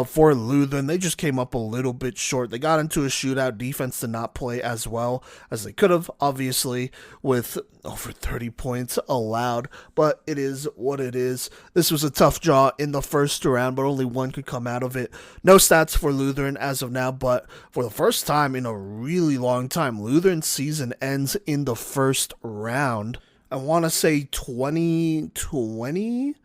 For Lutheran, they just came up a little bit short. They got into a shootout. Defense did not play as well as they could have, obviously, with over 30 points allowed. But it is what it is. This was a tough draw in the first round, but only one could come out of it. No stats for Lutheran as of now, but for the first time in a really long time, Lutheran's season ends in the first round. I want to say 2020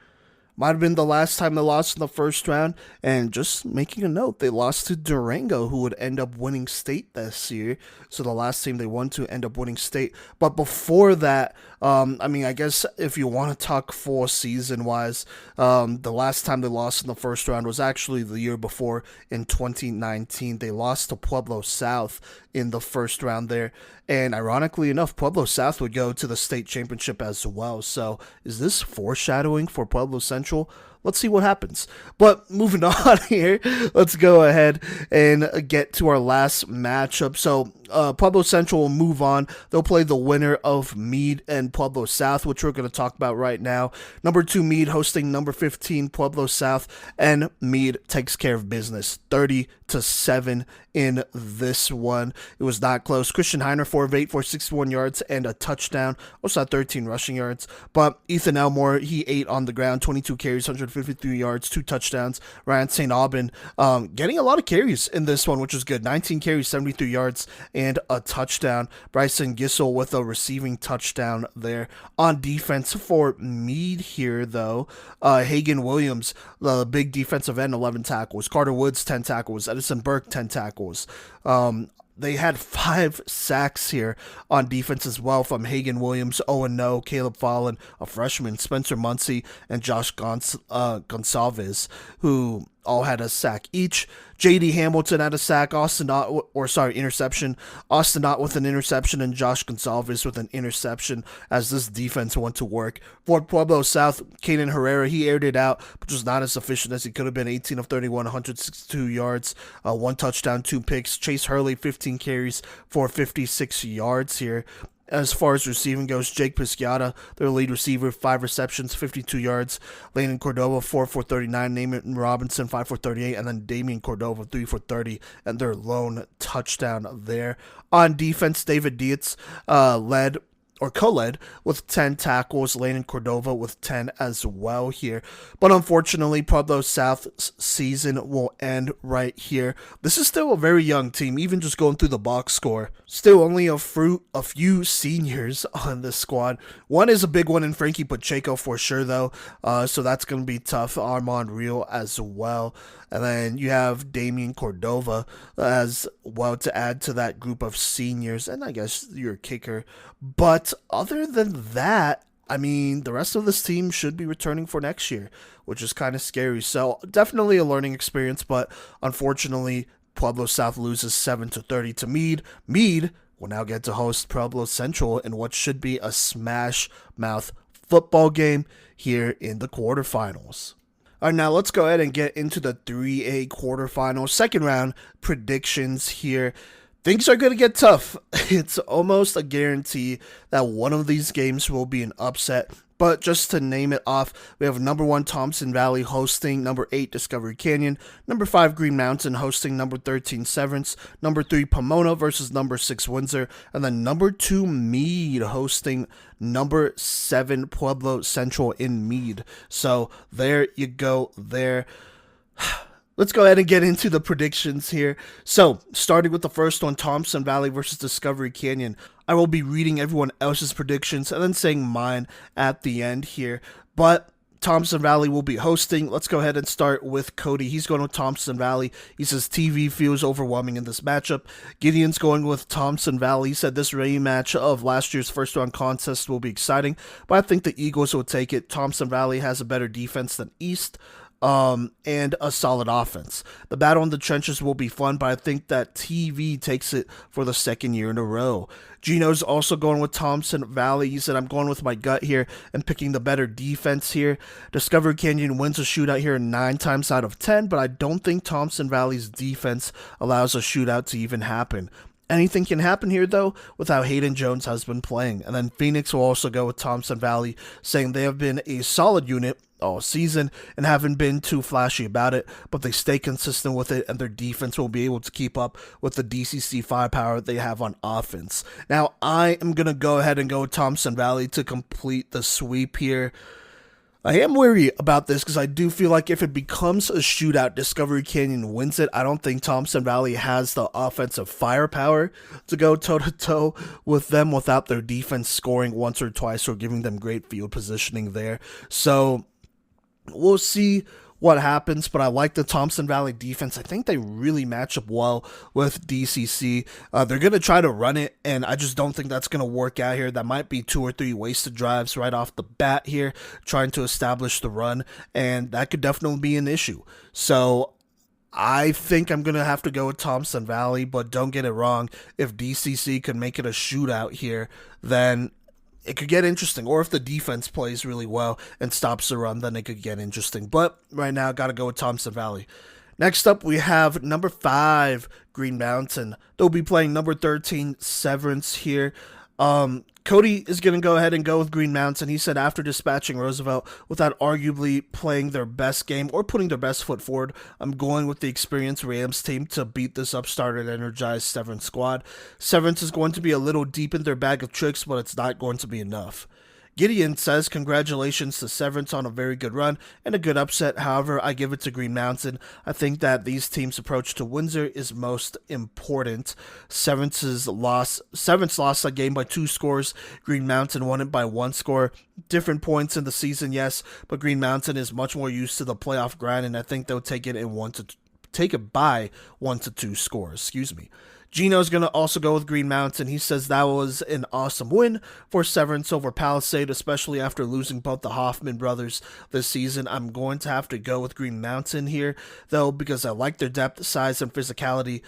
might have been the last time they lost in the first round. And just making a note, they lost to Durango, who would end up winning state this year. So the last team they won to end up winning state. But before that, I guess if you want to talk full season-wise, the last time they lost in the first round was actually the year before in 2019. They lost to Pueblo South in the first round there. And ironically enough, Pueblo South would go to the state championship as well. So is this foreshadowing for Pueblo Central? Let's see what happens. But moving on here, let's go ahead and get to our last matchup. So Pueblo Central will move on. They'll play the winner of Meade and Pueblo South, which we're going to talk about right now. Number 2 Meade hosting number 15 Pueblo South, and Meade takes care of business 30-7 in this one. It was not close. Christian Heiner 4 of 8 for 61 yards and a touchdown. Also had 13 rushing yards. But Ethan Elmore, he 8 on the ground, 22 carries, 153 yards, 2 touchdowns. Ryan St. Aubin getting a lot of carries in this one, which is good. 19 carries, 73 yards, and a touchdown. Bryson Gissel with a receiving touchdown there. On defense for Meade here, though, Hagan Williams, the big defensive end, 11 tackles. Carter Woods, 10 tackles. Edison Burke, 10 tackles. They had 5 sacks here on defense as well from Hagan Williams, Owen No, Caleb Fallon, a freshman, Spencer Muncie, and Josh Gonsalves, who all had a sack each. J.D. Hamilton had a sack, interception. Austin Ott with an interception, and Josh Gonsalves with an interception as this defense went to work. For Pueblo South, Kaden Herrera, he aired it out, but was not as efficient as he could have been. 18 of 31, 162 yards, 1 touchdown, 2 picks. Chase Hurley, 15 carries for 56 yards here. As far as receiving goes, Jake Pisciata, their lead receiver, 5 receptions, 52 yards. Landon Cordova, 4 for 39. Naaman Robinson, 5 for 38. And then Damian Cordova, 3 for 30. And their lone touchdown there. On defense, David Dietz co-led with 10 tackles, Landon Cordova with 10 as well here. But unfortunately, Pueblo South's season will end right here. This is still a very young team, even just going through the box score. Still only a few seniors on this squad. One is a big one in Frankie Pacheco for sure, though. So that's going to be tough. Armand Real as well. And then you have Damian Cordova as well to add to that group of seniors. And I guess your kicker. But other than that, the rest of this team should be returning for next year, which is kind of scary. So definitely a learning experience, but unfortunately, Pueblo South loses 7-30 to Meade. Meade will now get to host Pueblo Central in what should be a smash mouth football game here in the quarterfinals. All right, now let's go ahead and get into the 3A quarterfinals. Second round predictions here. Things are going to get tough. It's almost a guarantee that one of these games will be an upset. But just to name it off, we have number 1 Thompson Valley hosting number 8 Discovery Canyon, number 5 Green Mountain hosting number 13 Severance, number 3 Pomona versus number 6 Windsor, and then number 2 Meade hosting number 7 Pueblo Central in Meade. So there you go there. Let's go ahead and get into the predictions here. So, starting with the first one, Thompson Valley versus Discovery Canyon. I will be reading everyone else's predictions and then saying mine at the end here. But Thompson Valley will be hosting. Let's go ahead and start with Cody. He's going with Thompson Valley. He says TV feels overwhelming in this matchup. Gideon's going with Thompson Valley. He said this rematch of last year's first round contest will be exciting, but I think the Eagles will take it. Thompson Valley has a better defense than East. and a solid offense. The battle in the trenches will be fun, but I think that TV takes it for the second year in a row. Gino's also going with Thompson Valley. He said, I'm going with my gut here and picking the better defense here. Discovery Canyon wins a shootout here 9 times out of 10, but I don't think Thompson Valley's defense allows a shootout to even happen. Anything can happen here, though, with how Hayden Jones has been playing. And then Phoenix will also go with Thompson Valley, saying they have been a solid unit all season and haven't been too flashy about it, but they stay consistent with it, and their defense will be able to keep up with the DCC firepower they have on offense. Now, I am going to go ahead and go with Thompson Valley to complete the sweep here. I am wary about this because I do feel like if it becomes a shootout, Discovery Canyon wins it. I don't think Thompson Valley has the offensive firepower to go toe-to-toe with them without their defense scoring once or twice or giving them great field positioning there. So we'll see what happens, but I like the Thompson Valley defense. I think they really match up well with DCC. They're going to try to run it, and I just don't think that's going to work out here. That might be 2 or 3 wasted drives right off the bat here, trying to establish the run, and that could definitely be an issue. So I think I'm going to have to go with Thompson Valley, but don't get it wrong. If DCC could make it a shootout here, then it could get interesting. Or if the defense plays really well and stops the run, then it could get interesting. But right now, got to go with Thompson Valley. Next up, we have number 5, Green Mountain. They'll be playing number 13, Severance here. Cody is going to go ahead and go with Green Mountain. He said after dispatching Roosevelt without arguably playing their best game or putting their best foot forward, I'm going with the experienced Rams team to beat this upstart and energized Severance squad. Severance is going to be a little deep in their bag of tricks, but it's not going to be enough. Gideon says, congratulations to Severance on a very good run and a good upset. However, I give it to Green Mountain. I think that these teams' approach to Windsor is most important. Severance lost that game by 2 scores. Green Mountain won it by 1 score. Different points in the season, yes, but Green Mountain is much more used to the playoff grind, and I think they'll take it by 1 to 2 scores. Gino's going to also go with Green Mountain. He says that was an awesome win for Severance over Palisade, especially after losing both the Hoffman brothers this season. I'm going to have to go with Green Mountain here, though, because I like their depth, size, and physicality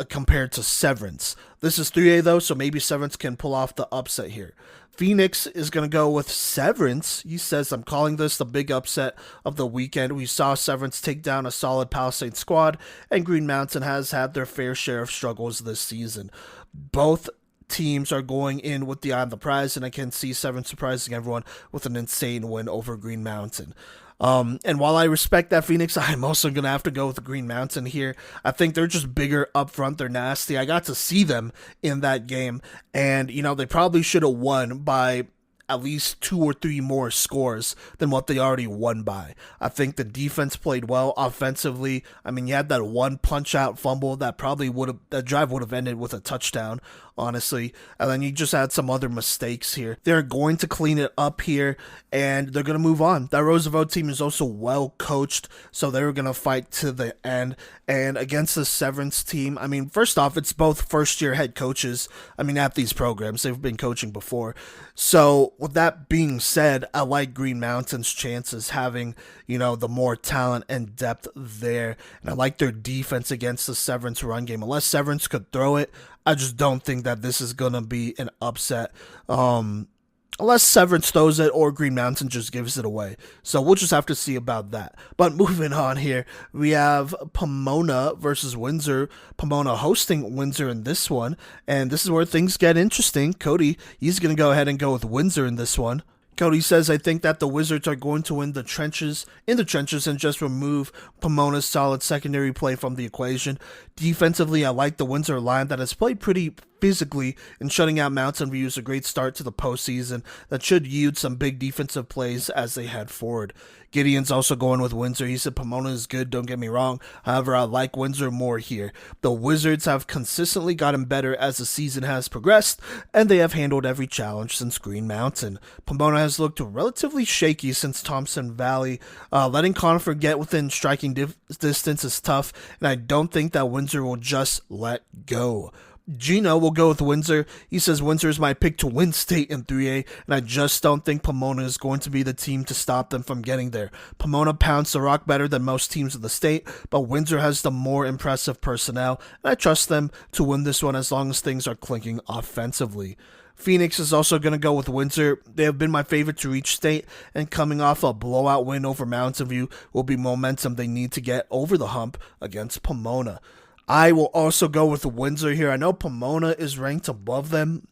compared to Severance. This is 3A, though, so maybe Severance can pull off the upset here. Phoenix is going to go with Severance. He says, I'm calling this the big upset of the weekend. We saw Severance take down a solid Palisade squad, and Green Mountain has had their fair share of struggles this season. Both teams are going in with the eye on the prize, and I can see Severance surprising everyone with an insane win over Green Mountain. And while I respect that Phoenix, I'm also going to have to go with the Green Mountain here. I think they're just bigger up front. They're nasty. I got to see them in that game, and, they probably should have won by at least 2 or 3 more scores than what they already won by. I think the defense played well offensively. I mean, you had that one punch-out fumble that drive would have ended with a touchdown, honestly. And then you just had some other mistakes here. They're going to clean it up here, and they're going to move on. That Roosevelt team is also well coached, so they're going to fight to the end. And against the Severance team, I mean, first off, it's both first-year head coaches. I mean, at these programs, they've been coaching before. So with that being said, I like Green Mountain's chances having, the more talent and depth there. And I like their defense against the Severance run game. Unless Severance could throw it, I just don't think that this is going to be an upset. Unless Severance throws it or Green Mountain just gives it away. So we'll just have to see about that. But moving on here, we have Pomona versus Windsor. Pomona hosting Windsor in this one. And this is where things get interesting. Cody, he's going to go ahead and go with Windsor in this one. Cody says, I think that the Wizards are going to win in the trenches and just remove Pomona's solid secondary play from the equation. Defensively, I like the Windsor line that has played pretty physically, and shutting out Mountain View is a great start to the postseason that should yield some big defensive plays as they head forward. Gideon's also going with Windsor. He said Pomona is good, don't get me wrong. However, I like Windsor more here. The Wizards have consistently gotten better as the season has progressed, and they have handled every challenge since Green Mountain. Pomona has looked relatively shaky since Thompson Valley. Letting Conifer get within striking distance is tough, and I don't think that Windsor will just let go. Gino will go with Windsor. He says Windsor is my pick to win state in 3A, and I just don't think Pomona is going to be the team to stop them from getting there. Pomona pounds the rock better than most teams in the state, but Windsor has the more impressive personnel, and I trust them to win this one as long as things are clicking offensively. Phoenix is also going to go with Windsor. They have been my favorite to reach state, and coming off a blowout win over Mountain View will be momentum they need to get over the hump against Pomona. I will also go with Windsor here. I know Pomona is ranked above them,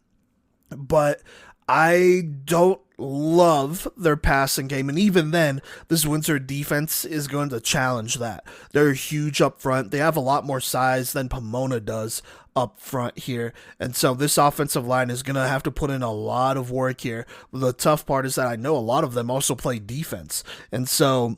but I don't love their passing game, and even then, this Windsor defense is going to challenge that. They're huge up front. They have a lot more size than Pomona does up front here, and so this offensive line is going to have to put in a lot of work here. The tough part is that I know a lot of them also play defense, and so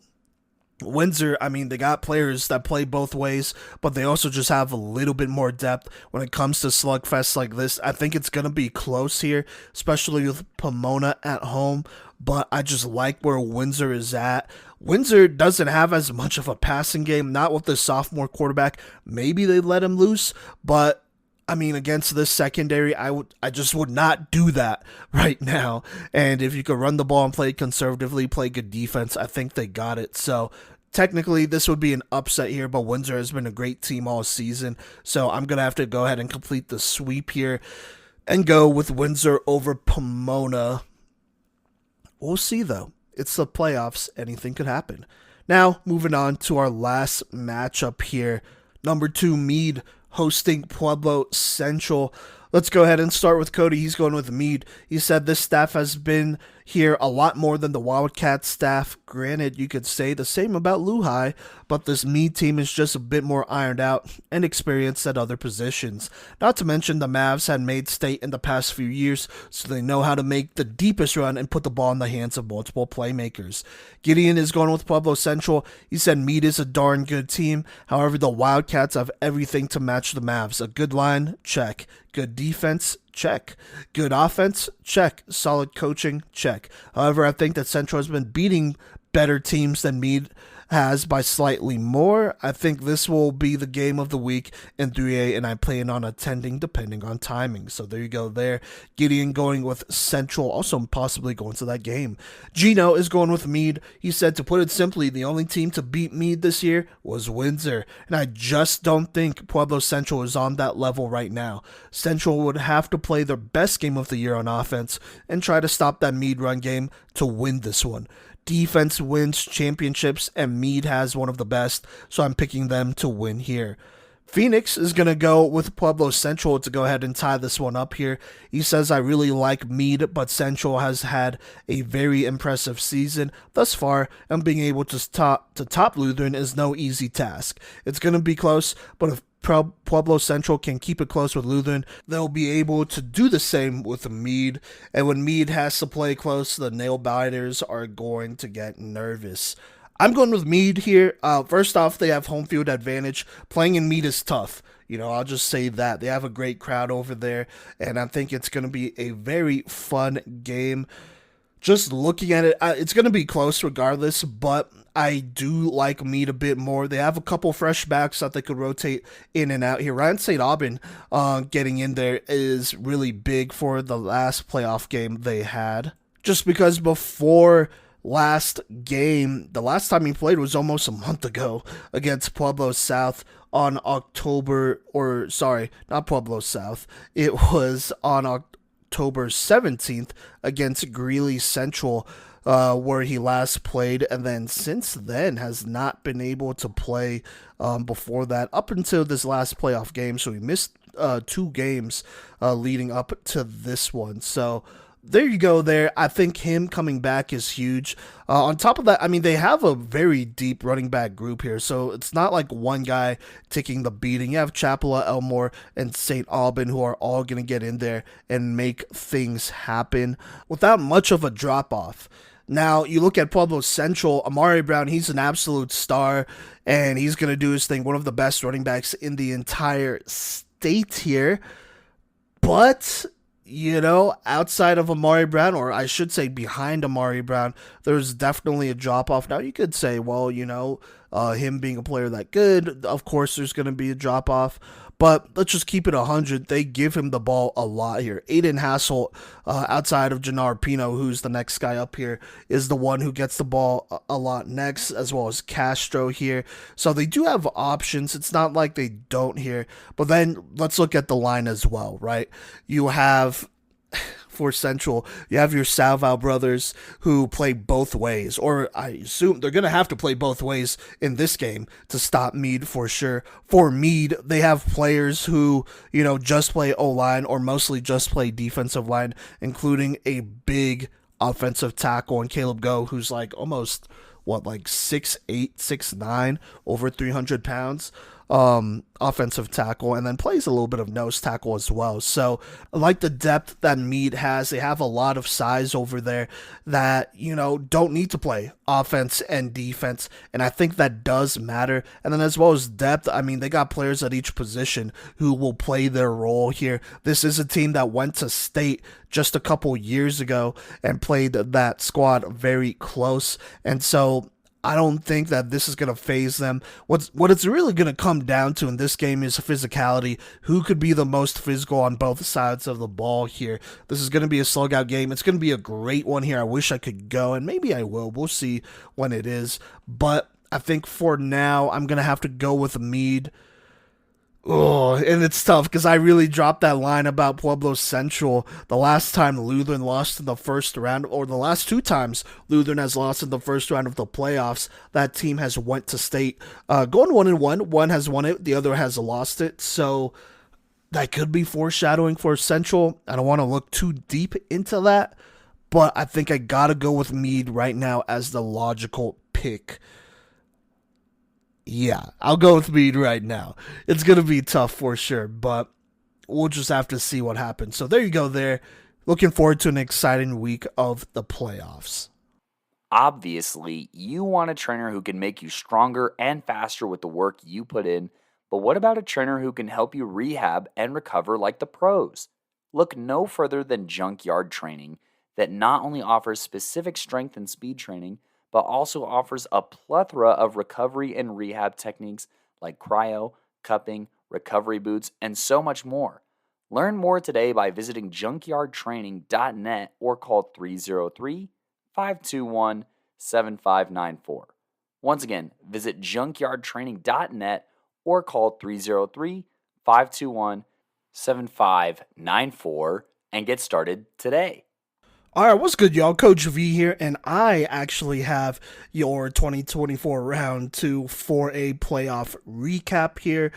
Windsor, I mean, they got players that play both ways, but they also just have a little bit more depth when it comes to slugfests like this. I think it's going to be close here, especially with Pomona at home, but I just like where Windsor is at. Windsor doesn't have as much of a passing game, not with the sophomore quarterback. Maybe they let him loose, but I mean, against this secondary, I just would not do that right now. And if you could run the ball and play conservatively, play good defense, I think they got it. So technically, this would be an upset here, but Windsor has been a great team all season. So I'm going to have to go ahead and complete the sweep here and go with Windsor over Pomona. We'll see, though. It's the playoffs. Anything could happen. Now, moving on to our last matchup here. Number 2, Meade hosting Pueblo Central. Let's go ahead and start with Cody. He's going with Meade. He said this staff has been here a lot more than the Wildcat staff. Granted, you could say the same about Lehigh, but this Meade team is just a bit more ironed out and experienced at other positions. Not to mention the Mavs had made state in the past few years, so they know how to make the deepest run and put the ball in the hands of multiple playmakers. Gideon is going with Pueblo Central. He said Meade is a darn good team. However, the Wildcats have everything to match the Mavs. A good line, check. Good defense, check. Good offense, check. Solid coaching, check. However, I think that Central has been beating better teams than Meade has by slightly more. I think this will be the game of the week in 3A, and I plan on attending depending on timing. So there you go there. Gideon going with Central, also possibly going to that game. Gino is going with Meade. He said, to put it simply, the only team to beat Meade this year was Windsor, and I just don't think Pueblo Central is on that level right now. Central would have to play their best game of the year on offense and try to stop that Meade run game to win this one. Defense wins championships, and Meade has one of the best, so I'm picking them to win here. Phoenix is going to go with Pueblo Central to go ahead and tie this one up here. He says, I really like Meade, but Central has had a very impressive season thus far, and being able to top Lutheran is no easy task. It's going to be close, but if Pueblo Central can keep it close with Lutheran, they'll be able to do the same with Meade. And when Meade has to play close, the nail biters are going to get nervous. I'm going with Meade here. First off, they have home field advantage. Playing in Meade is tough. I'll just say that. They have a great crowd over there, and I think it's going to be a very fun game. Just looking at it, it's going to be close regardless, but I do like Meade a bit more. They have a couple fresh backs that they could rotate in and out here. Ryan St. Aubin getting in there is really big for the last playoff game they had. Just because before last game, the last time he played was almost a month ago against Pueblo South on not Pueblo South. It was on October 17th against Greeley Central, where he last played, and then since then has not been able to play before that up until this last playoff game. So he missed 2 games leading up to this one. So there you go there. I think him coming back is huge. On top of that, I mean, they have a very deep running back group here, so it's not like one guy taking the beating. You have Chapela, Elmore, and St. Aubin, who are all going to get in there and make things happen without much of a drop-off. Now, you look at Pueblo Central, Amari Brown, he's an absolute star, and he's going to do his thing, one of the best running backs in the entire state here. But outside of Amari Brown, or I should say behind Amari Brown, there's definitely a drop-off. Now, you could say, well, him being a player that good. Of course, there's going to be a drop-off. But let's just keep it 100. They give him the ball a lot here. Aiden Hasselt, outside of Jannar Pino, who's the next guy up here, is the one who gets the ball a lot next, as well as Castro here. So they do have options. It's not like they don't here. But then let's look at the line as well, right? You have... For Central, you have your Salval brothers who play both ways, or I assume they're going to have to play both ways in this game to stop Meade for sure. For Meade, they have players who, just play O-line or mostly just play defensive line, including a big offensive tackle in Caleb Go, who's like almost, 6'8", 6'9", over 300 pounds. Offensive tackle, and then plays a little bit of nose tackle as well. So I like the depth that Meade has. They have a lot of size over there that, don't need to play offense and defense, and I think that does matter. And then as well as depth, they got players at each position who will play their role here. This is a team that went to state just a couple years ago and played that squad very close, and so I don't think that this is going to phase them. What it's really going to come down to in this game is physicality. Who could be the most physical on both sides of the ball here? This is going to be a slug out game. It's going to be a great one here. I wish I could go, and maybe I will. We'll see when it is. But I think for now, I'm going to have to go with Meade. Oh, and it's tough because I really dropped that line about Pueblo Central the last time Lutheran lost in the first round, or the last two times Lutheran has lost in the first round of the playoffs. That team has went to state going 1-1. One has won it, the other has lost it. So that could be foreshadowing for Central. I don't want to look too deep into that, but I think I gotta go with Meade right now as the logical pick. Yeah, I'll go with Meade right now. It's going to be tough for sure, but we'll just have to see what happens. So there you go there. Looking forward to an exciting week of the playoffs. Obviously, you want a trainer who can make you stronger and faster with the work you put in, but what about a trainer who can help you rehab and recover like the pros? Look no further than Junkyard Training, that not only offers specific strength and speed training, but also offers a plethora of recovery and rehab techniques like cryo, cupping, recovery boots, and so much more. Learn more today by visiting junkyardtraining.net or call 303-521-7594. Once again, visit junkyardtraining.net or call 303-521-7594 and get started today. All right, what's good, y'all? Coach V here, and I actually have your 2024 round 2 4A playoff recap here.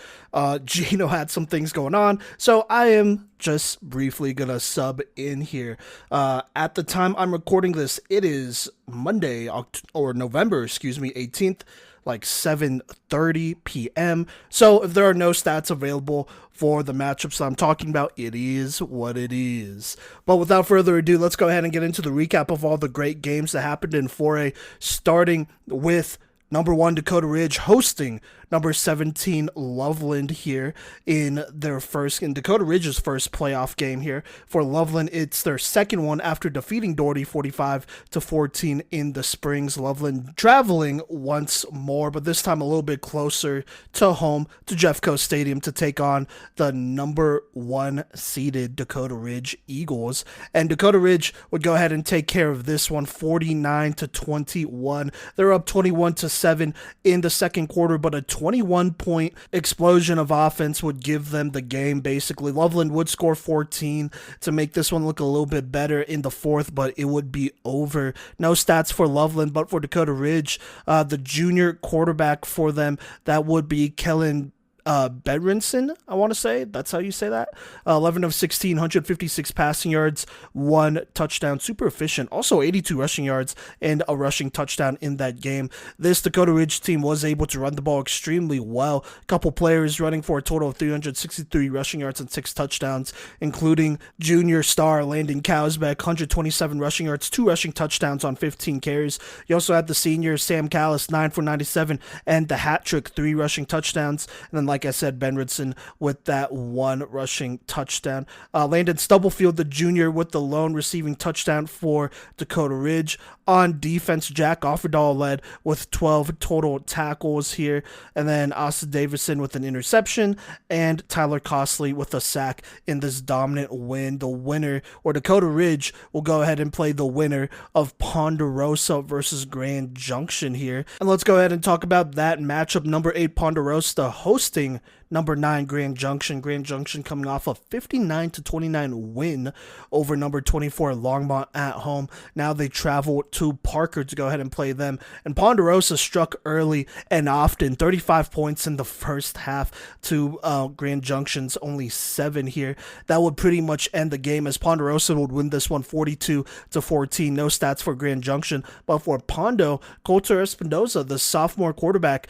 Gino had some things going on, so I am just briefly going to sub in here. At the time I'm recording this, it is Monday, November 18th, like 7:30 p.m. So if there are no stats available for the matchups that I'm talking about, it is what it is. But without further ado, let's go ahead and get into the recap of all the great games that happened in 4A, starting with number 1 Dakota Ridge hosting number 17 Loveland here in Dakota Ridge's first playoff game here. For Loveland, it's their second one after defeating Doherty 45-14 in the Springs. Loveland traveling once more, but this time a little bit closer to home to Jeffco Stadium to take on the number 1 seeded Dakota Ridge Eagles. And Dakota Ridge would go ahead and take care of this one 49-21. They're up 21-7 in the second quarter, but a 21-point explosion of offense would give them the game, basically. Loveland would score 14 to make this one look a little bit better in the fourth, but it would be over. No stats for Loveland, but for Dakota Ridge, the junior quarterback for them, that would be Kellen Bedrinson, I want to say. That's how you say that. 11 of 16, 156 passing yards, 1 touchdown. Super efficient. Also 82 rushing yards and a rushing touchdown in that game. This Dakota Ridge team was able to run the ball extremely well. A couple players running for a total of 363 rushing yards and 6 touchdowns, including junior star Landon Cowsbeck, 127 rushing yards, 2 rushing touchdowns on 15 carries. You also had the senior Sam Callis, 9 for 97, and the hat trick, 3 rushing touchdowns. And then, like like I said, Benridson with that one rushing touchdown. Landon Stubblefield, the junior, with the lone receiving touchdown for Dakota Ridge. On defense, Jack Offerdahl led with 12 total tackles here. And then Austin Davison with an interception. And Tyler Costley with a sack in this dominant win. The winner, or Dakota Ridge, will go ahead and play the winner of Ponderosa versus Grand Junction here. And let's go ahead and talk about that matchup. Number 8 Ponderosa hosting number 9 Grand Junction. Grand Junction coming off a 59-29 win over number 24 Longmont at home. Now they travel to Parker to go ahead and play them. And Ponderosa struck early and often, 35 points in the first half to Grand Junction's only 7 here. That would pretty much end the game, as Ponderosa would win this one 42-14. No stats for Grand Junction, but for Pondo, Coulter Espinoza, the sophomore quarterback,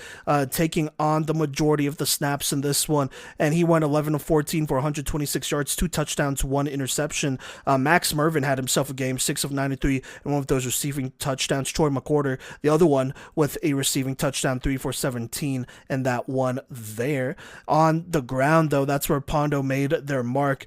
taking on the majority of the snaps in this one, and he went 11-14 for 126 yards, 2 touchdowns, 1 interception. Max Mervin had himself a game, 6 of 93, and one of those receiving touchdowns. Troy McWhorter, the other one, with a receiving touchdown, 3 for 17, and that one there. On the ground, though, that's where Pondo made their mark.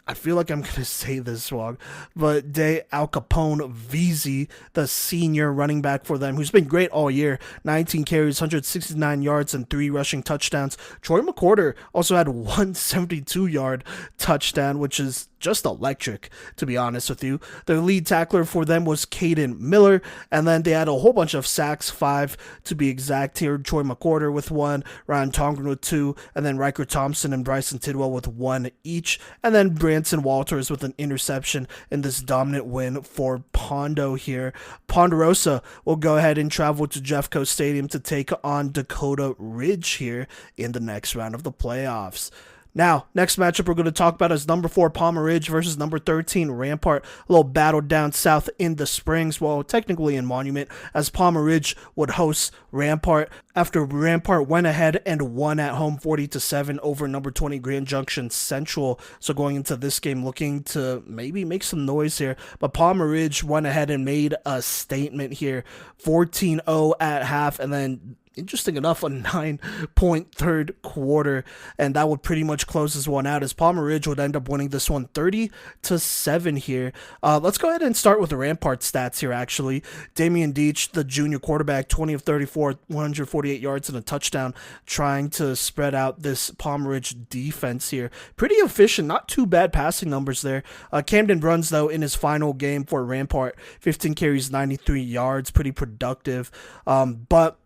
I feel like I'm going to say this wrong, but De Al Capone Veazey, the senior running back for them, who's been great all year, 19 carries, 169 yards, and 3 rushing touchdowns. Troy McWhorter also had 172-yard touchdown, which is just electric, to be honest with you. Their lead tackler for them was Caden Miller, and then they had a whole bunch of sacks, 5 to be exact here. Troy McWhorter with 1, Ryan Tongren with 2, and then Riker Thompson and Bryson Tidwell with 1 each, and then Branson Walters with an interception in this dominant win for Pondo here. Ponderosa will go ahead and travel to Jeffco Stadium to take on Dakota Ridge here in the next round of the playoffs. Now, next matchup we're going to talk about is number 4 Palmer Ridge versus number 13 Rampart. A little battle down south in the Springs, well, technically in Monument, as Palmer Ridge would host Rampart after Rampart went ahead and won at home 40-7 over number 20 Grand Junction Central. So going into this game, looking to maybe make some noise here, but Palmer Ridge went ahead and made a statement here, 14-0 at half, and then interesting enough, a 9-point third quarter, and that would pretty much close this one out, as Palmer Ridge would end up winning this one 30-7 here. Let's go ahead and start with the Rampart stats here, actually. Damian Deach, the junior quarterback, 20 of 34, 148 yards and a touchdown, trying to spread out this Palmer Ridge defense here. Pretty efficient, not too bad passing numbers there. Camden Bruns, though, in his final game for Rampart, 15 carries, 93 yards, pretty productive, but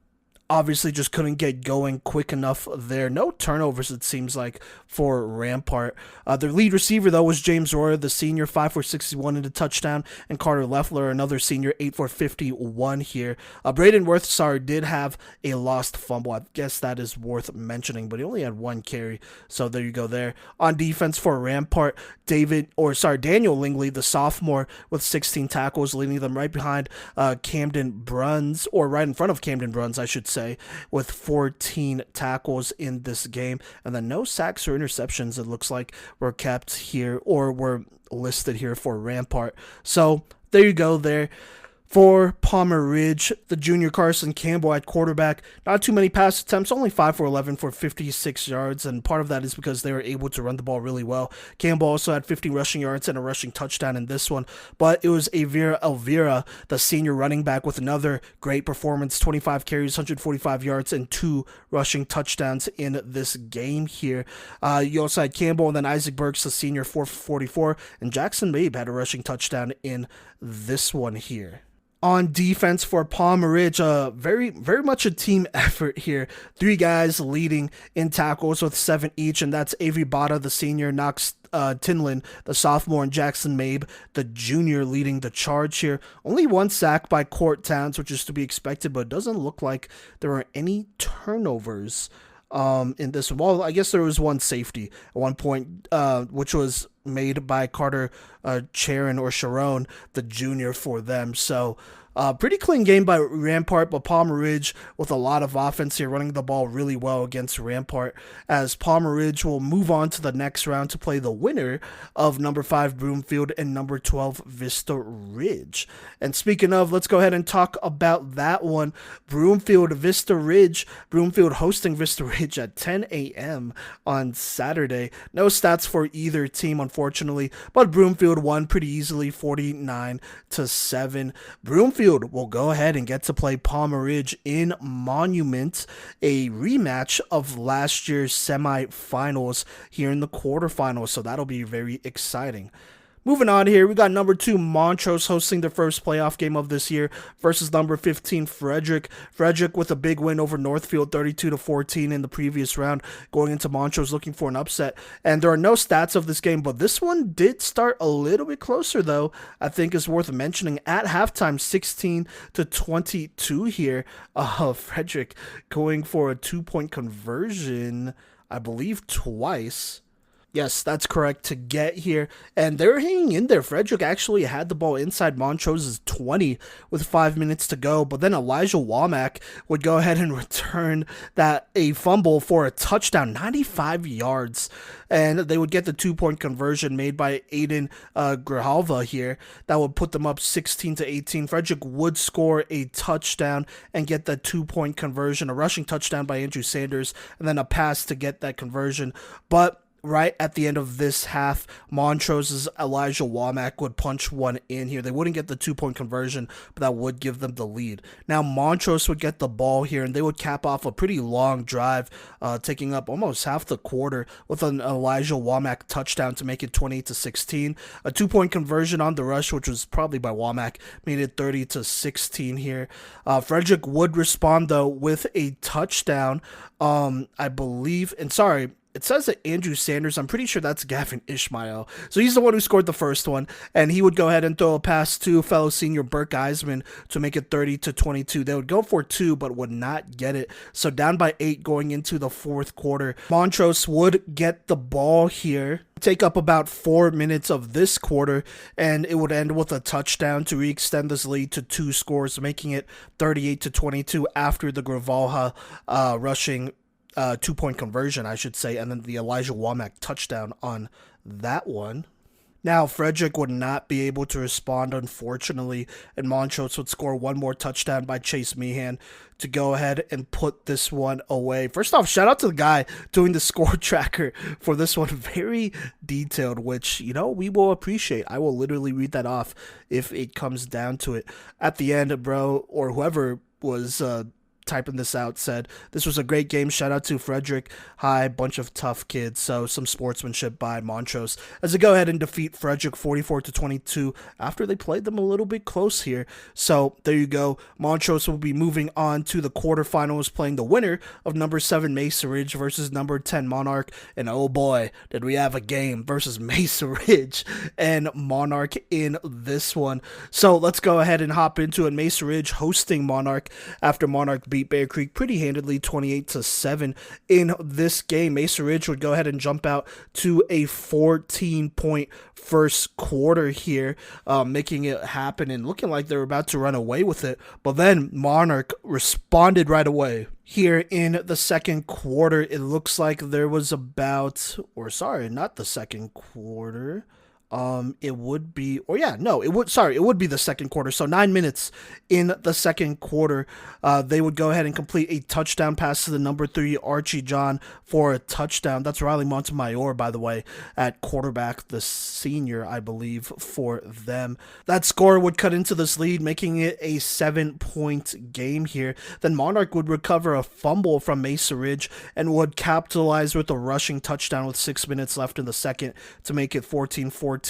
obviously just couldn't get going quick enough there. No turnovers, it seems like, for Rampart. Their lead receiver, though, was James Royer, the senior, 5 for 61 in a touchdown, and Carter Leffler, another senior, 8 for 51 here. Braden Worthsar did have a lost fumble. I guess that is worth mentioning, but he only had 1 carry, so there you go there. On defense for Rampart, Daniel Lingley, the sophomore, with 16 tackles, leading them right behind Camden Bruns, or right in front of Camden Bruns, I should say, with 14 tackles in this game. And then no sacks or interceptions, it looks like, were kept here, or were listed here for Rampart. So there you go there. For Palmer Ridge, the junior Carson Campbell at quarterback, not too many pass attempts, only 5 for 11 for 56 yards, and part of that is because they were able to run the ball really well. Campbell also had 50 rushing yards and a rushing touchdown in this one, but it was Elvira, the senior running back, with another great performance, 25 carries, 145 yards, and 2 rushing touchdowns in this game here. You also had Campbell, and then Isaac Burks, the senior, 4 for 44, and Jackson Mabe had a rushing touchdown in this one here. On defense for Palmer Ridge, very, very much a team effort here. 3 guys leading in tackles with 7 each, and that's Avery Bada, the senior, Knox Tinlin, the sophomore, and Jackson Mabe, the junior, leading the charge here. Only 1 sack by Court Towns, which is to be expected, but it doesn't look like there are any turnovers in this one. Well, I guess there was 1 safety at one point, which was made by Carter Sharon, the junior for them. So pretty clean game by Rampart, but Palmer Ridge with a lot of offense here, running the ball really well against Rampart, as Palmer Ridge will move on to the next round to play the winner of number 5 Broomfield and number 12 Vista Ridge. And speaking of, let's go ahead and talk about that one. Broomfield hosting Vista Ridge at 10 a.m. on Saturday. No stats for either team, unfortunately, but Broomfield won pretty easily, 49-7. Broomfield will go ahead and get to play Palmer Ridge in Monument, a rematch of last year's semifinals here in the quarterfinals, so that'll be very exciting. Moving on here, we got number 2 Montrose hosting their first playoff game of this year versus number 15 Frederick. Frederick with a big win over Northfield, 32-14 in the previous round, going into Montrose looking for an upset. And there are no stats of this game, but this one did start a little bit closer, though. I think is worth mentioning. At halftime, 16-22 here. Frederick going for a 2-point conversion, I believe twice. Yes, that's correct, to get here. And they're hanging in there. Frederick actually had the ball inside Montrose's 20 with 5 minutes to go. But then Elijah Womack would go ahead and return a fumble for a touchdown, 95 yards. And they would get the 2-point conversion made by Aiden Grijalva here. That would put them up 16-18. Frederick would score a touchdown and get that 2-point conversion, a rushing touchdown by Andrew Sanders, and then a pass to get that conversion. But right at the end of this half, Montrose's Elijah Womack would punch one in here. They wouldn't get the 2-point conversion, but that would give them the lead. Now Montrose would get the ball here, and they would cap off a pretty long drive, taking up almost half the quarter with an Elijah Womack touchdown to make it 28-16. A 2-point conversion on the rush, which was probably by Womack, made it 30-16 here. Frederick would respond, though, with a touchdown, I believe, and sorry, it says that Andrew Sanders, I'm pretty sure that's Gavin Ishmael. So he's the one who scored the first one, and he would go ahead and throw a pass to fellow senior Burke Eisman to make it 30-22. They would go for 2, but would not get it. So down by 8 going into the fourth quarter. Montrose would get the ball here, take up about 4 minutes of this quarter, and it would end with a touchdown to re-extend this lead to 2 scores, making it 38-22 after the Grijalva rushing 2-point conversion, I should say, and then the Elijah Womack touchdown on that one. Now, Frederick would not be able to respond, unfortunately, and Montrose would score one more touchdown by Chase Meehan to go ahead and put this one away. First off, shout out to the guy doing the score tracker for this one. Very detailed, which, we will appreciate. I will literally read that off if it comes down to it. At the end, bro, or whoever was typing this out, said this was a great game. Shout out to Frederick High, bunch of tough kids. So some sportsmanship by Montrose as they go ahead and defeat Frederick 44-22 after they played them a little bit close here. So there you go. Montrose will be moving on to the quarterfinals, playing the winner of number 7 Mesa Ridge versus number 10 Monarch. And oh boy, did we have a game versus Mesa Ridge and Monarch in this one. So let's go ahead and hop into it. Mesa Ridge hosting Monarch after Monarch beat Bear Creek pretty handedly 28-7 in this game. Mesa Ridge would go ahead and jump out to a 14-point first quarter here, making it happen and looking like they were about to run away with it. But then Monarch responded right away. Here in the second quarter, it looks like there was not the second quarter. It would be the second quarter. So 9 minutes in the second quarter, they would go ahead and complete a touchdown pass to the number 3 Archie John for a touchdown. That's Riley Montemayor, by the way, at quarterback, the senior, I believe, for them. That score would cut into this lead, making it a 7-point game here. Then Monarch would recover a fumble from Mesa Ridge and would capitalize with a rushing touchdown with 6 minutes left in the second to make it 14-14.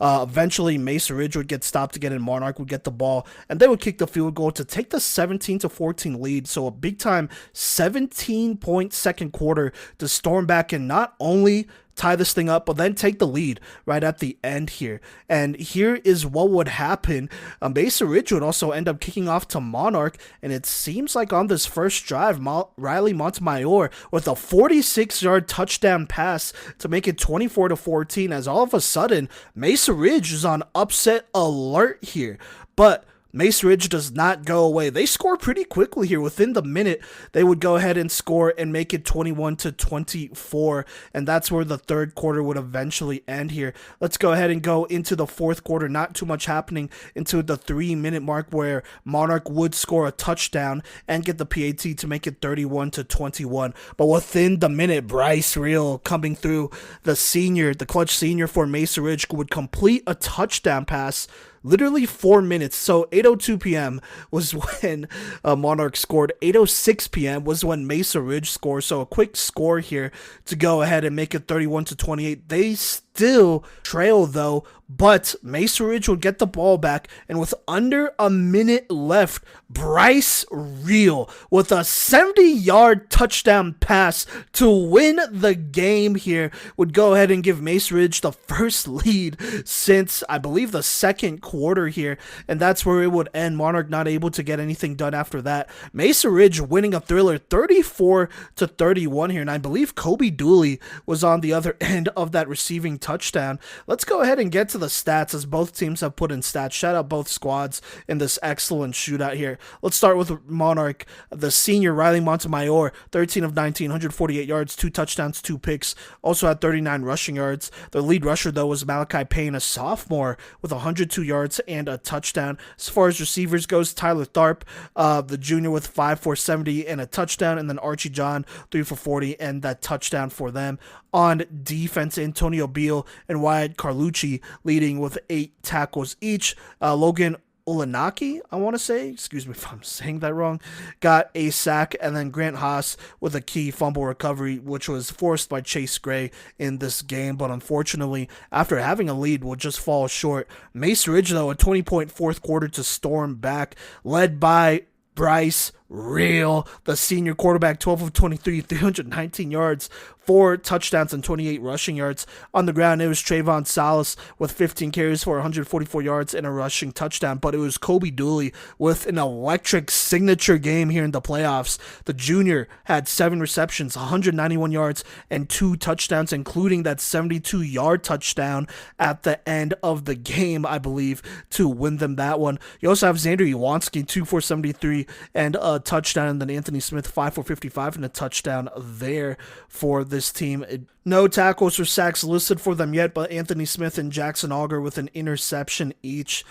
Eventually, Mesa Ridge would get stopped again, and Monarch would get the ball, and they would kick the field goal to take the 17-14 lead. So a big-time 17-point second quarter to storm back and not only tie this thing up, but then take the lead right at the end here. And here is what would happen. Mesa Ridge would also end up kicking off to Monarch, and it seems like on this first drive, Riley Montemayor with a 46-yard touchdown pass to make it 24-14, as all of a sudden, Mesa Ridge is on upset alert here. But Mesa Ridge does not go away. They score pretty quickly here. Within the minute, they would go ahead and score and make it 21-24, and that's where the third quarter would eventually end here. Let's go ahead and go into the fourth quarter. Not too much happening into the 3-minute mark, where Monarch would score a touchdown and get the PAT to make it 31-21. But within the minute, Bryce Reel coming through, the clutch senior for Mesa Ridge, would complete a touchdown pass literally 4 minutes. So 8:02 p.m. was when Monarch scored. 8:06 p.m. was when Mesa Ridge scored. So a quick score here to go ahead and make it 31-28. They still trail though, but Mesa Ridge would get the ball back, and with under a minute left, Bryce Reel with a 70-yard touchdown pass to win the game here would go ahead and give Mesa Ridge the first lead since, I believe, the second quarter here, and that's where it would end. Monarch not able to get anything done after that. Mesa Ridge winning a thriller 34-31 here, and I believe Kobe Dooley was on the other end of that receiving touchdown. Let's go ahead and get to the stats, as both teams have put in stats. Shout out both squads in this excellent shootout here. Let's start with Monarch. The senior Riley Montemayor, 13 of 19, 148 yards, 2 touchdowns, 2 picks. Also had 39 rushing yards. The lead rusher, though, was Malachi Payne, a sophomore, with 102 yards and a touchdown. As far as receivers goes, Tyler Tharp, the junior, with 5 for 70 and a touchdown, and then Archie John, 3 for 40 and that touchdown for them. On defense, Antonio Beal and Wyatt Carlucci leading with 8 tackles each. Logan Ulanaki, I want to say, excuse me if I'm saying that wrong, got a sack, and then Grant Haas with a key fumble recovery, which was forced by Chase Gray in this game, but unfortunately, after having a lead, will just fall short. Mesa Ridge, though, a 20-point fourth quarter to storm back, led by Bryce Reel, the senior quarterback, 12 of 23, 319 yards, 4 touchdowns and 28 rushing yards. On the ground, it was Trayvon Salas with 15 carries for 144 yards and a rushing touchdown, but it was Kobe Dooley with an electric signature game here in the playoffs. The junior had 7 receptions, 191 yards, and 2 touchdowns, including that 72-yard touchdown at the end of the game, I believe, to win them that one. You also have Xander Iwanski, 2 for 73, and a touchdown, and then Anthony Smith, 5 for 55, and a touchdown there for this team. No tackles or sacks listed for them yet, but Anthony Smith and Jackson Auger with an interception each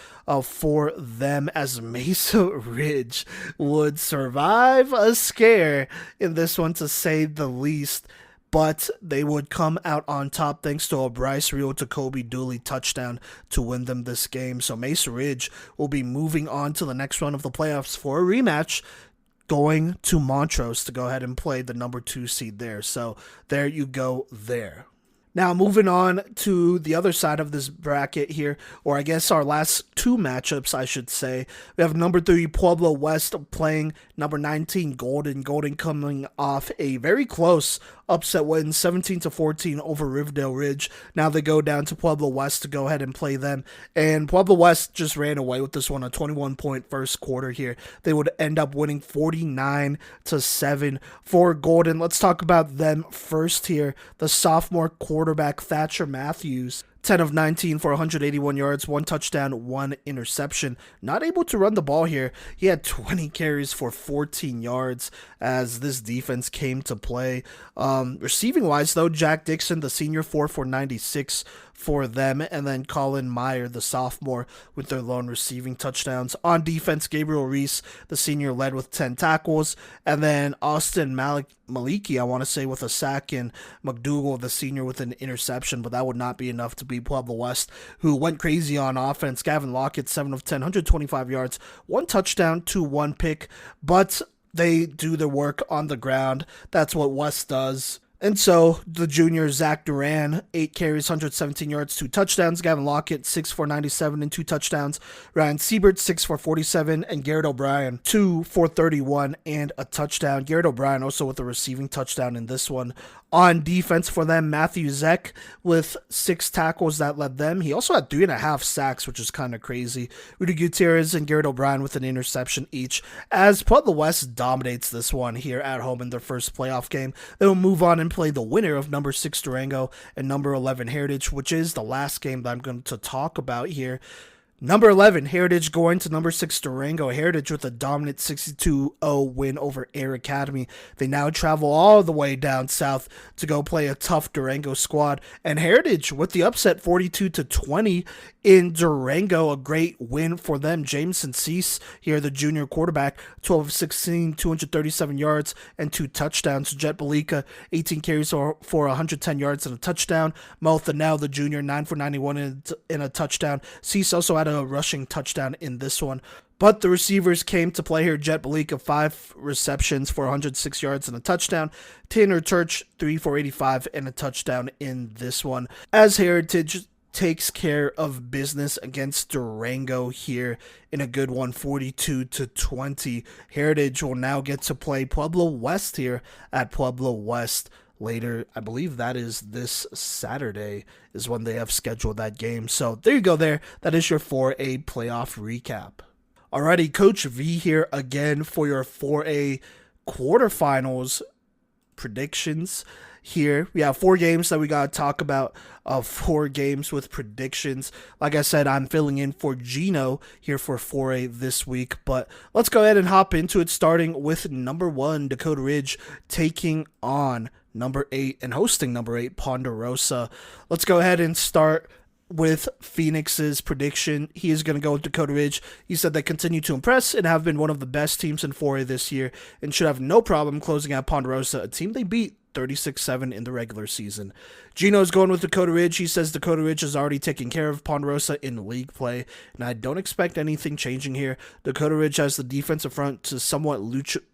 for them, as Mesa Ridge would survive a scare in this one, to say the least. But they would come out on top thanks to a Bryce Reel to Kobe Dooley touchdown to win them this game. So Mesa Ridge will be moving on to the next round of the playoffs for a rematch, going to Montrose to go ahead and play the number 2 seed there. So there you go there. Now, moving on to the other side of this bracket here, or I guess our last 2 matchups, I should say. We have number 3 Pueblo West playing number 19 Golden. Golden coming off a very close upset win, 17-14 over Riverdale Ridge. Now they go down to Pueblo West to go ahead and play them, and Pueblo West just ran away with this one, a 21-point first quarter here. They would end up winning 49-7 for Golden. Let's talk about them first here. The sophomore quarterback Thatcher Matthews, 10 of 19 for 181 yards, 1 touchdown, 1 interception. Not able to run the ball here. He had 20 carries for 14 yards as this defense came to play. Receiving-wise, though, Jack Dixon, the senior, 4 for 96 for them, and then Colin Meyer, the sophomore, with their lone receiving touchdowns. On defense, Gabriel Reese, the senior, led with 10 tackles, and then Austin Maliki, I want to say, with a sack, and McDougal, the senior, with an interception, but that would not be enough to beat Pueblo West, who went crazy on offense. Gavin Lockett, 7 of 10, 125 yards, 1 touchdown to 1 pick, but they do their work on the ground. That's what West does. And so, the junior, Zach Duran, 8 carries, 117 yards, 2 touchdowns. Gavin Lockett, 6 for 97 and 2 touchdowns. Ryan Siebert, 6 for 47. And Garrett O'Brien, 2 for 31 and a touchdown. Garrett O'Brien also with a receiving touchdown in this one. On defense for them, Matthew Zek with 6 tackles that led them. He also had 3.5 sacks, which is kind of crazy. Rudy Gutierrez and Garrett O'Brien with an interception each, as Pueblo West dominates this one here at home in their first playoff game. They will move on and play the winner of number 6 Durango and number 11 Heritage, which is the last game that I'm going to talk about here. Number 11, Heritage going to number 6, Durango. Heritage with a dominant 62-0 win over Air Academy. They now travel all the way down south to go play a tough Durango squad. And Heritage with the upset 42-20 in Durango. A great win for them. Jameson Cease here, the junior quarterback, 12 of 16, 237 yards and 2 touchdowns. Jet Belika, 18 carries for 110 yards and a touchdown. Mo Thanel, the junior, 9 for 91 and a touchdown. Cease also had a rushing touchdown in this one. But the receivers came to play here. Jet Belika, 5 receptions for 106 yards and a touchdown. Tanner Church, 3 for 85 and a touchdown in this one, as Heritage takes care of business against Durango here in a good one, 42-20. Heritage will now get to play Pueblo West here at Pueblo West later. I believe that is this Saturday is when they have scheduled that game. So there you go there. That is your 4A playoff recap. Alrighty, Coach V here again for your 4A quarterfinals predictions. Here we have 4 games that we got to talk about. 4 games with predictions. Like I said, I'm filling in for Gino here for 4A this week, but let's go ahead and hop into it, starting with number 1, Dakota Ridge taking on number 8 and hosting number 8, Ponderosa. Let's go ahead and start with Phoenix's prediction. He is going to go with Dakota Ridge. He said they continue to impress and have been one of the best teams in 4A this year and should have no problem closing out Ponderosa, a team they beat 36-7 in the regular season. Gino's going with Dakota Ridge. He says Dakota Ridge is already taking care of Ponderosa in league play, and I don't expect anything changing here. Dakota Ridge has the defensive front to somewhat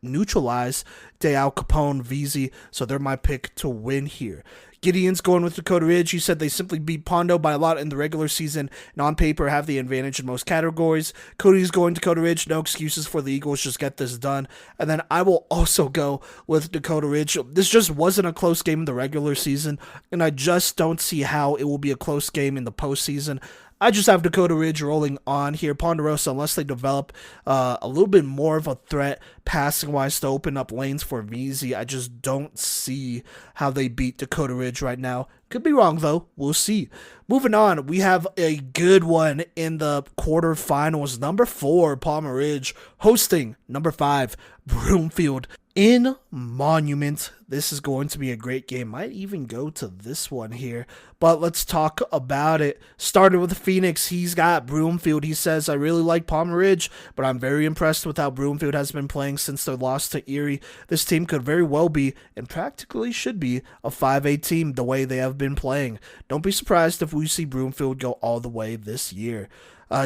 neutralize De Al Capone, VZ, so they're my pick to win here. Gideon's going with Dakota Ridge. He said they simply beat Pondo by a lot in the regular season and on paper have the advantage in most categories. Cody's going Dakota Ridge. No excuses for the Eagles. Just get this done. And then I will also go with Dakota Ridge. This just wasn't a close game in the regular season, and I just don't see how it will be a close game in the postseason. I just have Dakota Ridge rolling on here. Ponderosa, unless they develop a little bit more of a threat passing-wise to open up lanes for VZ, I just don't see how they beat Dakota Ridge right now. Could be wrong, though. We'll see. Moving on, we have a good one in the quarterfinals. Number 4, Palmer Ridge, hosting number 5, Broomfield. In Monument, this is going to be a great game. Might even go to this one here, but let's talk about it. Started with Phoenix. He's got Broomfield. He says, I really like Palmer Ridge, but I'm very impressed with how Broomfield has been playing since their loss to Erie. This team could very well be, and practically should be, a 5A team the way they have been playing. Don't be surprised if we see Broomfield go all the way this year.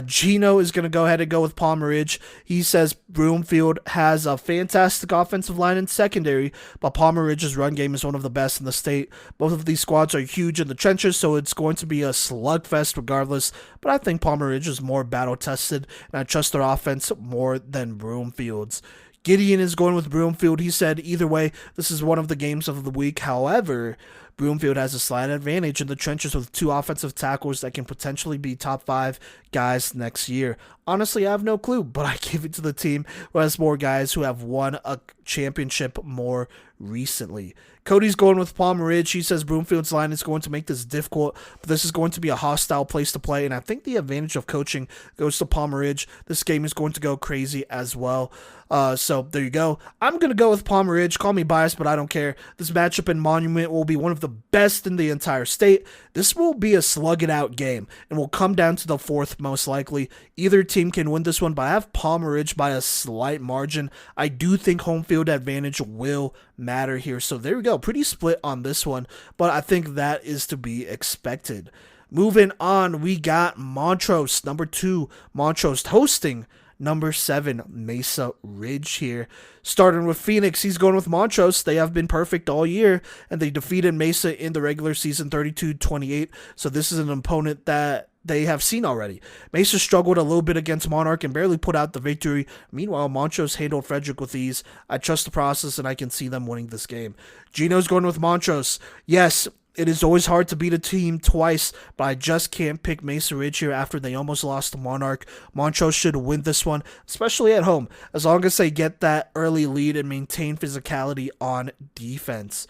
Gino is going to go ahead and go with Palmer Ridge. He says Broomfield has a fantastic offensive line and secondary, but Palmer Ridge's run game is one of the best in the state. Both of these squads are huge in the trenches, so it's going to be a slugfest regardless, but I think Palmer Ridge is more battle-tested, and I trust their offense more than Broomfield's. Gideon is going with Broomfield. He said, either way, this is one of the games of the week. However, Broomfield has a slight advantage in the trenches with 2 offensive tackles that can potentially be top 5 guys next year. Honestly, I have no clue, but I give it to the team who has more guys who have won a championship more recently. Cody's going with Palmer Ridge. He says Broomfield's line is going to make this difficult, but this is going to be a hostile place to play, and I think the advantage of coaching goes to Palmer Ridge. This game is going to go crazy as well. So there you go. I'm going to go with Palmer Ridge. Call me biased, but I don't care. This matchup in Monument will be one of the best in the entire state. This will be a slug-it-out game, and will come down to the 4th most likely. Either team can win this one, but I have Palmer Ridge by a slight margin. I do think home field advantage will matter here. So there we go. Pretty split on this one, but I think that is to be expected. Moving on, we got Montrose, number 2, Montrose hosting number 7, Mesa Ridge here. Starting with Phoenix, he's going with Montrose. They have been perfect all year, and they defeated Mesa in the regular season 32-28. So this is an opponent that they have seen already. Mesa struggled a little bit against Monarch and barely put out the victory. Meanwhile, Montrose handled Frederick with ease. I trust the process, and I can see them winning this game. Gino's going with Montrose. Yes, it is always hard to beat a team twice, but I just can't pick Mesa Ridge here after they almost lost to Monarch. Montrose should win this one, especially at home, as long as they get that early lead and maintain physicality on defense.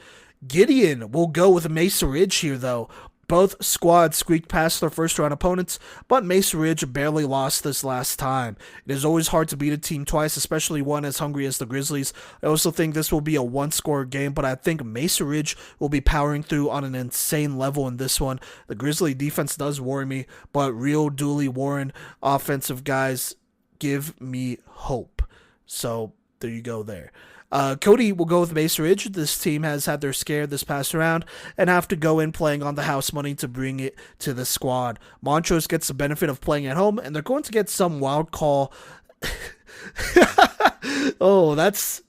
Gideon will go with Mesa Ridge here, though. Both squads squeaked past their first-round opponents, but Mesa Ridge barely lost this last time. It is always hard to beat a team twice, especially one as hungry as the Grizzlies. I also think this will be a one-score game, but I think Mesa Ridge will be powering through on an insane level in this one. The Grizzly defense does worry me, but real Dooley Warren offensive guys give me hope. So there you go there. Cody will go with Mesa Ridge. This team has had their scare this past round and have to go in playing on the house money to bring it to the squad. Montrose gets the benefit of playing at home, and they're going to get some wild call. Oh, that's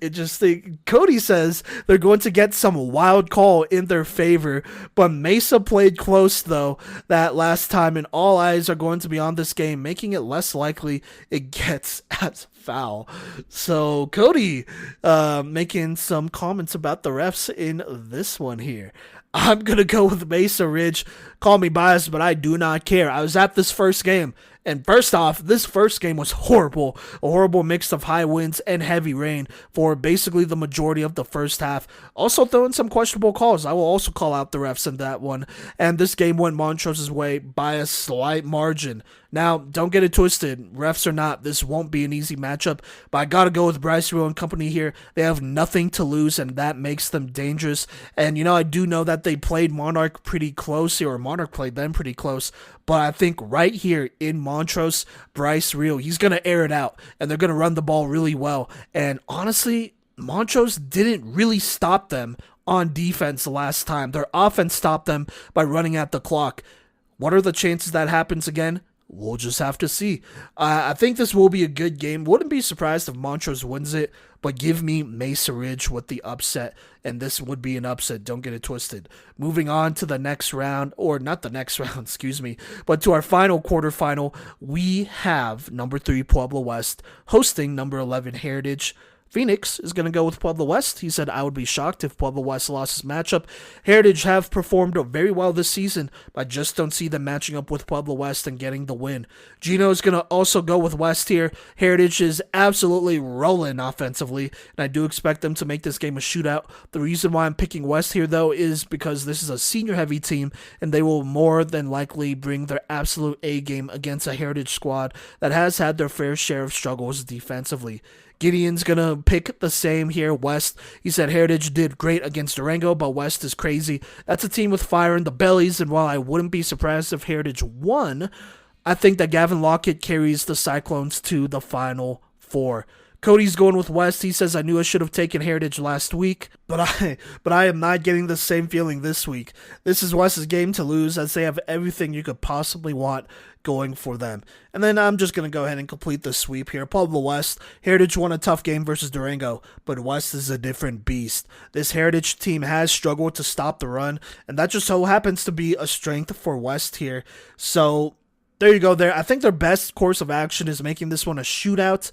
interesting. Cody says they're going to get some wild call in their favor, but Mesa played close though that last time, and all eyes are going to be on this game, making it less likely it gets as foul. So Cody making some comments about the refs in this one here. I'm going to go with Mesa Ridge. Call me biased, but I do not care. I was at this first game, and first off, this first game was horrible. A horrible mix of high winds and heavy rain for basically the majority of the first half. Also throwing some questionable calls. I will also call out the refs in that one. And this game went Montrose's way by a slight margin. Now, don't get it twisted. Refs or not, this won't be an easy matchup, but I gotta go with Bryce Real and company here. They have nothing to lose, and that makes them dangerous. And, I do know that they played Monarch pretty close here, or Monarch played them pretty close, but I think right here in Montrose, Bryce Real, he's gonna air it out, and they're gonna run the ball really well. And honestly, Montrose didn't really stop them on defense last time. Their offense stopped them by running at the clock. What are the chances that happens again? We'll just have to see. I think this will be a good game. Wouldn't be surprised if Montrose wins it, but give me Mesa Ridge with the upset, and this would be an upset. Don't get it twisted. Moving on to the next round, or not the next round, excuse me, but to our final quarterfinal, we have number 3 Pueblo West hosting number 11 Heritage. Phoenix is going to go with Pueblo West. He said, I would be shocked if Pueblo West lost his matchup. Heritage have performed very well this season, but I just don't see them matching up with Pueblo West and getting the win. Gino is going to also go with West here. Heritage is absolutely rolling offensively, and I do expect them to make this game a shootout. The reason why I'm picking West here, though, is because this is a senior-heavy team, and they will more than likely bring their absolute A game against a Heritage squad that has had their fair share of struggles defensively. Gideon's going to pick the same here, West. He said Heritage did great against Durango, but West is crazy. That's a team with fire in the bellies, and while I wouldn't be surprised if Heritage won, I think that Gavin Lockett carries the Cyclones to the Final Four. Cody's going with West. He says, I knew I should have taken Heritage last week, but I am not getting the same feeling this week. This is West's game to lose, as they have everything you could possibly want going for them. And then I'm just going to go ahead and complete the sweep here. Pueblo West. Heritage won a tough game versus Durango, but West is a different beast. This Heritage team has struggled to stop the run, and that just so happens to be a strength for West here. So there you go there. I think their best course of action is making this one a shootout.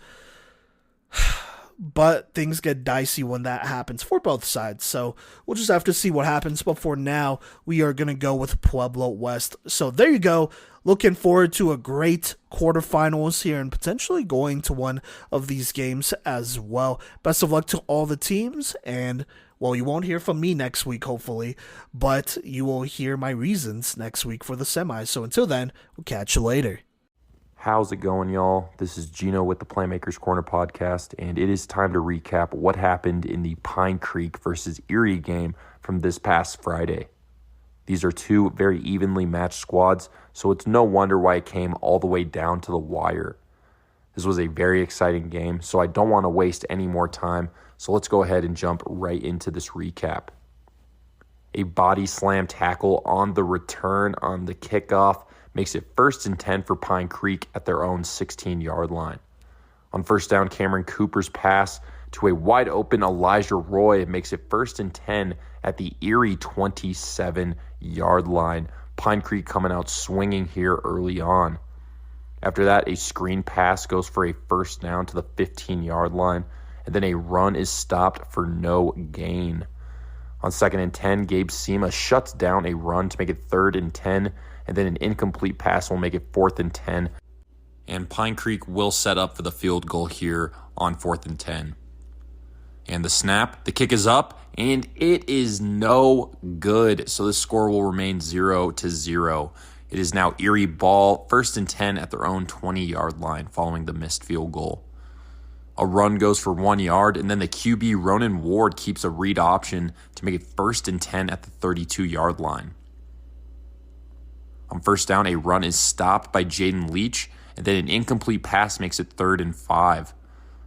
But things get dicey when that happens for both sides, so we'll just have to see what happens. But for now, we are going to go with Pueblo West. So there you go. Looking forward to a great quarterfinals here and potentially going to one of these games as well. Best of luck to all the teams, and well, you won't hear from me next week, hopefully, but you will hear my reasons next week for the semis. So until then, we'll catch you later. How's it going, y'all? This is Gino with the Playmakers Corner podcast, and it is time to recap what happened in the Pine Creek versus Erie game from this past Friday. These are two very evenly matched squads, so it's no wonder why it came all the way down to the wire. This was a very exciting game, so I don't want to waste any more time, so let's go ahead and jump right into this recap. A body slam tackle on the return on the kickoff makes it 1st and 10 for Pine Creek at their own 16-yard line. On first down, Cameron Cooper's pass to a wide-open Elijah Roy makes it 1st and 10 at the Erie 27-yard line. Pine Creek coming out swinging here early on. After that, a screen pass goes for a first down to the 15-yard line, and then a run is stopped for no gain. On 2nd and 10, Gabe Sema shuts down a run to make it 3rd and 10, and then an incomplete pass will make it 4th and 10. And Pine Creek will set up for the field goal here on 4th and 10. And the snap, the kick is up, and it is no good. So the score will remain 0-0. It is now Erie ball, 1st and 10 at their own 20-yard line following the missed field goal. A run goes for 1 yard, and then the QB, Ronan Ward, keeps a read option to make it 1st and 10 at the 32-yard line. On first down, a run is stopped by Jaden Leach, and then an incomplete pass makes it 3rd and 5.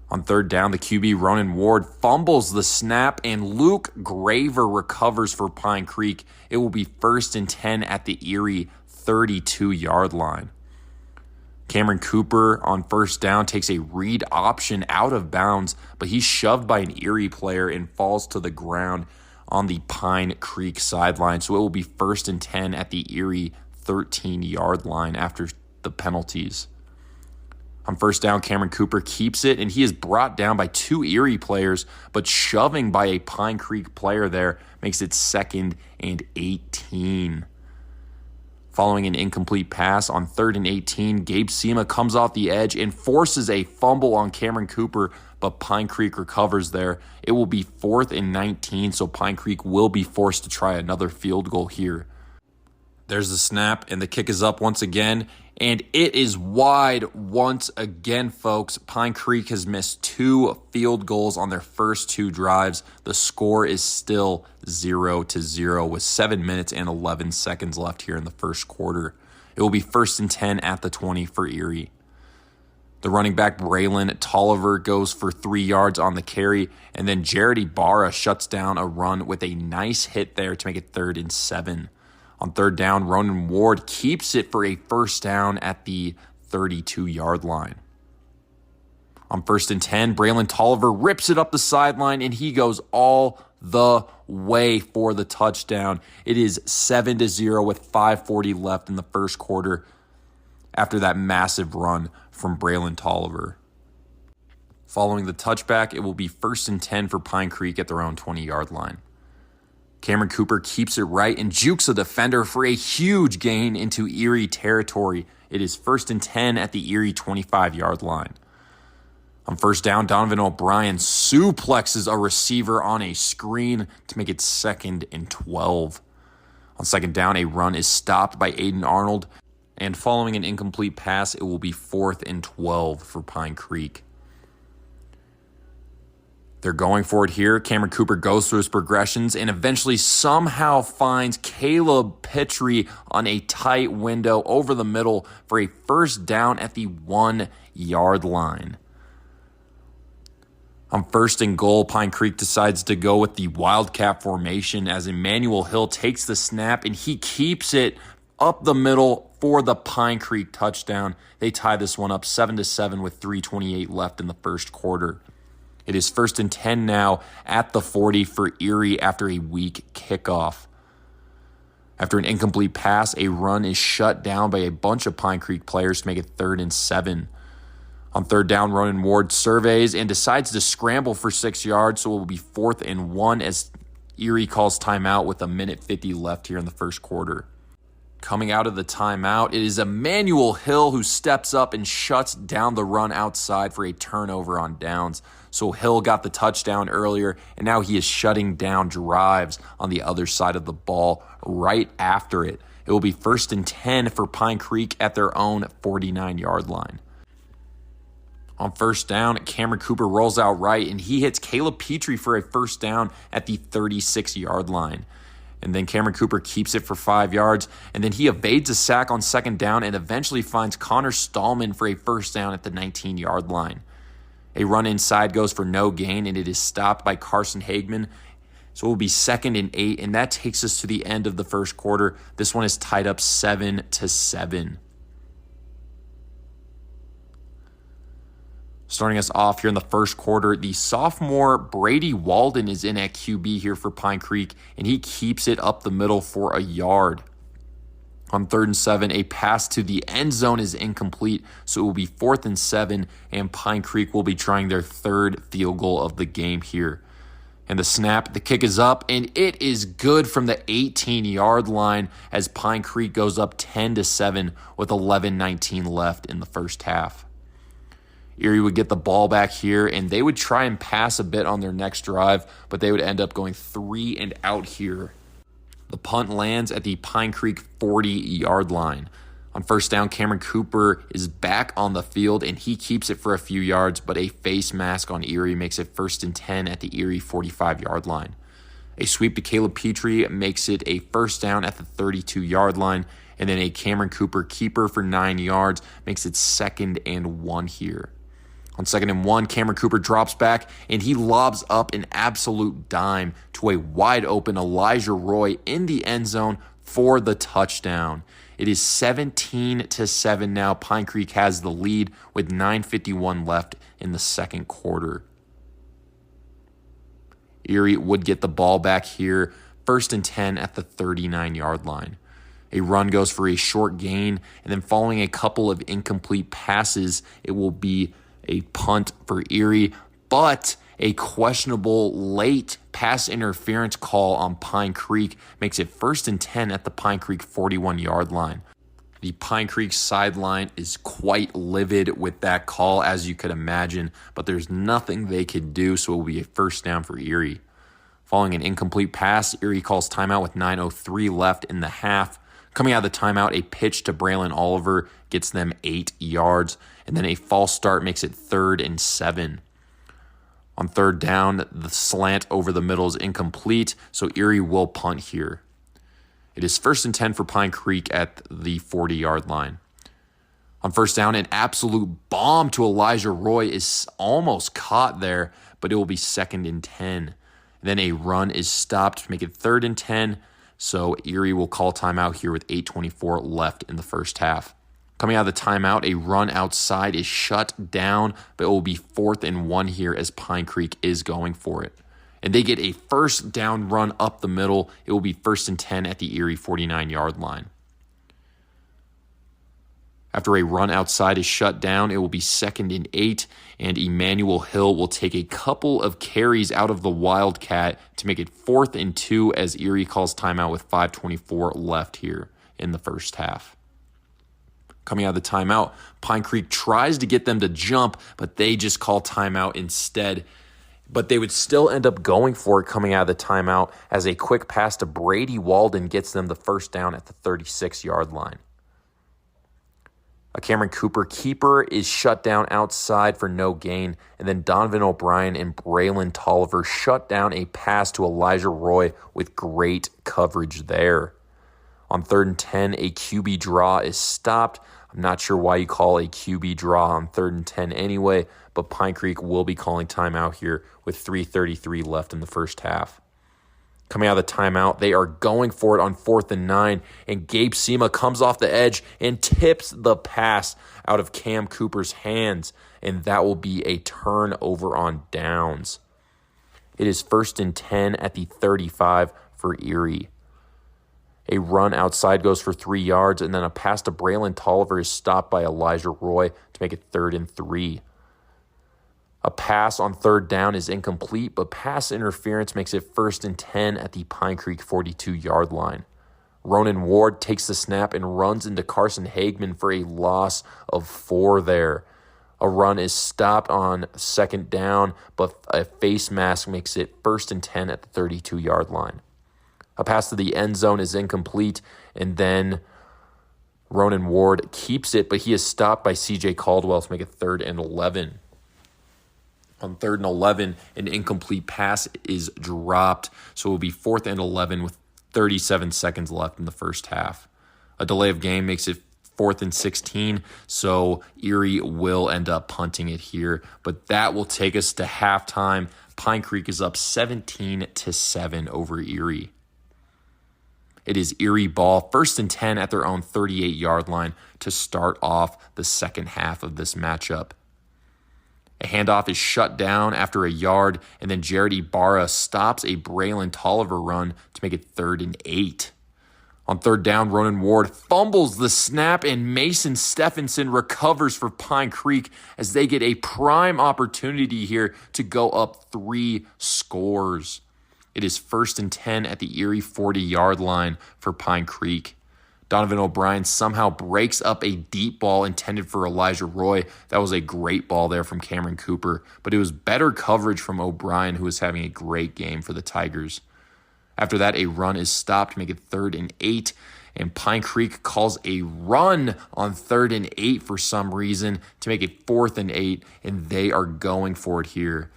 On 3rd down, the QB, Ronan Ward, fumbles the snap, and Luke Graver recovers for Pine Creek. It will be 1st and 10 at the Erie 32-yard line. Cameron Cooper on first down takes a read option out of bounds, but he's shoved by an Erie player and falls to the ground on the Pine Creek sideline. So it will be 1st and 10 at the Erie 13-yard line after the penalties. On first down, Cameron Cooper keeps it, and he is brought down by 2 Erie players, but shoving by a Pine Creek player there makes it 2nd and 18. Following an incomplete pass on 3rd and 18, Gabe Sema comes off the edge and forces a fumble on Cameron Cooper, but Pine Creek recovers there. It will be 4th and 19, so Pine Creek will be forced to try another field goal here. There's the snap, and the kick is up once again, and it is wide once again, folks. Pine Creek has missed 2 field goals on their first 2 drives. The score is still 0-0 with 7 minutes and 11 seconds left here in the first quarter. It will be 1st and 10 at the 20 for Erie. The running back, Braylon Tolliver, goes for 3 yards on the carry, and then Jared Ibarra shuts down a run with a nice hit there to make it 3rd and 7. On 3rd down, Ronan Ward keeps it for a first down at the 32-yard line. On 1st and 10, Braylon Tolliver rips it up the sideline, and he goes all the way for the touchdown. It is 7-0 with 5:40 left in the first quarter after that massive run from Braylon Tolliver. Following the touchback, it will be 1st and 10 for Pine Creek at their own 20-yard line. Cameron Cooper keeps it right and jukes a defender for a huge gain into Erie territory. It is 1st and 10 at the Erie 25-yard line. On first down, Donovan O'Brien suplexes a receiver on a screen to make it 2nd and 12. On 2nd down, a run is stopped by Aiden Arnold, and following an incomplete pass, it will be 4th and 12 for Pine Creek. They're going for it here. Cameron Cooper goes through his progressions and eventually somehow finds Caleb Petrie on a tight window over the middle for a first down at the 1-yard line. On 1st and goal, Pine Creek decides to go with the Wildcat formation as Emmanuel Hill takes the snap and he keeps it up the middle for the Pine Creek touchdown. They tie this one up 7-7 with 3:28 left in the first quarter. It is 1st and 10 now at the 40 for Erie after a weak kickoff. After an incomplete pass, a run is shut down by a bunch of Pine Creek players to make it 3rd and 7. On 3rd down, Ronan Ward surveys and decides to scramble for 6 yards, so it will be 4th and 1 as Erie calls timeout with 1:50 left here in the first quarter. Coming out of the timeout, it is Emmanuel Hill who steps up and shuts down the run outside for a turnover on downs. So Hill got the touchdown earlier, and now he is shutting down drives on the other side of the ball right after it. It will be 1st and 10 for Pine Creek at their own 49-yard line. On first down, Cameron Cooper rolls out right, and he hits Caleb Petrie for a first down at the 36-yard line. And then Cameron Cooper keeps it for 5 yards, and then he evades a sack on 2nd down and eventually finds Connor Stallman for a first down at the 19-yard line. A run inside goes for no gain, and it is stopped by Carson Hagman. So it will be 2nd and 8, and that takes us to the end of the first quarter. This one is tied up 7-7. Starting us off here in the first quarter, the sophomore Brady Walden is in at QB here for Pine Creek, and he keeps it up the middle for a yard. On 3rd and 7, a pass to the end zone is incomplete, so it will be 4th and 7, and Pine Creek will be trying their 3rd field goal of the game here. And the snap, the kick is up, and it is good from the 18-yard line as Pine Creek goes up 10-7 with 11:19 left in the first half. Erie would get the ball back here, and they would try and pass a bit on their next drive, but they would end up going 3 and out here. The punt lands at the Pine Creek 40-yard line. On first down, Cameron Cooper is back on the field, and he keeps it for a few yards, but a face mask on Erie makes it 1st and 10 at the Erie 45-yard line. A sweep to Caleb Petrie makes it a first down at the 32-yard line, and then a Cameron Cooper keeper for 9 yards makes it 2nd and 1 here. On 2nd and 1, Cameron Cooper drops back, and he lobs up an absolute dime to a wide-open Elijah Roy in the end zone for the touchdown. It is 17-7 now. Pine Creek has the lead with 9:51 left in the second quarter. Erie would get the ball back here, 1st and 10 at the 39-yard line. A run goes for a short gain, and then following a couple of incomplete passes, it will be a punt for Erie, but a questionable late pass interference call on Pine Creek makes it 1st and 10 at the Pine Creek 41-yard line. The Pine Creek sideline is quite livid with that call, as you could imagine, but there's nothing they could do, so it will be a first down for Erie. Following an incomplete pass, Erie calls timeout with 9:03 left in the half. Coming out of the timeout, a pitch to Braylon Oliver gets them 8 yards, and then a false start makes it 3rd and 7. On 3rd down, the slant over the middle is incomplete, so Erie will punt here. It is 1st and 10 for Pine Creek at the 40-yard line. On 1st down, an absolute bomb to Elijah Roy is almost caught there, but it will be 2nd and 10. Then a run is stopped to make it 3rd and 10, so Erie will call timeout here with 8:24 left in the first half. Coming out of the timeout, a run outside is shut down, but it will be 4th and 1 here as Pine Creek is going for it. And they get a first down run up the middle. It will be 1st and 10 at the Erie 49-yard line. After a run outside is shut down, it will be 2nd and 8, and Emmanuel Hill will take a couple of carries out of the Wildcat to make it 4th and 2 as Erie calls timeout with 5:24 left here in the first half. Coming out of the timeout, Pine Creek tries to get them to jump, but they just call timeout instead. But they would still end up going for it coming out of the timeout as a quick pass to Brady Walden gets them the first down at the 36-yard line. A Cameron Cooper keeper is shut down outside for no gain, and then Donovan O'Brien and Braylon Tolliver shut down a pass to Elijah Roy with great coverage there. On 3rd and 10, a QB draw is stopped. I'm not sure why you call a QB draw on 3rd and 10 anyway, but Pine Creek will be calling timeout here with 3:33 left in the first half. Coming out of the timeout, they are going for it on 4th and 9, and Gabe Sema comes off the edge and tips the pass out of Cam Cooper's hands, and that will be a turnover on downs. It is 1st and 10 at the 35 for Erie. A run outside goes for 3 yards, and then a pass to Braylon Tolliver is stopped by Elijah Roy to make it 3rd and 3. A pass on 3rd down is incomplete, but pass interference makes it 1st and 10 at the Pine Creek 42-yard line. Ronan Ward takes the snap and runs into Carson Hagman for a loss of 4 there. A run is stopped on 2nd down, but a face mask makes it 1st and 10 at the 32-yard line. A pass to the end zone is incomplete, and then Ronan Ward keeps it, but he is stopped by C.J. Caldwell to make it 3rd and 11. On 3rd and 11, an incomplete pass is dropped, so it will be 4th and 11 with 37 seconds left in the first half. A delay of game makes it 4th and 16, so Erie will end up punting it here, but that will take us to halftime. Pine Creek is up 17-7 over Erie. It is Erie ball, 1st and 10 at their own 38-yard line to start off the second half of this matchup. A handoff is shut down after a yard, and then Jared Ibarra stops a Braylon Tolliver run to make it 3rd and 8. On third down, Ronan Ward fumbles the snap, and Mason Stephenson recovers for Pine Creek as they get a prime opportunity here to go up 3 scores. It is 1st and 10 at the Erie 40-yard line for Pine Creek. Donovan O'Brien somehow breaks up a deep ball intended for Elijah Roy. That was a great ball there from Cameron Cooper, but it was better coverage from O'Brien, who was having a great game for the Tigers. After that, a run is stopped to make it 3rd and 8, and Pine Creek calls a run on 3rd and 8 for some reason to make it 4th and 8, and they are going for it here.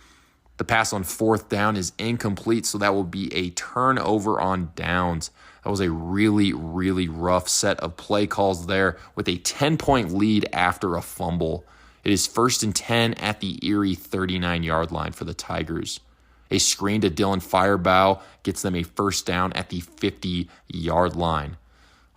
The pass on 4th down is incomplete, so that will be a turnover on downs. That was a really, really rough set of play calls there with a 10-point lead after a fumble. It is 1st and 10 at the Erie 39-yard line for the Tigers. A screen to Dylan Firebow gets them a 1st down at the 50-yard line.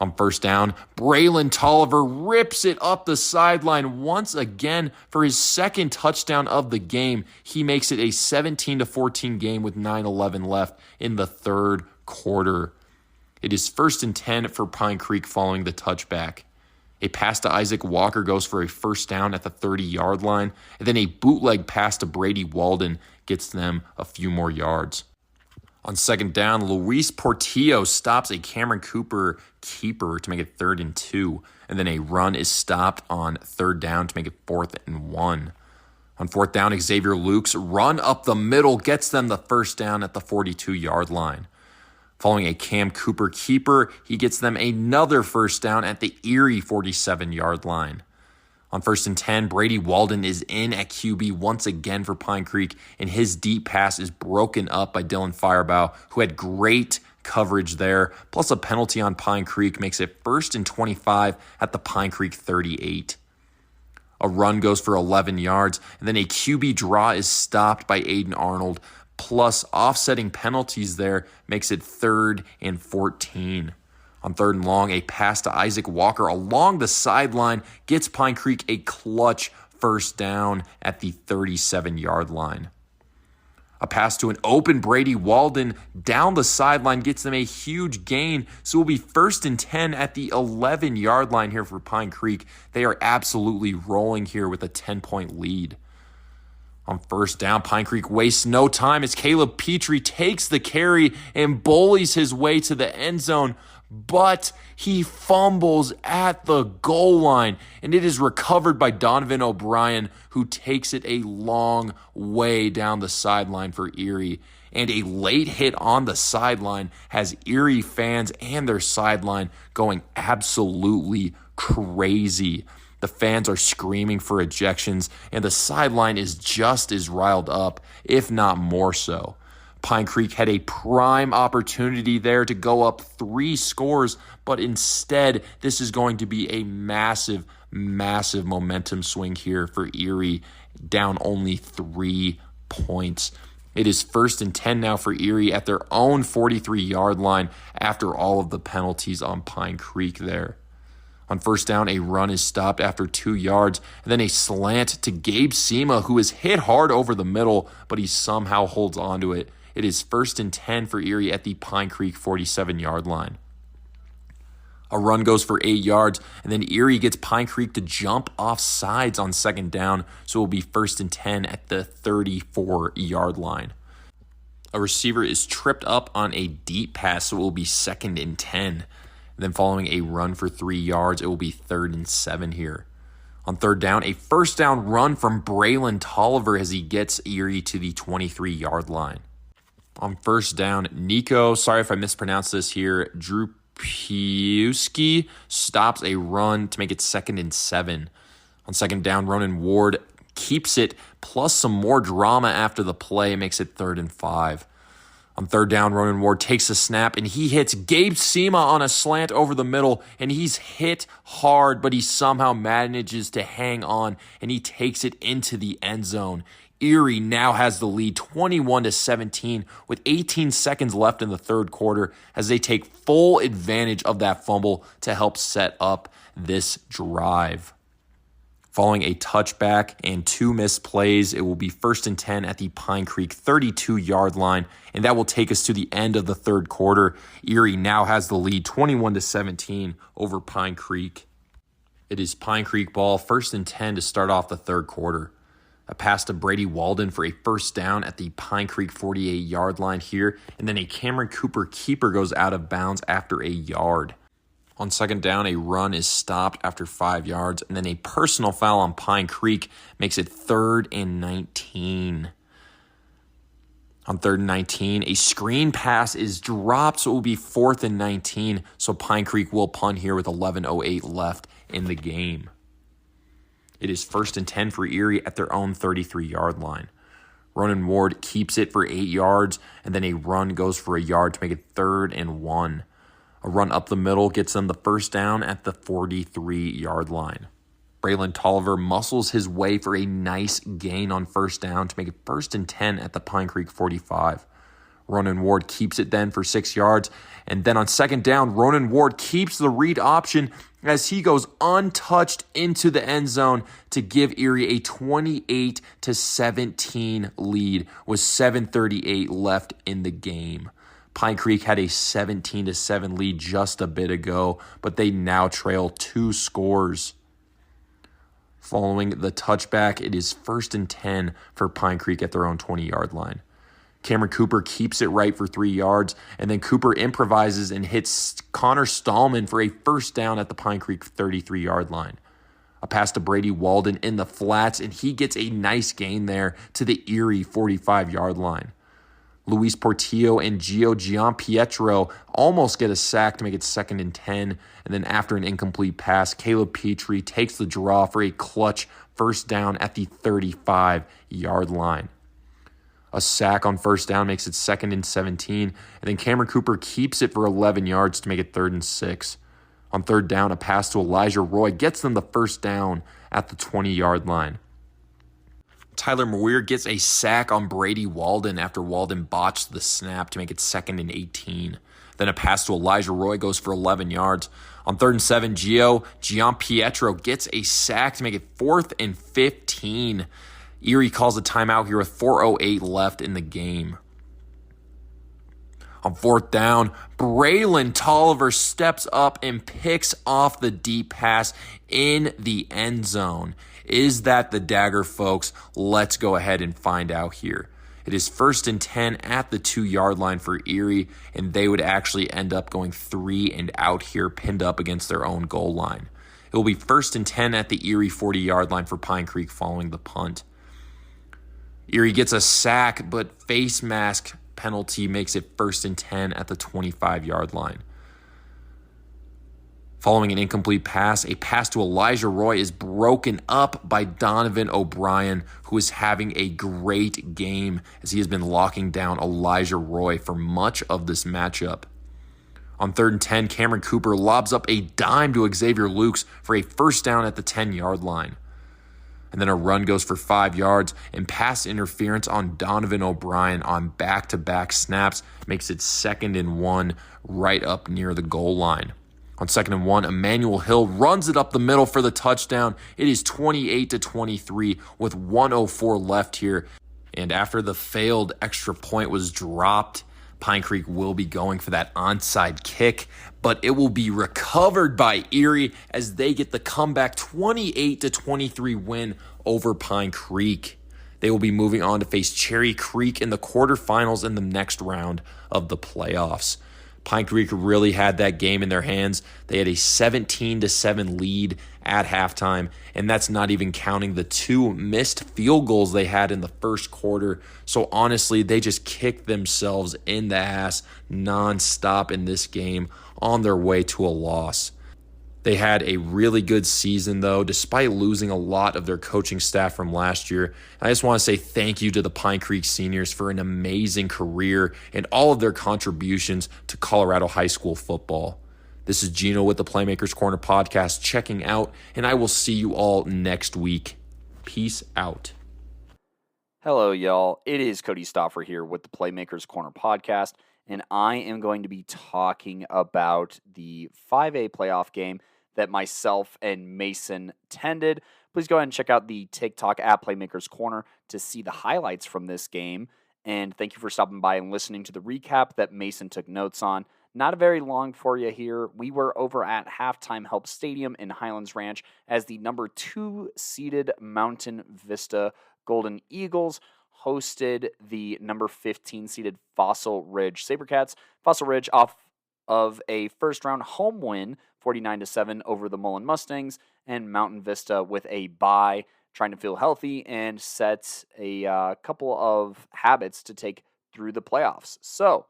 On 1st down, Braylon Tolliver rips it up the sideline once again for his 2nd touchdown of the game. He makes it a 17-14 game with 9:11 left in the 3rd quarter. It is 1st and 10 for Pine Creek following the touchback. A pass to Isaac Walker goes for a 1st down at the 30-yard line, and then a bootleg pass to Brady Walden gets them a few more yards. On 2nd down, Luis Portillo stops a Cameron Cooper keeper to make it 3rd and 2, and then a run is stopped on 3rd down to make it 4th and 1. On 4th down, Xavier Luke's run up the middle gets them the 1st down at the 42-yard line. Following a Cam Cooper keeper, he gets them another 1st down at the Erie 47-yard line. On 1st and 10, Brady Walden is in at QB once again for Pine Creek, and his deep pass is broken up by Dylan Firebow, who had great coverage there, plus a penalty on Pine Creek makes it 1st and 25 at the Pine Creek 38. A run goes for 11 yards, and then a QB draw is stopped by Aiden Arnold, plus offsetting penalties there makes it 3rd and 14. On 3rd and long, a pass to Isaac Walker along the sideline gets Pine Creek a clutch 1st down at the 37-yard line. A pass to an open Brady Walden down the sideline gets them a huge gain, so it will be 1st and 10 at the 11-yard line here for Pine Creek. They are absolutely rolling here with a 10-point lead. On 1st down, Pine Creek wastes no time as Caleb Petrie takes the carry and bullies his way to the end zone, but he fumbles at the goal line, and it is recovered by Donovan O'Brien, who takes it a long way down the sideline for Erie. And a late hit on the sideline has Erie fans and their sideline going absolutely crazy. The fans are screaming for ejections, and the sideline is just as riled up, if not more so. Pine Creek had a prime opportunity there to go up 3 scores, but instead, this is going to be a massive, massive momentum swing here for Erie, down only 3 points. It is 1st and 10 now for Erie at their own 43-yard line after all of the penalties on Pine Creek there. On 1st down, a run is stopped after 2 yards, and then a slant to Gabe Sema, who is hit hard over the middle, but he somehow holds onto it. It is 1st and 10 for Erie at the Pine Creek 47-yard line. A run goes for 8 yards, and then Erie gets Pine Creek to jump off sides on 2nd down, so it will be 1st and 10 at the 34-yard line. A receiver is tripped up on a deep pass, so it will be 2nd and 10. Then following a run for 3 yards, it will be 3rd and 7 here. On 3rd down, a 1st down run from Braylon Tolliver as he gets Erie to the 23-yard line. On 1st down, Nico, sorry if I mispronounced this here, Drew Piewski stops a run to make it 2nd and 7. On 2nd down, Ronan Ward keeps it, plus some more drama after the play, makes it 3rd and 5. On 3rd down, Ronan Ward takes a snap, and he hits Gabe Sema on a slant over the middle, and he's hit hard, but he somehow manages to hang on, and he takes it into the end zone. Erie now has the lead 21-17 with 18 seconds left in the 3rd quarter as they take full advantage of that fumble to help set up this drive. Following a touchback and 2 missed plays, it will be 1st and 10 at the Pine Creek 32-yard line, and that will take us to the end of the third quarter. Erie now has the lead 21-17 over Pine Creek. It is Pine Creek ball, 1st and 10 to start off the third quarter. A pass to Brady Walden for a first down at the Pine Creek 48-yard line here, and then a Cameron Cooper keeper goes out of bounds after a yard. On second down, a run is stopped after 5 yards, and then a personal foul on Pine Creek makes it 3rd and 19. On 3rd and 19, a screen pass is dropped, so it will be 4th and 19, so Pine Creek will punt here with 11:08 left in the game. It is 1st and 10 for Erie at their own 33-yard line. Ronan Ward keeps it for 8 yards, and then a run goes for a yard to make it 3rd and 1. A run up the middle gets them the first down at the 43-yard line. Braylon Tolliver muscles his way for a nice gain on first down to make it 1st and 10 at the Pine Creek 45. Ronan Ward keeps it then for 6 yards, and then on second down, Ronan Ward keeps the read option as he goes untouched into the end zone to give Erie a 28-17 lead with 7:38 left in the game. Pine Creek had a 17-7 lead just a bit ago, but they now trail 2 scores. Following the touchback, it is 1st and 10 for Pine Creek at their own 20-yard line. Cameron Cooper keeps it right for 3 yards, and then Cooper improvises and hits Connor Stallman for a first down at the Pine Creek 33-yard line. A pass to Brady Walden in the flats, and he gets a nice gain there to the Erie 45-yard line. Luis Portillo and Gio Gianpietro almost get a sack to make it 2nd and 10. And then after an incomplete pass, Caleb Petrie takes the draw for a clutch first down at the 35-yard line. A sack on first down makes it 2nd and 17. And then Cameron Cooper keeps it for 11 yards to make it 3rd and 6. On third down, a pass to Elijah Roy gets them the first down at the 20-yard line. Tyler Maweer gets a sack on Brady Walden after Walden botched the snap to make it 2nd and 18. Then a pass to Elijah Roy goes for 11 yards. On 3rd and 7, Gianpietro gets a sack to make it 4th and 15. Erie calls a timeout here with 4:08 left in the game. On 4th down, Braylon Tolliver steps up and picks off the deep pass in the end zone. Is that the dagger, folks? Let's go ahead and find out here. It is 1st and 10 at the 2-yard line for Erie, and they would actually end up going 3 and out here, pinned up against their own goal line. It will be 1st and 10 at the Erie 40-yard line for Pine Creek following the punt. Erie gets a sack, but face mask penalty makes it 1st and 10 at the 25-yard line. Following an incomplete pass, a pass to Elijah Roy is broken up by Donovan O'Brien, who is having a great game as he has been locking down Elijah Roy for much of this matchup. On 3rd and 10, Cameron Cooper lobs up a dime to Xavier Lukes for a first down at the 10-yard line. And then a run goes for 5 yards, and pass interference on Donovan O'Brien on back-to-back snaps makes it 2nd and 1 right up near the goal line. On 2nd and 1, Emmanuel Hill runs it up the middle for the touchdown. It is 28-23 with 1:04 left here. And after the failed extra point was dropped, Pine Creek will be going for that onside kick, but it will be recovered by Erie as they get the comeback 28-23 win over Pine Creek. They will be moving on to face Cherry Creek in the quarterfinals in the next round of the playoffs. Pine Creek really had that game in their hands. They had a 17-7 lead at halftime, and that's not even counting the 2 missed field goals they had in the first quarter. So honestly, they just kicked themselves in the ass nonstop in this game on their way to a loss. They had a really good season, though, despite losing a lot of their coaching staff from last year. I just want to say thank you to the Pine Creek seniors for an amazing career and all of their contributions to Colorado high school football. This is Gino with the Playmakers Corner podcast checking out, and I will see you all next week. Peace out. Hello, y'all. It is Cody Stoffer here with the Playmakers Corner podcast, and I am going to be talking about the 5A playoff game that myself and Mason tended. Please go ahead and check out the Tik Tok at Playmakers Corner to see the highlights from this game. And thank you for stopping by and listening to the recap that Mason took notes on. Not a very long for you here. We were over at Halftime Help Stadium in Highlands Ranch as the number 2 seeded Mountain Vista Golden Eagles hosted the number 15 seeded Fossil Ridge Sabercats. Fossil Ridge off of a first round home win, 49-7 over the Mullen Mustangs, and Mountain Vista with a bye, trying to feel healthy and set a couple of habits to take through the playoffs. So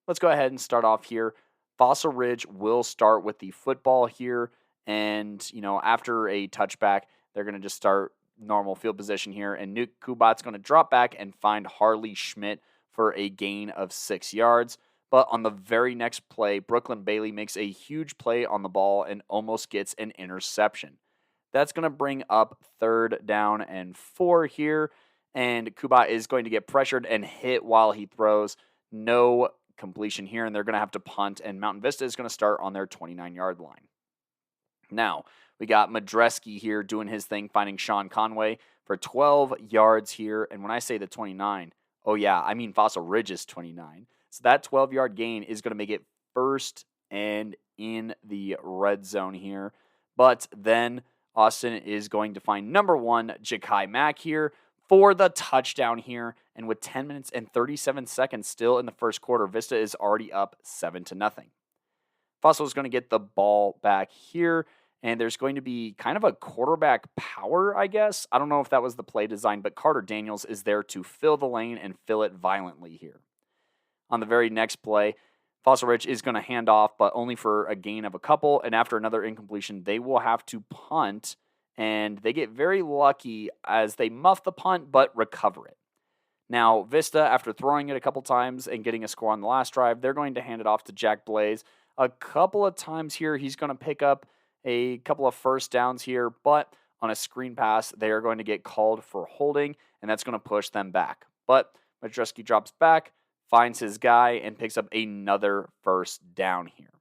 let's go ahead and start off here. Fossil Ridge will start with the football here, and after a touchback, they're going to just start normal field position here, and Nuke Kubat's going to drop back and find Harley Schmidt for a gain of 6 yards. But on the very next play, Brooklyn Bailey makes a huge play on the ball and almost gets an interception. That's going to bring up 3rd down and 4 here, and Kubat is going to get pressured and hit while he throws. No completion here, and they're going to have to punt, and Mountain Vista is going to start on their 29-yard line. Now, we got Madreski here doing his thing, finding Sean Conway for 12 yards here, and when I say the 29, oh yeah, I mean Fossil Ridge's 29. So that 12-yard gain is going to make it 1st and in the red zone here. But then Austin is going to find number 1, Ja'Kai Mack here for the touchdown here. And with 10 minutes and 37 seconds still in the first quarter, Vista is already up 7-0. Fossil is going to get the ball back here. And there's going to be kind of a quarterback power, I guess. I don't know if that was the play design, but Carter Daniels is there to fill the lane and fill it violently here. On the very next play, Fossil Ridge is going to hand off, but only for a gain of a couple. And after another incompletion, they will have to punt. And they get very lucky as they muff the punt, but recover it. Now, Vista, after throwing it a couple times and getting a score on the last drive, they're going to hand it off to Jack Blaze. A couple of times here, he's going to pick up a couple of first downs here, but on a screen pass, they are going to get called for holding, and that's going to push them back. But Madreski drops back, finds his guy, and picks up another first down here.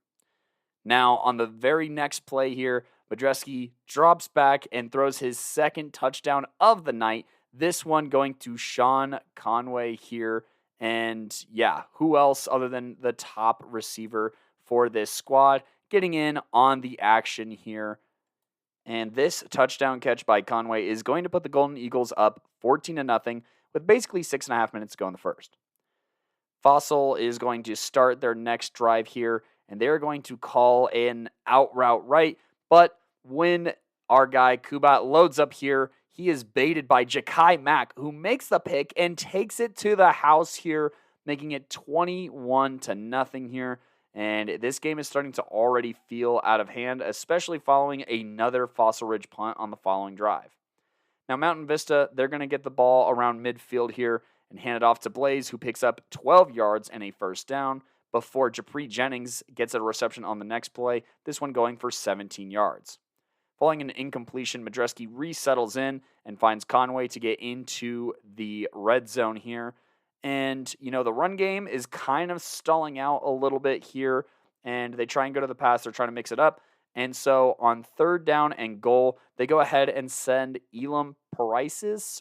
Now, on the very next play here, Madreski drops back and throws his 2nd touchdown of the night, this one going to Sean Conway here. And yeah, who else other than the top receiver for this squad getting in on the action here. And this touchdown catch by Conway is going to put the Golden Eagles up 14-0 with basically 6.5 minutes to go in the first. Fossil is going to start their next drive here, and they're going to call an out route right. But when our guy Kubat loads up here, he is baited by Ja'Kai Mack, who makes the pick and takes it to the house here, making it 21-0 here. And this game is starting to already feel out of hand, especially following another Fossil Ridge punt on the following drive. Now, Mountain Vista, they're going to get the ball around midfield here and hand it off to Blaze, who picks up 12 yards and a first down before Japri Jennings gets a reception on the next play, this one going for 17 yards. Following an incompletion, Madreski resettles in and finds Conway to get into the red zone here. And, the run game is kind of stalling out a little bit here, and they try and go to the pass. They're trying to mix it up. And so on 3rd down and goal, they go ahead and send Elam Parasis.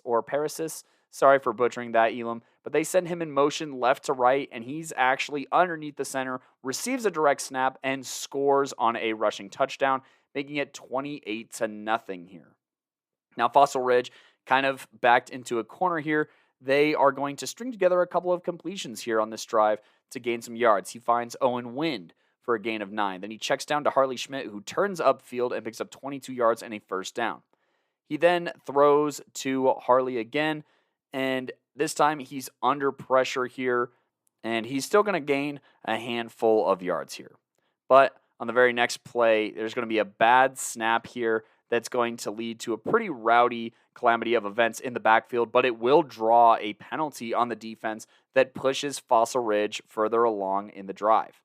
Sorry for butchering that, Elam. But they send him in motion left to right, and he's actually underneath the center, receives a direct snap, and scores on a rushing touchdown, making it 28-0 here. Now, Fossil Ridge kind of backed into a corner here. They are going to string together a couple of completions here on this drive to gain some yards. He finds Owen Wind for a gain of 9. Then he checks down to Harley Schmidt, who turns upfield and picks up 22 yards and a first down. He then throws to Harley again, and this time he's under pressure here, and he's still going to gain a handful of yards here. But on the very next play, there's going to be a bad snap here that's going to lead to a pretty rowdy calamity of events in the backfield, but it will draw a penalty on the defense that pushes Fossil Ridge further along in the drive.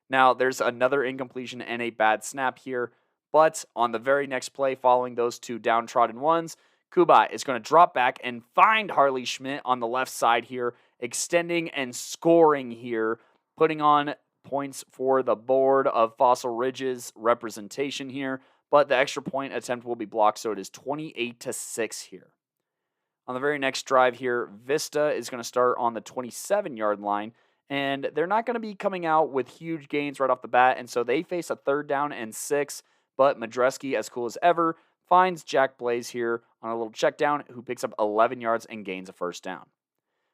Now, there's another incompletion and a bad snap here, but on the very next play following those two downtrodden ones, Kubat is going to drop back and find Harley Schmidt on the left side here, extending and scoring here, putting on points for the board of Fossil Ridge's representation here. but the extra point attempt will be blocked, so it is 28-6 here. On the very next drive here, Vista is going to start on the 27-yard line, and they're not going to be coming out with huge gains right off the bat, and so they face a 3rd down and 6, but Madreski, as cool as ever, finds Jack Blaze here on a little check down, who picks up 11 yards and gains a 1st down.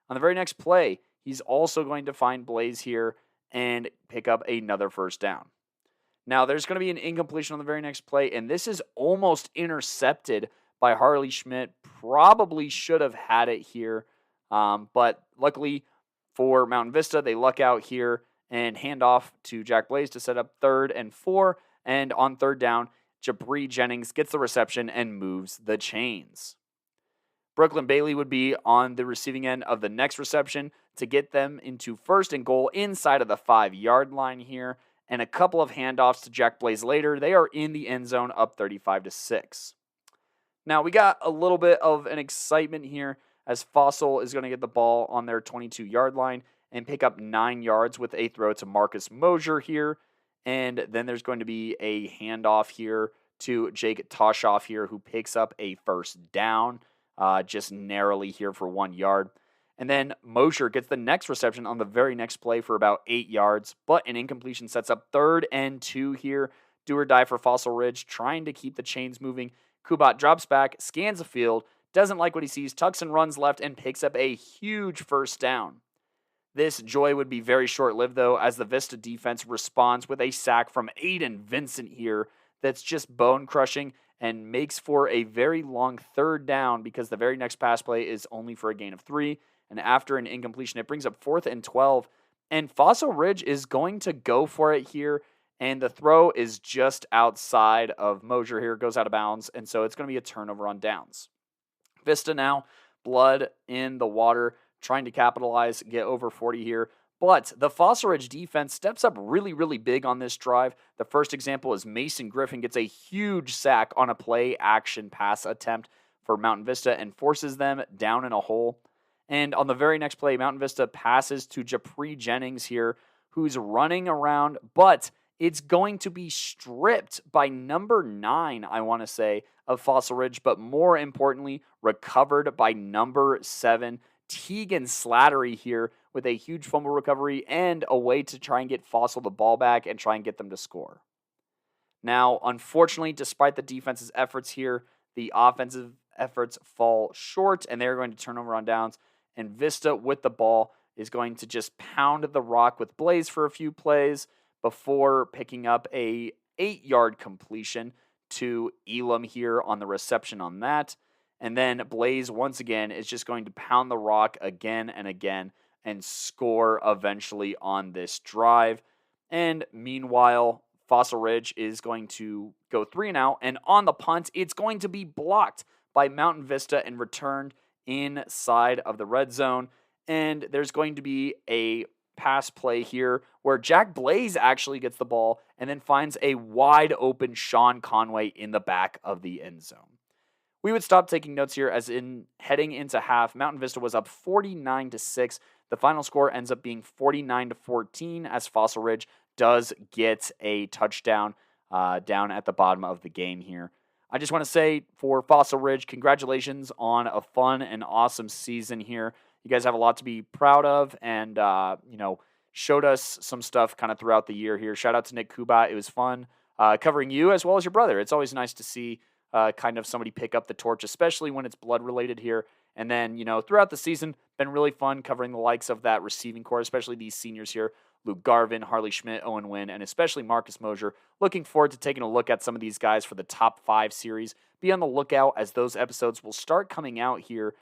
On the very next play, he's also going to find Blaze here and pick up another 1st down. Now, there's going to be an incompletion on the very next play, and this is almost intercepted by Harley Schmidt. Probably should have had it here, but luckily for Mountain Vista, they luck out here and hand off to Jack Blaze to set up 3rd and 4, and on 3rd down, Jabri Jennings gets the reception and moves the chains. Brooklyn Bailey would be on the receiving end of the next reception to get them into 1st and goal inside of the 5-yard line here, and a couple of handoffs to Jack Blaze later. They are in the end zone up 35-6. Now, we got a little bit of an excitement here as Fossil is going to get the ball on their 22-yard line and pick up 9 yards with a throw to Marcus Mosier here. And then there's going to be a handoff here to Jake Toshoff here, who picks up a 1st down, just narrowly here for 1 yard. And then Mosier gets the next reception on the very next play for about 8 yards, but an incompletion sets up 3rd and 2 here. Do or die for Fossil Ridge, trying to keep the chains moving. Kubat drops back, scans the field, doesn't like what he sees, tucks and runs left, and picks up a huge 1st down. This joy would be very short-lived, though, as the Vista defense responds with a sack from Aiden Vincent here that's just bone-crushing and makes for a very long 3rd down because the very next pass play is only for a gain of 3. And after an incompletion, it brings up 4th and 12. And Fossil Ridge is going to go for it here, and the throw is just outside of Mosier here, goes out of bounds, and so it's going to be a turnover on downs. Vista now, blood in the water, trying to capitalize, get over 40 here. But the Fossil Ridge defense steps up really, really big on this drive. The first example is Mason Griffin gets a huge sack on a play-action pass attempt for Mountain Vista and forces them down in a hole. And on the very next play, Mountain Vista passes to Japri Jennings here, who's running around, but it's going to be stripped by number 9, I want to say, of Fossil Ridge, but more importantly, recovered by number 7, Tegan Slattery here with a huge fumble recovery and a way to try and get Fossil the ball back and try and get them to score. Now, unfortunately, despite the defense's efforts here, the offensive efforts fall short, and they're going to turn over on downs, and Vista with the ball is going to just pound the rock with Blaze for a few plays before picking up a 8-yard completion to Elam here on the reception on that. And then Blaze, once again, is just going to pound the rock again and again and score eventually on this drive. And meanwhile, Fossil Ridge is going to go 3 and out. And on the punt, it's going to be blocked by Mountain Vista and returned inside of the red zone. And there's going to be a pass play here where Jack Blaze actually gets the ball and then finds a wide open Sean Conway in the back of the end zone. We would stop taking notes here as in heading into half, Mountain Vista was up 49-6. The final score ends up being 49-14 as Fossil Ridge does get a touchdown down at the bottom of the game here. I just want to say for Fossil Ridge, congratulations on a fun and awesome season here. You guys have a lot to be proud of and, showed us some stuff kind of throughout the year here. Shout out to Nick Kubat. It was fun covering you as well as your brother. It's always nice to see kind of somebody pick up the torch, especially when it's blood related here. And then, throughout the season, been really fun covering the likes of that receiving core, especially these seniors here, Luke Garvin, Harley Schmidt, Owen Wynn, and especially Marcus Mosier. Looking forward to taking a look at some of these guys for the top 5 series. Be on the lookout as those episodes will start coming out here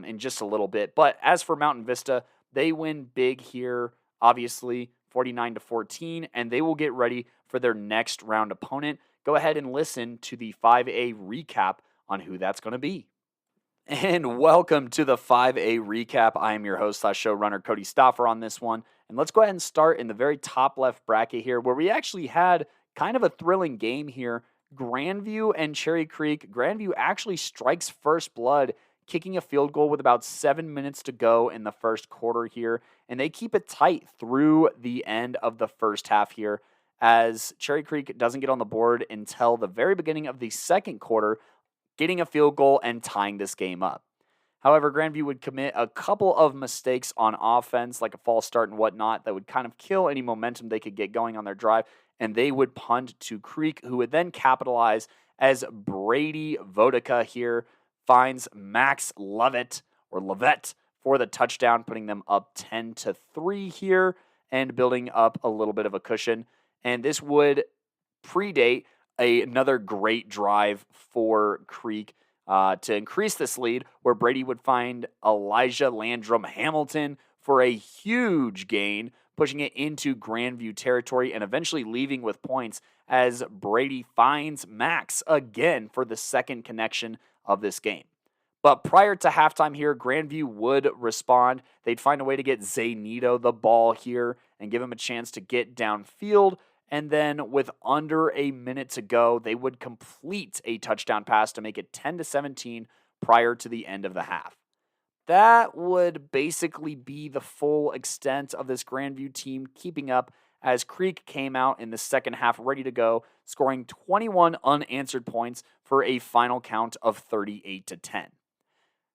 in just a little bit. But as for Mountain Vista, they win big here, obviously 49-14, and they will get ready for their next round opponent. Go ahead and listen to the 5A recap on who that's going to be. And welcome to the 5A recap. I am your host / showrunner Cody Stoffer on this one. And let's go ahead and start in the very top left bracket here, where we actually had kind of a thrilling game here. Grandview and Cherry Creek. Grandview actually strikes first blood, kicking a field goal with about 7 minutes to go in the first quarter here. And they keep it tight through the end of the first half here as Cherry Creek doesn't get on the board until the very beginning of the second quarter, getting a field goal and tying this game up. However, Grandview would commit a couple of mistakes on offense, like a false start and whatnot, that would kind of kill any momentum they could get going on their drive, and they would punt to Creek, who would then capitalize as Brady Vodika here finds Max Lovett for the touchdown, putting them up 10-3 here and building up a little bit of a cushion. And this would predate another great drive for Creek to increase this lead, where Brady would find Elijah Landrum Hamilton for a huge gain, pushing it into Grandview territory and eventually leaving with points as Brady finds Max again for the second connection of this game. But prior to halftime here, Grandview would respond. They'd find a way to get Zaynito the ball here and give him a chance to get downfield. And then with under a minute to go, they would complete a touchdown pass to make it 10-17 prior to the end of the half. That would basically be the full extent of this Grandview team keeping up as Creek came out in the second half ready to go, scoring 21 unanswered points for a final count of 38-10.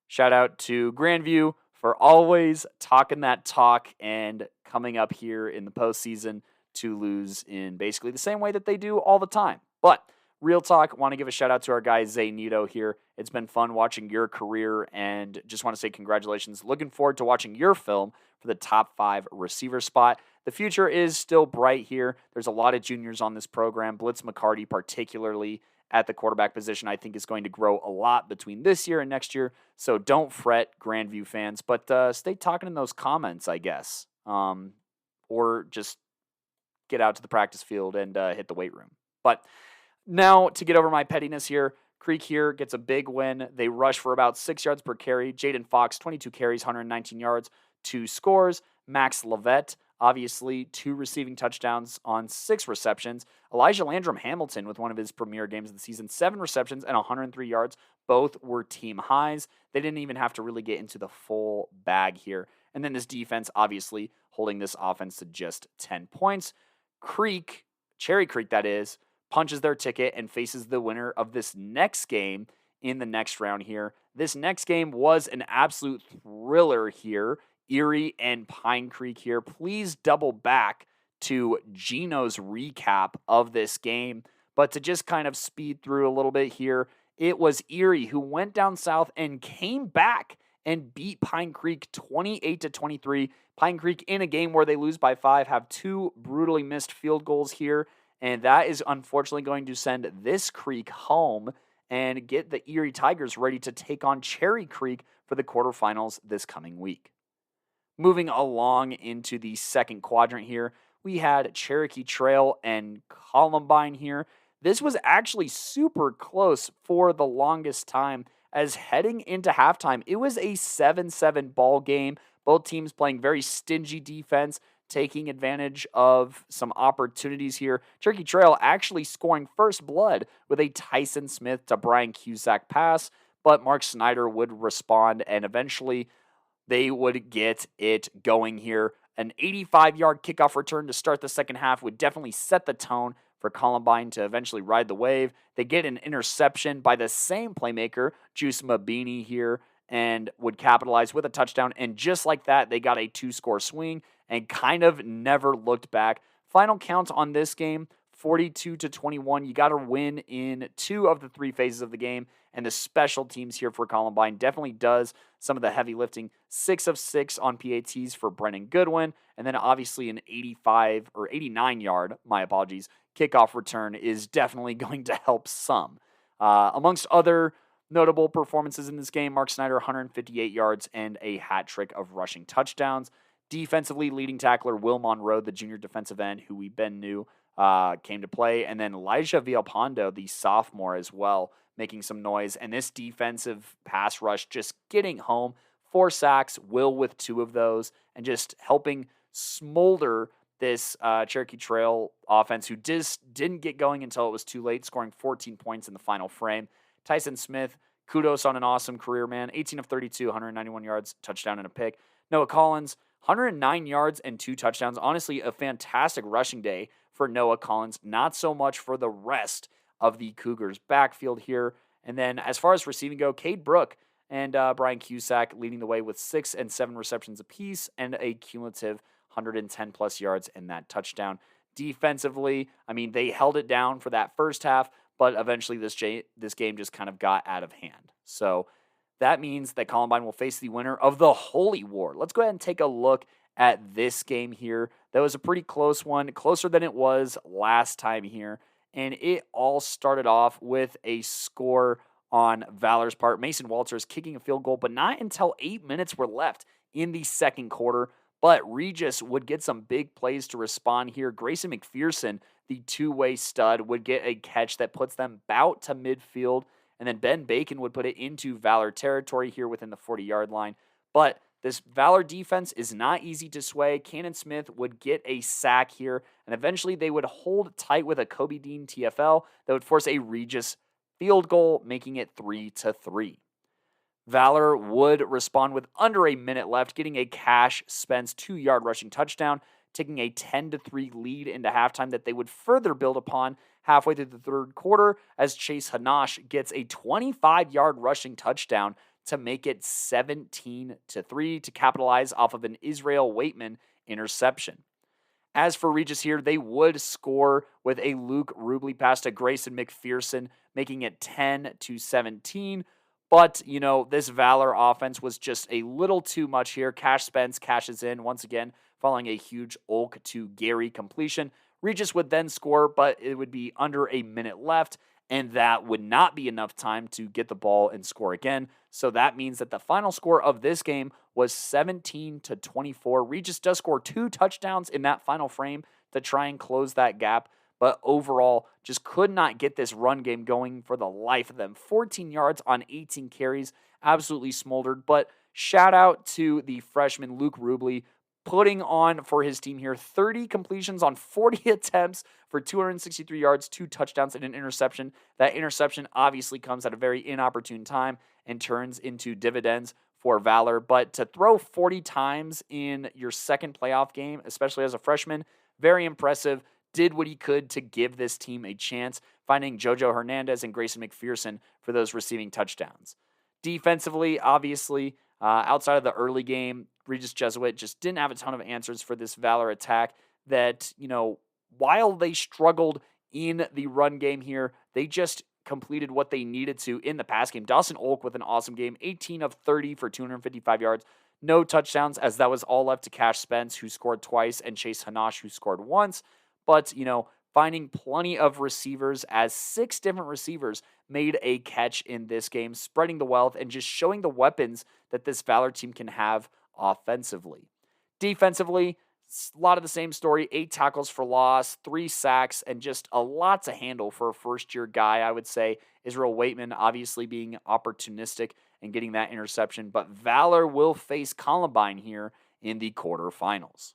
Shout out to Grandview for always talking that talk and coming up here in the postseason to lose in basically the same way that they do all the time. But real talk, want to give a shout out to our guy Zaynito here. It's been fun watching your career and just want to say congratulations. Looking forward to watching your film for the top 5 receiver spot. The future is still bright here. There's a lot of juniors on this program. Blitz McCarty, particularly at the quarterback position, I think is going to grow a lot between this year and next year. So don't fret, Grandview fans, but stay talking in those comments, I guess. Or just get out to the practice field and hit the weight room. But now to get over my pettiness here, Creek here gets a big win. They rush for about 6 yards per carry. Jaden Fox, 22 carries, 119 yards, 2 scores. Max Lovett, obviously 2 receiving touchdowns on 6 receptions. Elijah Landrum Hamilton with one of his premier games of the season, 7 receptions and 103 yards. Both were team highs. They didn't even have to really get into the full bag here. And then this defense, obviously, holding this offense to just 10 points. Creek, Cherry Creek that is, punches their ticket and faces the winner of this next game in the next round here. This next game was an absolute thriller here. Erie and Pine Creek here. Please double back to Gino's recap of this game. But to just kind of speed through a little bit here, it was Erie who went down south and came back and beat Pine Creek 28-23. Pine Creek in a game where they lose by 5 have 2 brutally missed field goals here, and that is unfortunately going to send this Creek home and get the Erie Tigers ready to take on Cherry Creek for the quarterfinals this coming week. Moving along into the second quadrant here, we had Cherokee Trail and Columbine here. This was actually super close for the longest time, as heading into halftime, it was a 7-7 ball game. Both teams playing very stingy defense, taking advantage of some opportunities here. Cherokee Trail actually scoring first blood with a Tyson Smith to Brian Cusack pass, but Mark Snyder would respond, and eventually they would get it going here. An 85-yard kickoff return to start the second half would definitely set the tone for Columbine to eventually ride the wave. They get an interception by the same playmaker, Juice Mabini here, and would capitalize with a touchdown. And just like that, they got a 2-score swing and kind of never looked back. Final count on this game, 42-21. You got to win in 2 of the 3 phases of the game. And the special teams here for Columbine definitely does some of the heavy lifting. 6 of 6 on PATs for Brennan Goodwin. And then obviously an 89-yard, kickoff return is definitely going to help some. Amongst other notable performances in this game, Mark Snyder, 158 yards and a hat trick of rushing touchdowns. Defensively, leading tackler Will Monroe, the junior defensive end, who we been knew, came to play. And then Elijah Villalpando, the sophomore as well, making some noise. And this defensive pass rush just getting home. 4 sacks, Will with 2 of those, and just helping smolder this Cherokee Trail offense, who just didn't get going until it was too late, scoring 14 points in the final frame. Tyson Smith, kudos on an awesome career, man. 18 of 32, 191 yards, touchdown and a pick. Noah Collins, 109 yards and 2 touchdowns. Honestly, a fantastic rushing day for Noah Collins, not so much for the rest of the Cougars backfield here. And then as far as receiving go, Cade Brook and Brian Cusack leading the way with 6 and 7 receptions apiece and a cumulative 110 plus yards in that touchdown. Defensively, I mean, they held it down for that first half, but eventually this game just kind of got out of hand. So that means that Columbine will face the winner of the Holy War. Let's go ahead and take a look at this game here. That was a pretty close one, closer than it was last time here. And it all started off with a score on Valor's part. Mason Walters kicking a field goal, but not until 8 minutes were left in the second quarter. But Regis would get some big plays to respond here. Grayson McPherson, the two-way stud, would get a catch that puts them about to midfield. And then Ben Bacon would put it into Valor territory here within the 40-yard line. But this Valor defense is not easy to sway. Cannon Smith would get a sack here, and eventually they would hold tight with a Kobe Dean TFL that would force a Regis field goal, making it 3-3. Valor would respond with under a minute left, getting a Cash Spence 2-yard rushing touchdown, taking a 10-3 lead into halftime that they would further build upon halfway through the third quarter as Chase Hanash gets a 25-yard rushing touchdown to make it 17-3 to capitalize off of an Israel Waitman interception. As for Regis here, they would score with a Luke Rubley pass to Grayson McPherson, making it 10-17. But, this Valor offense was just a little too much here. Cash Spence cashes in once again, following a huge Olk to Gary completion. Regis would then score, but it would be under a minute left, and that would not be enough time to get the ball and score again. So that means that the final score of this game was 17-24. Regis does score 2 touchdowns in that final frame to try and close that gap, but overall just could not get this run game going for the life of them. 14 yards on 18 carries, absolutely smoldered, but shout out to the freshman Luke Rubley, putting on for his team here 30 completions on 40 attempts for 263 yards, 2 touchdowns, and an interception. That interception obviously comes at a very inopportune time and turns into dividends for Valor. But to throw 40 times in your second playoff game, especially as a freshman, very impressive. Did what he could to give this team a chance, finding JoJo Hernandez and Grayson McPherson for those receiving touchdowns. Defensively, obviously, outside of the early game, Regis Jesuit just didn't have a ton of answers for this Valor attack that, while they struggled in the run game here, they just completed what they needed to in the pass game. Dawson Olk with an awesome game, 18 of 30 for 255 yards. No touchdowns, as that was all left to Cash Spence, who scored twice, and Chase Hanash, who scored once. But, finding plenty of receivers, as 6 different receivers made a catch in this game, spreading the wealth and just showing the weapons that this Valor team can have offensively. Defensively, a lot of the same story. 8 tackles for loss, 3 sacks, and just a lot to handle for a first-year guy, I would say. Israel Waitman obviously being opportunistic and getting that interception. But Valor will face Columbine here in the quarterfinals.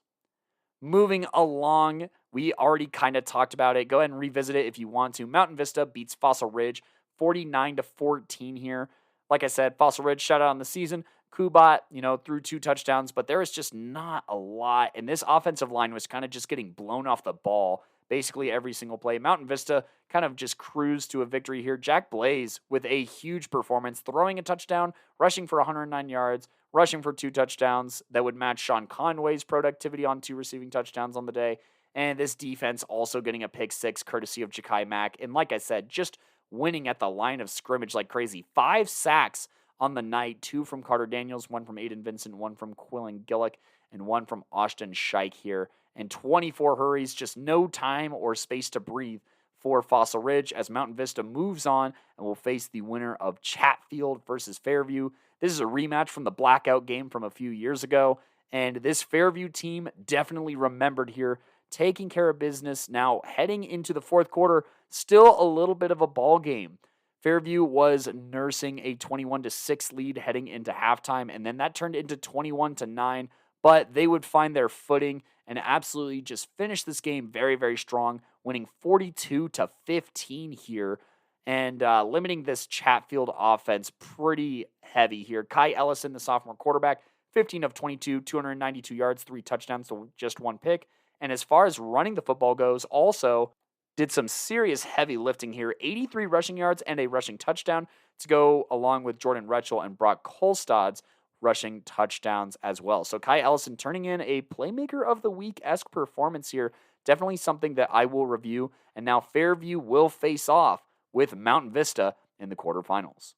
Moving along, we already kind of talked about it. Go ahead and revisit it if you want to. Mountain Vista beats Fossil Ridge 49-14 here. Like I said, Fossil Ridge shut out on the season. Kubat, threw 2 touchdowns, but there is just not a lot. And this offensive line was kind of just getting blown off the ball basically every single play. Mountain Vista kind of just cruised to a victory here. Jack Blaze with a huge performance, throwing a touchdown, rushing for 109 yards, rushing for 2 touchdowns that would match Sean Conway's productivity on 2 receiving touchdowns on the day. And this defense also getting a pick 6 courtesy of Ja'Kai Mack. And like I said, just winning at the line of scrimmage like crazy. 5 sacks on the night, 2 from Carter Daniels, 1 from Aiden Vincent, 1 from Quillen Gillick, and 1 from Austin Scheich here. And 24 hurries, just no time or space to breathe for Fossil Ridge as Mountain Vista moves on and will face the winner of Chatfield versus Fairview. This is a rematch from the blackout game from a few years ago, and this Fairview team definitely remembered here, taking care of business. Now heading into the fourth quarter, still a little bit of a ball game. Fairview was nursing a 21-6 lead heading into halftime, and then that turned into 21-9, but they would find their footing and absolutely just finish this game very, very strong, winning 42-15 here and limiting this Chatfield offense pretty heavy here. Kai Ellison, the sophomore quarterback, 15 of 22, 292 yards, 3 touchdowns, so just 1 pick. And as far as running the football goes, also did some serious heavy lifting here. 83 rushing yards and a rushing touchdown to go along with Jordan Retchell and Brock Kolstad's rushing touchdowns as well. So Kai Ellison turning in a Playmaker of the Week-esque performance here. Definitely something that I will review. And now Fairview will face off with Mountain Vista in the quarterfinals.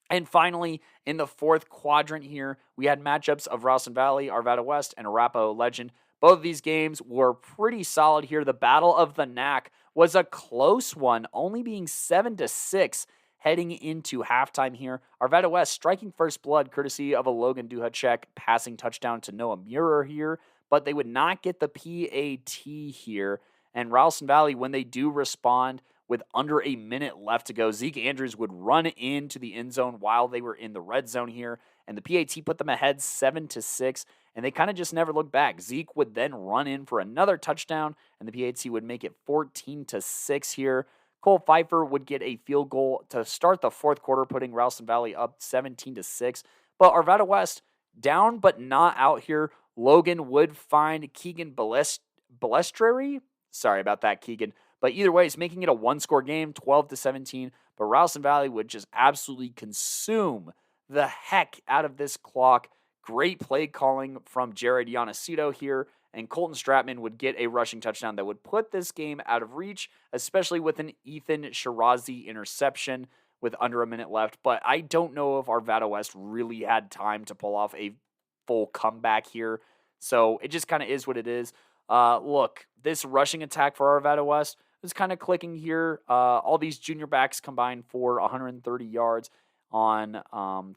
And finally, in the fourth quadrant here, we had matchups of Ralston Valley, Arvada West, and Arapahoe Legend. Both of these games were pretty solid here. The Battle of the Knack was a close one, only being 7-6 heading into halftime here. Arvada West striking first blood courtesy of a Logan Duhacek passing touchdown to Noah Muir here, but they would not get the PAT here. And Ralston Valley, when they do respond with under a minute left to go, Zeke Andrews would run into the end zone while they were in the red zone here, and the PAT put them ahead 7-6, and they kind of just never looked back. Zeke would then run in for another touchdown, and the PAT would make it 14-6 here. Cole Pfeiffer would get a field goal to start the fourth quarter, putting Ralston Valley up 17-6. But Arvada West down but not out here. Logan would find Keegan Balestreri. Sorry about that, Keegan. But either way, it's making it a one-score game, 12-17. But Ralston Valley would just absolutely consume the heck out of this clock. Great play calling from Jared Yanacito here. And Colton Stratman would get a rushing touchdown that would put this game out of reach, especially with an Ethan Shirazi interception with under a minute left. But I don't know if Arvada West really had time to pull off a full comeback here. So it just kind of is what it is. Look, this rushing attack for Arvada West is kind of clicking here. All these junior backs combined for 130 yards on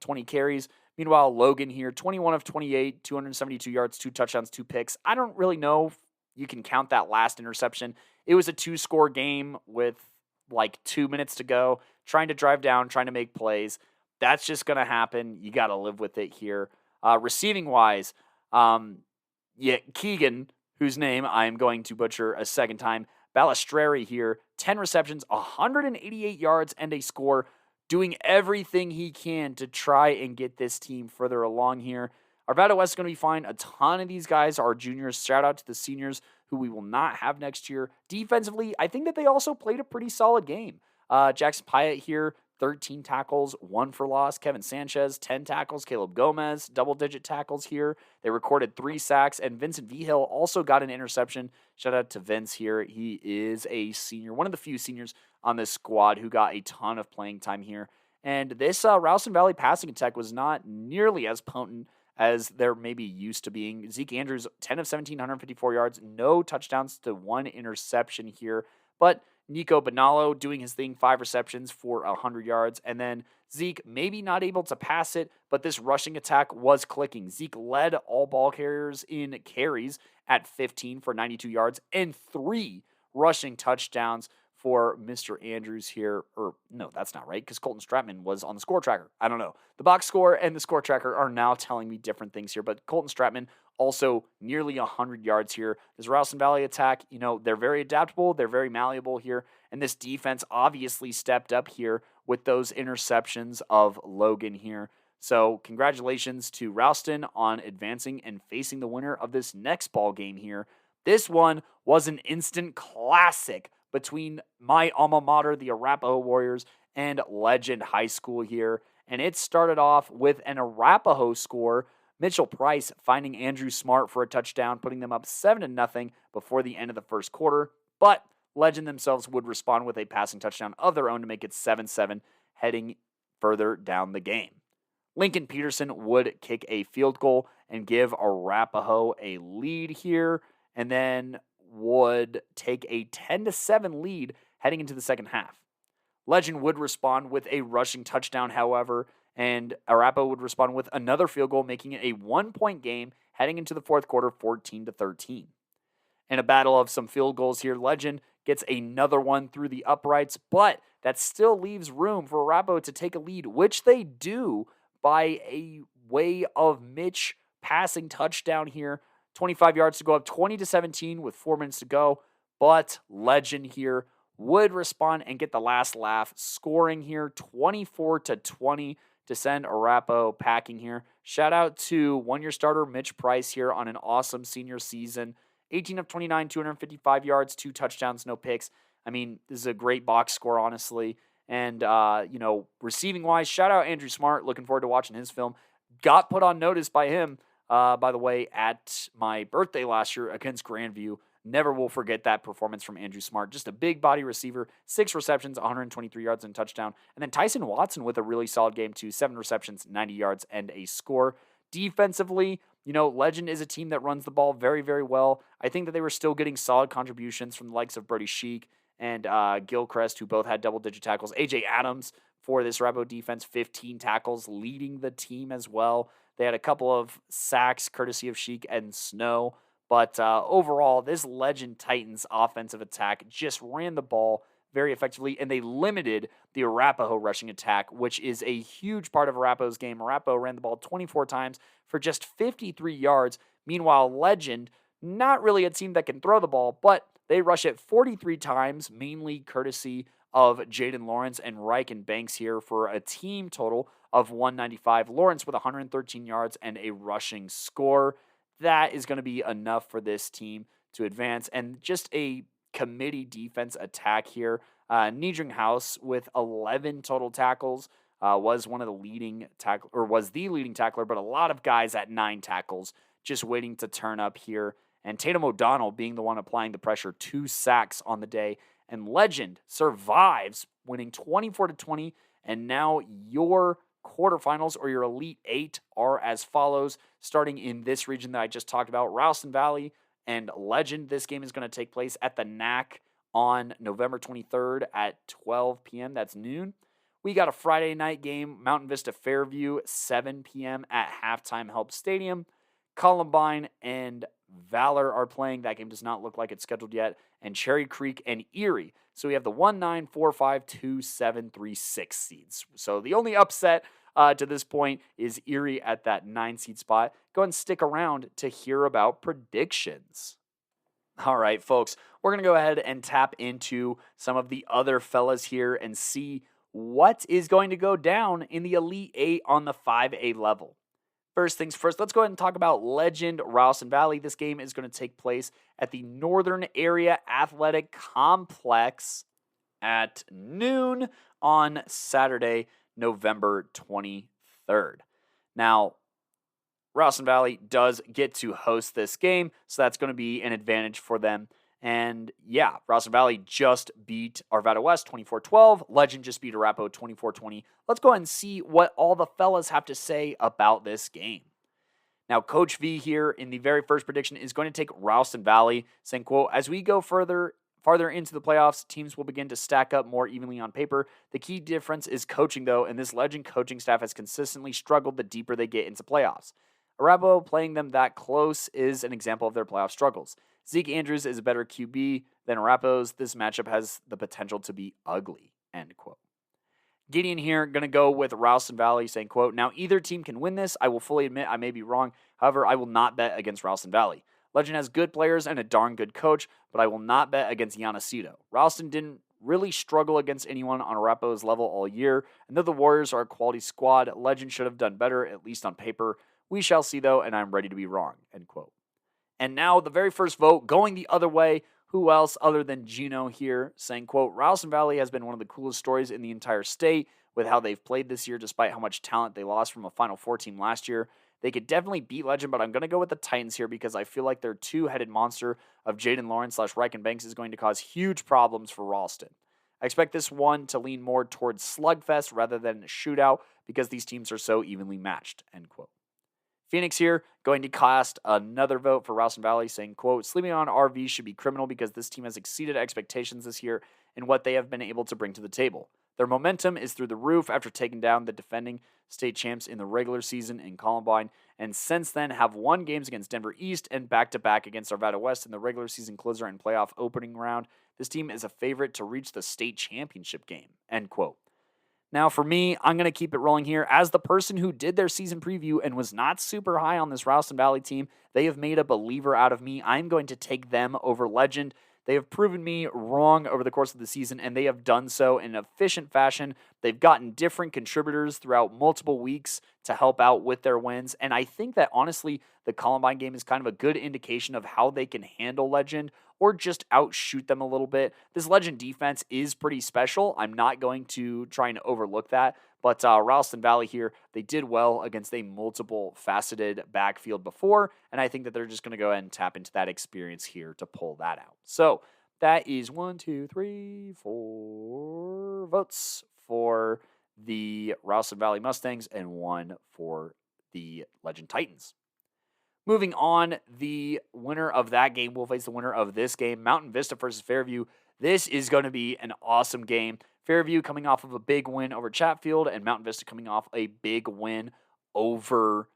20 carries. Meanwhile, Logan here, 21 of 28, 272 yards, 2 touchdowns, 2 picks. I don't really know if you can count that last interception. It was a 2-score game with like 2 minutes to go, trying to drive down, trying to make plays. That's just going to happen. You got to live with it here. Receiving-wise, Keegan, whose name I am going to butcher a second time, Balestreri here, 10 receptions, 188 yards, and a score, doing everything he can to try and get this team further along here. Arvada West is going to be fine. A ton of these guys are juniors. Shout out to the seniors who we will not have next year. Defensively, I think that they also played a pretty solid game. Jackson Pyatt here, 13 tackles, 1 for loss. Kevin Sanchez, 10 tackles. Caleb Gomez, double-digit tackles here. They recorded 3 sacks, and Vincent Vigil also got an interception. Shout out to Vince here. He is a senior, one of the few seniors on this squad who got a ton of playing time here. And this Ralston Valley passing attack was not nearly as potent as they're maybe used to being. Zeke Andrews, 10 of 17, 154 yards, no touchdowns to 1 interception here. But Nico Bonallo doing his thing, 5 receptions for 100 yards. And then Zeke maybe not able to pass it, but this rushing attack was clicking. Zeke led all ball carriers in carries at 15 for 92 yards and 3 rushing touchdowns for Mr. Andrews here. Or no, that's not right, because Colton Stratman was on the score tracker. I don't know. The box score and the score tracker are now telling me different things here, but Colton Stratman also nearly 100 yards here. This Ralston Valley attack, they're very adaptable. They're very malleable here. And this defense obviously stepped up here with those interceptions of Logan here. So congratulations to Ralston on advancing and facing the winner of this next ball game here. This one was an instant classic between my alma mater, the Arapahoe Warriors, and Legend High School here. And it started off with an Arapahoe score, Mitchell Price finding Andrew Smart for a touchdown, putting them up 7-0 before the end of the first quarter. But Legend themselves would respond with a passing touchdown of their own to make it 7-7, heading further down the game. Lincoln Peterson would kick a field goal and give Arapahoe a lead here, and then would take a 10-7 lead heading into the second half. Legend would respond with a rushing touchdown, however, and Arapahoe would respond with another field goal, making it a 1-point game heading into the fourth quarter, 14-13. In a battle of some field goals here, Legend gets another one through the uprights, but that still leaves room for Arapahoe to take a lead, which they do by a way of Mitch passing touchdown here. 25 yards to go, up 20-17 with 4 minutes to go. But Legend here would respond and get the last laugh, scoring here 24-20 to send Arapahoe packing here. Shout out to one-year starter Mitch Price here on an awesome senior season. 18 of 29, 255 yards, 2 touchdowns, no picks. I mean, this is a great box score, honestly. And, receiving-wise, shout out Andrew Smart. Looking forward to watching his film. Got put on notice by him, by the way, at my birthday last year against Grandview. Never will forget that performance from Andrew Smart. Just a big body receiver, 6 receptions, 123 yards and touchdown. And then Tyson Watson with a really solid game too, 7 receptions, 90 yards and a score. Defensively, Legend is a team that runs the ball very, very well. I think that they were still getting solid contributions from the likes of Brody Sheik and Gilchrist, who both had double-digit tackles. A.J. Adams for this Rabo defense, 15 tackles, leading the team as well. They had a couple of sacks courtesy of Sheik and Snow. But overall, this Legend Titans offensive attack just ran the ball very effectively, and they limited the Arapahoe rushing attack, which is a huge part of Arapahoe's game. Arapahoe ran the ball 24 times for just 53 yards. Meanwhile, Legend, not really a team that can throw the ball, but they rush it 43 times, mainly courtesy of Jaden Lawrence and Reich and Banks here for a team total of 195. Lawrence with 113 yards and a rushing score. That is going to be enough for this team to advance. And just a committee defense attack here. Niedringhaus with 11 total tackles was one of the leading was the leading tackler, but a lot of guys at 9 tackles just waiting to turn up here. And Tatum O'Donnell being the one applying the pressure, 2 sacks on the day. And Legend survives, winning 24-20. And now your quarterfinals or your Elite 8 are as follows, starting in this region that I just talked about, Ralston Valley and Legend. This game is going to take place at the NAC on November 23rd at 12 p.m. That's noon. We got a Friday night game, Mountain Vista Fairview, 7 p.m. at Halftime Help Stadium. Columbine and Valor are playing. That game does not look like it's scheduled yet. And Cherry Creek and Erie. So we have the 1, 9, 4, 5, 2, 7, 3, 6 seeds. So the only upset to this point is Erie at that 9 seed spot. Go and stick around to hear about predictions. All right, folks, we're going to go ahead and tap into some of the other fellas here and see what is going to go down in the Elite 8 on the 5A level. First things first, let's go ahead and talk about Legend Ralston Valley. This game is going to take place at the Northern Area Athletic Complex at noon on Saturday, November 23rd. Now, Ralston Valley does get to host this game, so that's going to be an advantage for them. And yeah, Ralston Valley just beat Arvada West 24-12. Legend just beat Arapahoe 24-20. Let's go ahead and see what all the fellas have to say about this game. Now, Coach V here in the very first prediction is going to take Ralston Valley, saying, quote, as we go farther into the playoffs, teams will begin to stack up more evenly on paper. The key difference is coaching, though, and this Legend coaching staff has consistently struggled the deeper they get into playoffs. Arapahoe playing them that close is an example of their playoff struggles. Zeke Andrews is a better QB than Arapahoe's. This matchup has the potential to be ugly, end quote. Gideon here, going to go with Ralston Valley, saying, quote, now either team can win this. I will fully admit I may be wrong. However, I will not bet against Ralston Valley. Legend has good players and a darn good coach, but I will not bet against Yanacito. Ralston didn't really struggle against anyone on Arapahoe's level all year, and though the Warriors are a quality squad, Legend should have done better, at least on paper. We shall see, though, and I'm ready to be wrong, end quote. And now the very first vote going the other way. Who else other than Gino here saying, quote, Ralston Valley has been one of the coolest stories in the entire state with how they've played this year despite how much talent they lost from a Final Four team last year. They could definitely beat Legend, but I'm going to go with the Titans here because I feel like their two-headed monster of Jaden Lawrence / Reichen Banks is going to cause huge problems for Ralston. I expect this one to lean more towards slugfest rather than a shootout because these teams are so evenly matched, end quote. Phoenix here, going to cast another vote for Ralston Valley, saying, quote, sleeping on RV should be criminal because this team has exceeded expectations this year in what they have been able to bring to the table. Their momentum is through the roof after taking down the defending state champs in the regular season in Columbine, and since then have won games against Denver East and back-to-back against Arvada West in the regular season closer and playoff opening round. This team is a favorite to reach the state championship game, end quote. Now, for me, I'm going to keep it rolling here. As the person who did their season preview and was not super high on this Ralston Valley team, they have made a believer out of me. I'm going to take them over Legend. They have proven me wrong over the course of the season, and they have done so in an efficient fashion. They've gotten different contributors throughout multiple weeks to help out with their wins, and I think that honestly, the Columbine game is kind of a good indication of how they can handle Legend or just outshoot them a little bit. This Legend defense is pretty special. I'm not going to try and overlook that. But Ralston Valley here, they did well against a multiple faceted backfield before, and I think that they're just going to go ahead and tap into that experience here to pull that out. So that is 1, 2, 3, 4 votes for the Ralston Valley Mustangs and 1 for the Legend Titans. Moving on, the winner of that game will face the winner of this game, Mountain Vista versus Fairview. This is going to be an awesome game. Fairview coming off of a big win over Chatfield, and Mountain Vista coming off a big win over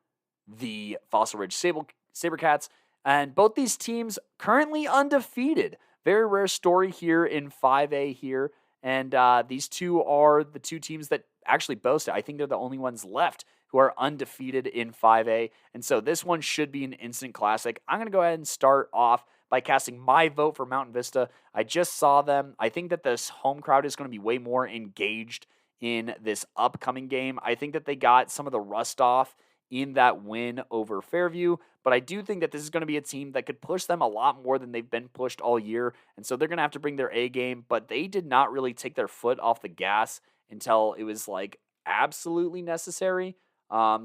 the Fossil Ridge Sabercats. And both these teams currently undefeated. Very rare story here in 5A here. And these two are the two teams that actually boast it. I think they're the only ones left who are undefeated in 5A. And so this one should be an instant classic. I'm going to go ahead and start off by casting my vote for Mountain Vista. I just saw them. I think that this home crowd is going to be way more engaged in this upcoming game. I think that they got some of the rust off in that win over Fairview, but I do think that this is going to be a team that could push them a lot more than they've been pushed all year, and so they're going to have to bring their A game, but they did not really take their foot off the gas until it was like absolutely necessary.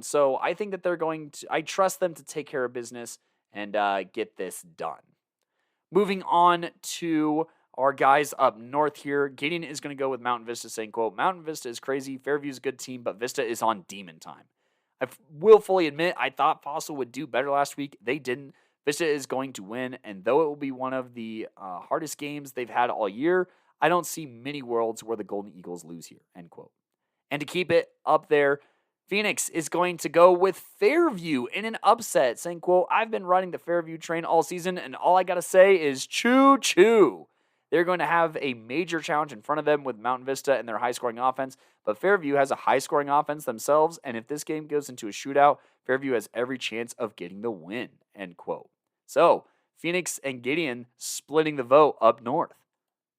So I think that they're going to, I trust them to take care of business and get this done. Moving on to our guys up north here, Gideon is going to go with Mountain Vista, saying, quote, Mountain Vista is crazy, Fairview's a good team, but Vista is on demon time. I will fully admit, I thought Fossil would do better last week. They didn't. Vista is going to win, and though it will be one of the hardest games they've had all year, I don't see many worlds where the Golden Eagles lose here, end quote. And to keep it up there, Phoenix is going to go with Fairview in an upset, saying, quote, I've been riding the Fairview train all season, and all I got to say is choo-choo. They're going to have a major challenge in front of them with Mountain Vista and their high-scoring offense, but Fairview has a high-scoring offense themselves, and if this game goes into a shootout, Fairview has every chance of getting the win, end quote. So, Phoenix and Gideon splitting the vote up north.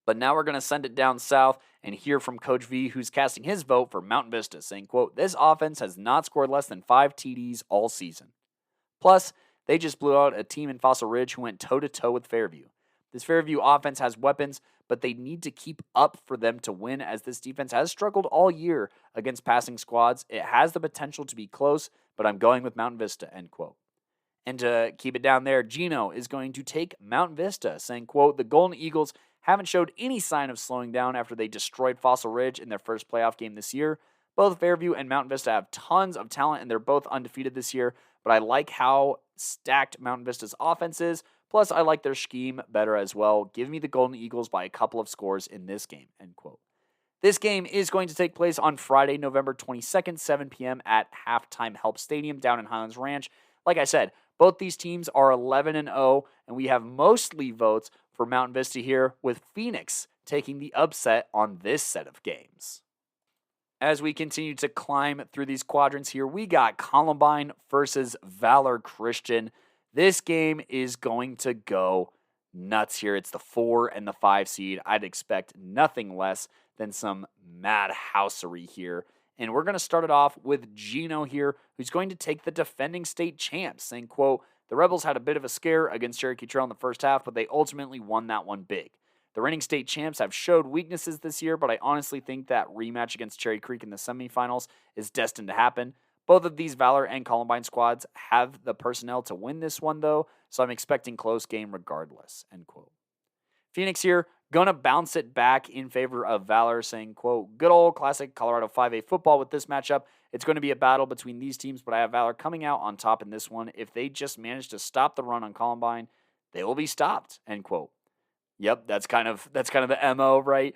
But now we're going to send it down south and hear from Coach V, who's casting his vote for Mountain Vista, saying, quote, this offense has not scored less than 5 TDs all season. Plus, they just blew out a team in Fossil Ridge who went toe-to-toe with Fairview. This Fairview offense has weapons, but they need to keep up for them to win, as this defense has struggled all year against passing squads. It has the potential to be close, but I'm going with Mountain Vista, end quote. And to keep it down there, Gino is going to take Mountain Vista, saying, quote, the Golden Eagles haven't showed any sign of slowing down after they destroyed Fossil Ridge in their first playoff game this year. Both Fairview and Mountain Vista have tons of talent, and they're both undefeated this year, but I like how stacked Mountain Vista's offense is. Plus, I like their scheme better as well. Give me the Golden Eagles by a couple of scores in this game, end quote. This game is going to take place on Friday, November 22nd, 7 p.m. at Halftime Help Stadium down in Highlands Ranch. Like I said, both these teams are 11-0, and we have mostly votes for Mountain Vista here, with Phoenix taking the upset on this set of games. As we continue to climb through these quadrants here, we got Columbine versus Valor Christian. This game is going to go nuts here. It's the 4 and the 5 seed. I'd expect nothing less than some madhousery here. And we're going to start it off with Gino here, who's going to take the defending state champs, saying, quote, the Rebels had a bit of a scare against Cherokee Trail in the first half, but they ultimately won that one big. The reigning state champs have showed weaknesses this year, but I honestly think that rematch against Cherry Creek in the semifinals is destined to happen. Both of these Valor and Columbine squads have the personnel to win this one, though, so I'm expecting close game regardless, end quote. Phoenix here, gonna bounce it back in favor of Valor, saying, quote, good old classic Colorado 5A football with this matchup. It's going to be a battle between these teams, but I have Valor coming out on top in this one. If they just manage to stop the run on Columbine, they will be stopped, end quote. Yep, that's kind of the MO, right?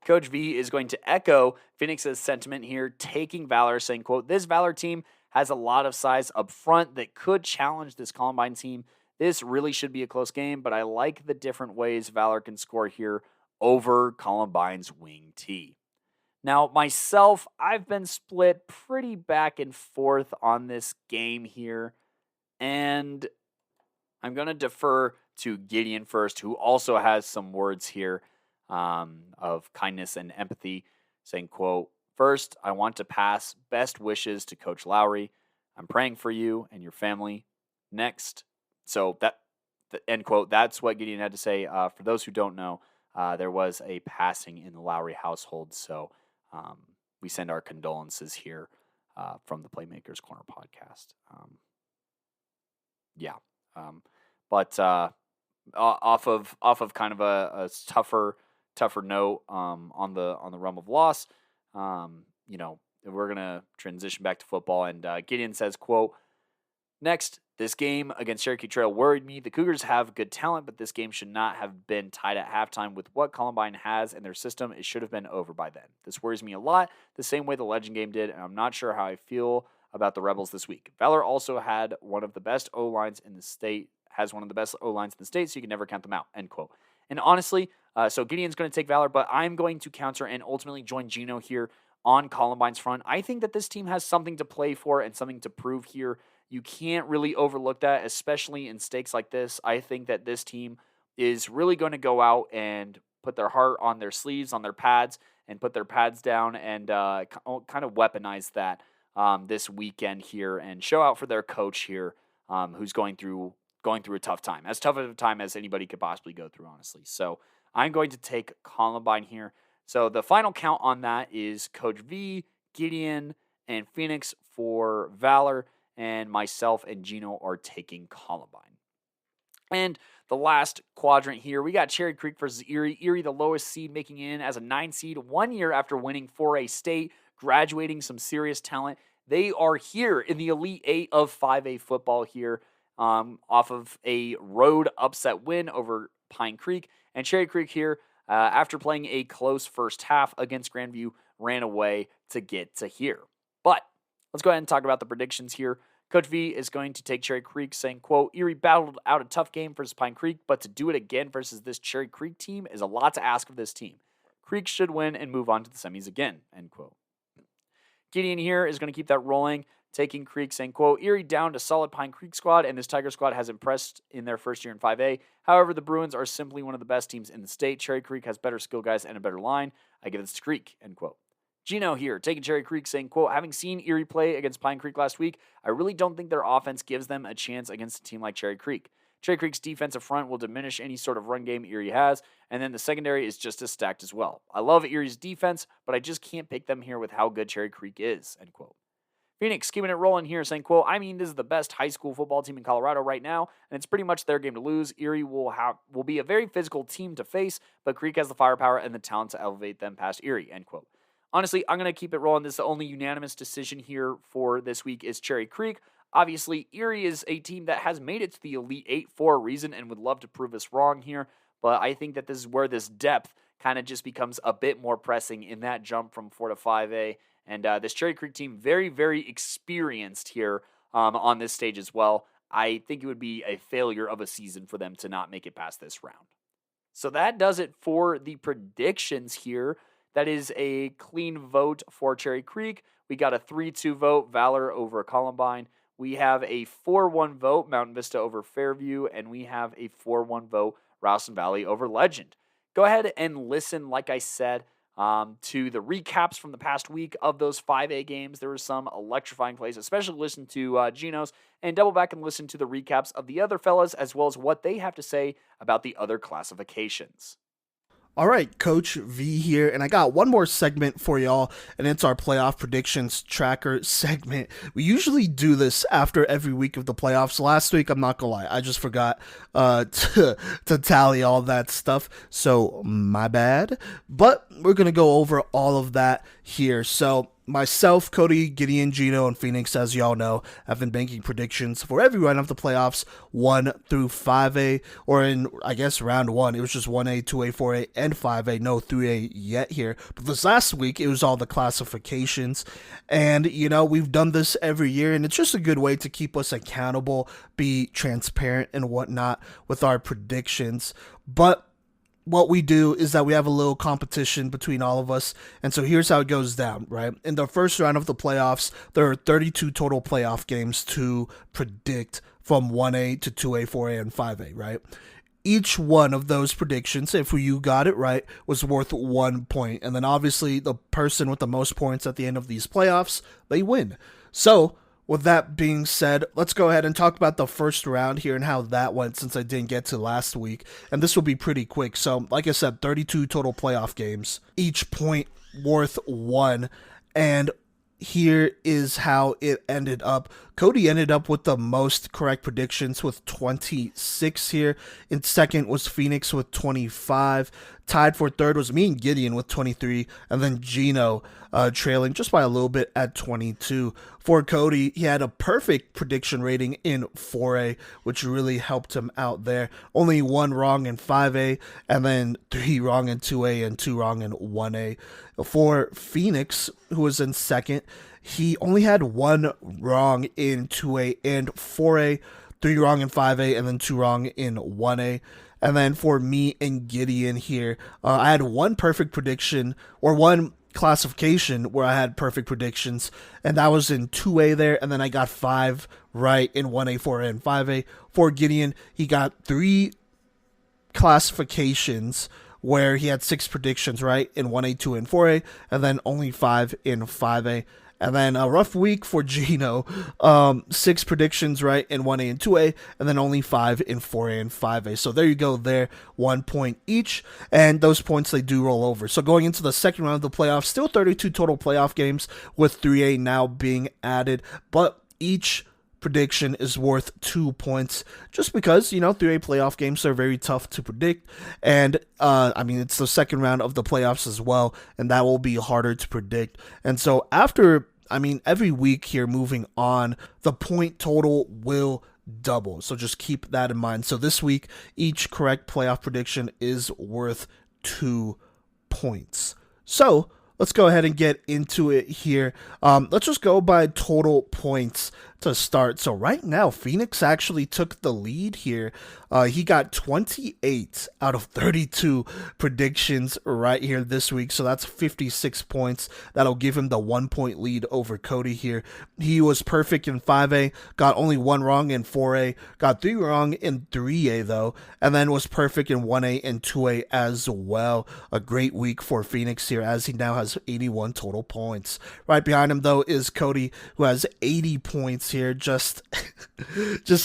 Coach V is going to echo Phoenix's sentiment here, taking Valor, saying, quote, this Valor team has a lot of size up front that could challenge this Columbine team. This really should be a close game, but I like the different ways Valor can score here over Columbine's wing T. Now, myself, I've been split pretty back and forth on this game here, and I'm going to defer to Gideon first, who also has some words here of kindness and empathy, saying, quote, "First, I want to pass best wishes to Coach Lowry. I'm praying for you and your family. Next," so that, end quote, that's what Gideon had to say. For those who don't know, there was a passing in the Lowry household, so we send our condolences here from the Playmakers Corner podcast. But off of kind of a tougher note on the realm of loss, we're gonna transition back to football, and Gideon says, quote, "Next, this game against Cherokee Trail worried me. The Cougars have good talent, but this game should not have been tied at halftime. With what Columbine has in their system, it should have been over by then. This worries me a lot, the same way the Legend game did, and I'm not sure how I feel about the Rebels this week. Valor also had one of the best O-lines in the state, so you can never count them out," end quote. And honestly, so Gideon's going to take Valor, but I'm going to counter and ultimately join Gino here on Columbine's front. I think that this team has something to play for and something to prove here. You can't really overlook that, especially in stakes like this. I think that this team is really going to go out and put their heart on their sleeves, on their pads, and put their pads down and kind of weaponize that this weekend here and show out for their coach here, who's going through a tough time, as tough of a time as anybody could possibly go through, honestly. So I'm going to take Columbine here. So the final count on that is Coach V, Gideon, and Phoenix for Valor, and myself and Gino are taking Columbine. And the last quadrant here, we got Cherry Creek versus Erie. Erie, the lowest seed, making in as a 9 seed 1 year after winning 4A state, graduating some serious talent. They are here in the Elite 8 of 5A football here, off of a road upset win over Pine Creek. And Cherry Creek here, after playing a close first half against Grandview, ran away to get to here. But let's go ahead and talk about the predictions here. Coach V is going to take Cherry Creek, saying, quote, "Erie battled out a tough game versus Pine Creek, but to do it again versus this Cherry Creek team is a lot to ask of this team. Creek should win and move on to the semis again," end quote. Gideon here is going to keep that rolling, taking Creek, saying, quote, "Erie downed a solid Pine Creek squad, and this Tiger squad has impressed in their first year in 5A. However, the Bruins are simply one of the best teams in the state. Cherry Creek has better skill guys and a better line. I give this to Creek," end quote. Gino here, taking Cherry Creek, saying, quote, "Having seen Erie play against Pine Creek last week, I really don't think their offense gives them a chance against a team like Cherry Creek. Cherry Creek's defensive front will diminish any sort of run game Erie has, and then the secondary is just as stacked as well. I love Erie's defense, but I just can't pick them here with how good Cherry Creek is," end quote. Phoenix keeping it rolling here, saying, quote, "I mean, this is the best high school football team in Colorado right now, and it's pretty much their game to lose. Erie will be a very physical team to face, but Creek has the firepower and the talent to elevate them past Erie," end quote. Honestly, I'm going to keep it rolling. This is the only unanimous decision here for this week is Cherry Creek. Obviously, Erie is a team that has made it to the Elite 8 for a reason and would love to prove us wrong here, but I think that this is where this depth kind of just becomes a bit more pressing in that jump from 4 to 5A. And this Cherry Creek team, very, very experienced here on this stage as well. I think it would be a failure of a season for them to not make it past this round. So that does it for the predictions here. That is a clean vote for Cherry Creek. We got a 3-2 vote, Valor over Columbine. We have a 4-1 vote, Mountain Vista over Fairview. And we have a 4-1 vote, Ralston Valley over Legend. Go ahead and listen, like I said, to the recaps from the past week of those 5A games. There were some electrifying plays, especially listen to Gino's, and double back and listen to the recaps of the other fellas, as well as what they have to say about the other classifications. All right, Coach V here, and I got one more segment for y'all, and it's our playoff predictions tracker segment. We usually do this after every week of the playoffs. Last week, I'm not gonna lie, I just forgot to tally all that stuff, so my bad. But we're gonna go over all of that here. So myself, Cody, Gideon, Gino, and Phoenix, as y'all know, have been banking predictions for every round of the playoffs, 1 through 5A, or in, I guess, round 1, it was just 1A, 2A, 4A, and 5A, no 3A yet here. But this last week, it was all the classifications, and, you know, we've done this every year, and it's just a good way to keep us accountable, be transparent, and whatnot with our predictions. But what we do is that we have a little competition between all of us, and so here's how it goes down, right? In the first round of the playoffs, there are 32 total playoff games to predict from 1A to 2A, 4A, and 5A, right? each one of those predictions, if you got it right, was worth 1 point. And then obviously the person with the most points at the end of these playoffs, they win. So with that being said, let's go ahead and talk about the first round here and how that went, since I didn't get to last week. And this will be pretty quick. So like I said, 32 total playoff games, each point worth 1. And here is how it ended up. Cody ended up with the most correct predictions with 26 here. In second was Phoenix with 25. Tied for third was me and Gideon with 23. And then Gino trailing just by a little bit at 22. For Cody, he had a perfect prediction rating in 4A, which really helped him out there. Only 1 wrong in 5A, and then 3 wrong in 2A, and 2 wrong in 1A. For Phoenix, who was in second, he only had 1 wrong in 2A and 4A, 3 wrong in 5A, and then 2 wrong in 1A. And then for me and Gideon here, I had 1 perfect prediction, or 1 classification where I had perfect predictions, and that was in 2A there, and then I got 5 right in 1A, 4A, and 5A. For Gideon, he got 3 classifications where he had 6 predictions right in 1A, 2A, and 4A, and then only 5 in 5A. And then a rough week for Gino, 6 predictions right in 1A and 2A, and then only 5 in 4A and 5A. So there you go there, 1 point each, and those points, they do roll over. So going into the second round of the playoffs, still 32 total playoff games with 3A now being added, but each prediction is worth 2 points, just because, 3A playoff games are very tough to predict, and it's the second round of the playoffs as well, and that will be harder to predict. And so after every week here moving on, the point total will double, so just keep that in mind. So this week, each correct playoff prediction is worth 2 points. So let's go ahead and get into it here. Let's just go by total points to start. So right now, Phoenix actually took the lead here. He got 28 out of 32 predictions right here this week. So that's 56 points. That'll give him the 1 point lead over Cody here. He was perfect in 5A, got only 1 wrong in 4A, got 3 wrong in 3A though, and then was perfect in 1A and 2A as well. A great week for Phoenix here, as he now has 81 total points. Right behind him though is Cody, who has 80 points here, just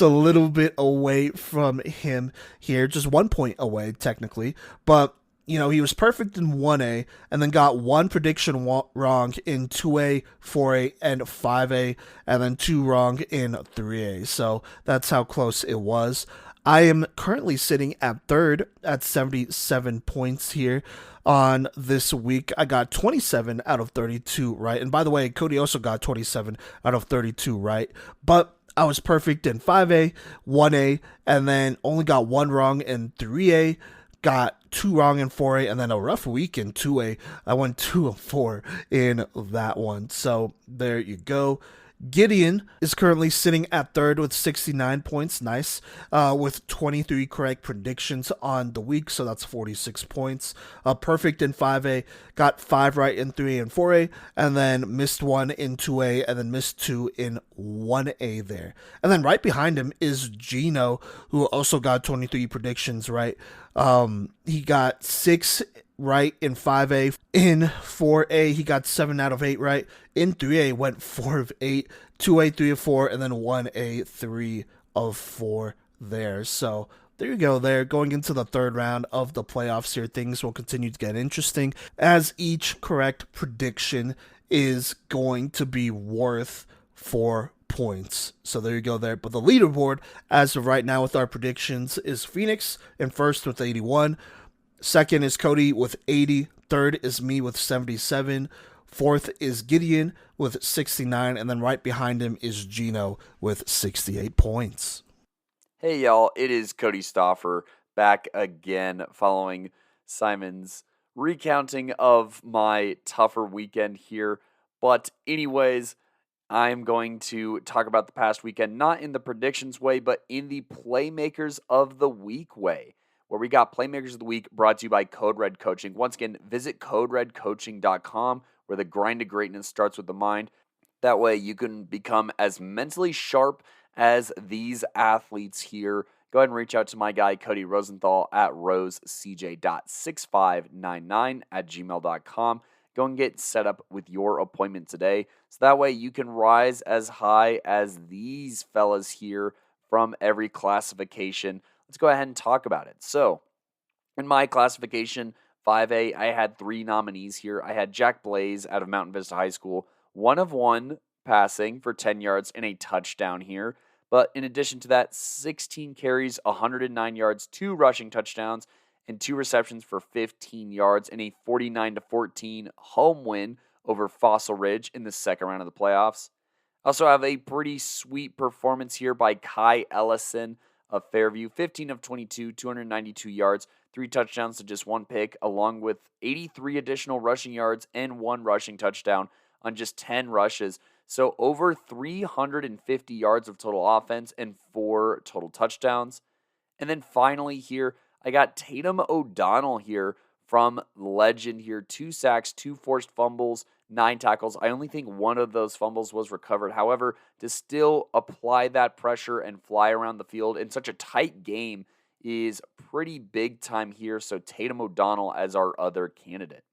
a little bit away from him here, just 1 point away technically, but he was perfect in 1A and then got 1 prediction wrong in 2A, 4A, and 5A, and then 2 wrong in 3A. So that's how close it was. I am currently sitting at third at 77 points here on this week. I got 27 out of 32 right. And by the way, Cody also got 27 out of 32 right. But I was perfect in 5A, 1A, and then only got 1 wrong in 3A, got 2 wrong in 4A, and then a rough week in 2A. I went 2 of 4 in that one. So there you go. Gideon is currently sitting at third with 69 points, nice, with 23 correct predictions on the week, so that's 46 points. Perfect in 5A, got 5 right in 3A and 4A, and then missed 1 in 2A, and then missed 2 in 1A there. And then right behind him is Gino, who also got 23 predictions right. He got 6 right in 5A. In 4A, he got 7 out of 8 right. In 3A, went 4 of 8. 2A, 3 of 4, and then 1A, 3 of 4 there. So there you go there. Going into the third round of the playoffs here, things will continue to get interesting, as each correct prediction is going to be worth 4 points. So there you go there. But the leaderboard, as of right now with our predictions, is Phoenix in first with 81. Second is Cody with 80. Third is me with 77. Fourth is Gideon with 69. And then right behind him is Gino with 68 points. Hey, y'all. It is Cody Stauffer back again following Simon's recounting of my tougher weekend here. But anyways, I'm going to talk about the past weekend, not in the predictions way, but in the Playmakers of the Week way, where we got Playmakers of the Week brought to you by Code Red Coaching. Once again, visit coderedcoaching.com, where the grind to greatness starts with the mind. That way you can become as mentally sharp as these athletes here go ahead and reach out to my guy, Cody Rosenthal, at rosecj.65999@gmail.com. Go and get set up with your appointment today. So that way you can rise as high as these fellas here from every classification. Let's go ahead and talk about it. So, in my classification, 5A, I had 3 nominees here. I had Jack Blaze out of Mountain Vista High School, 1 of 1 passing for 10 yards and a touchdown here. But in addition to that, 16 carries, 109 yards, 2 rushing touchdowns, and 2 receptions for 15 yards in a 49-14 home win over Fossil Ridge in the second round of the playoffs. I also have a pretty sweet performance here by Kai Ellison of Fairview, 15 of 22, 292 yards, 3 touchdowns to just 1 pick, along with 83 additional rushing yards and 1 rushing touchdown on just 10 rushes. So over 350 yards of total offense and 4 total touchdowns. And then finally here, I got Tatum O'Donnell here from Legend here. 2 sacks, 2 forced fumbles, 9 tackles. I only think 1 of those fumbles was recovered. However, to still apply that pressure and fly around the field in such a tight game is pretty big time here. So Tatum O'Donnell as our other candidate.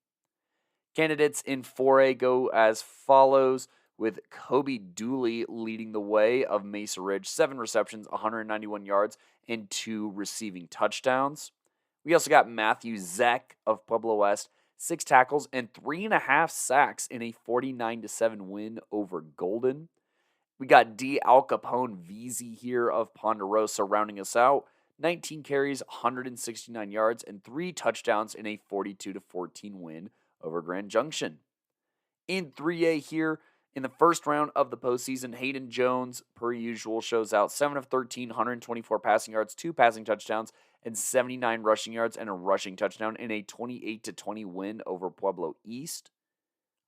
Candidates in 4A go as follows, with Kobe Dooley leading the way of Mesa Ridge, 7 receptions, 191 yards, and 2 receiving touchdowns. We also got Matthew Zeck of Pueblo West, 6 tackles and 3.5 sacks in a 49-7 win over Golden. We got D. Al Capone VZ here of Ponderosa rounding us out, 19 carries, 169 yards, and 3 touchdowns in a 42-14 win over Grand Junction. In 3A here, in the first round of the postseason, Hayden Jones, per usual, shows out 7 of 13, 124 passing yards, 2 passing touchdowns, and 79 rushing yards and a rushing touchdown in a 28-20 win over Pueblo East.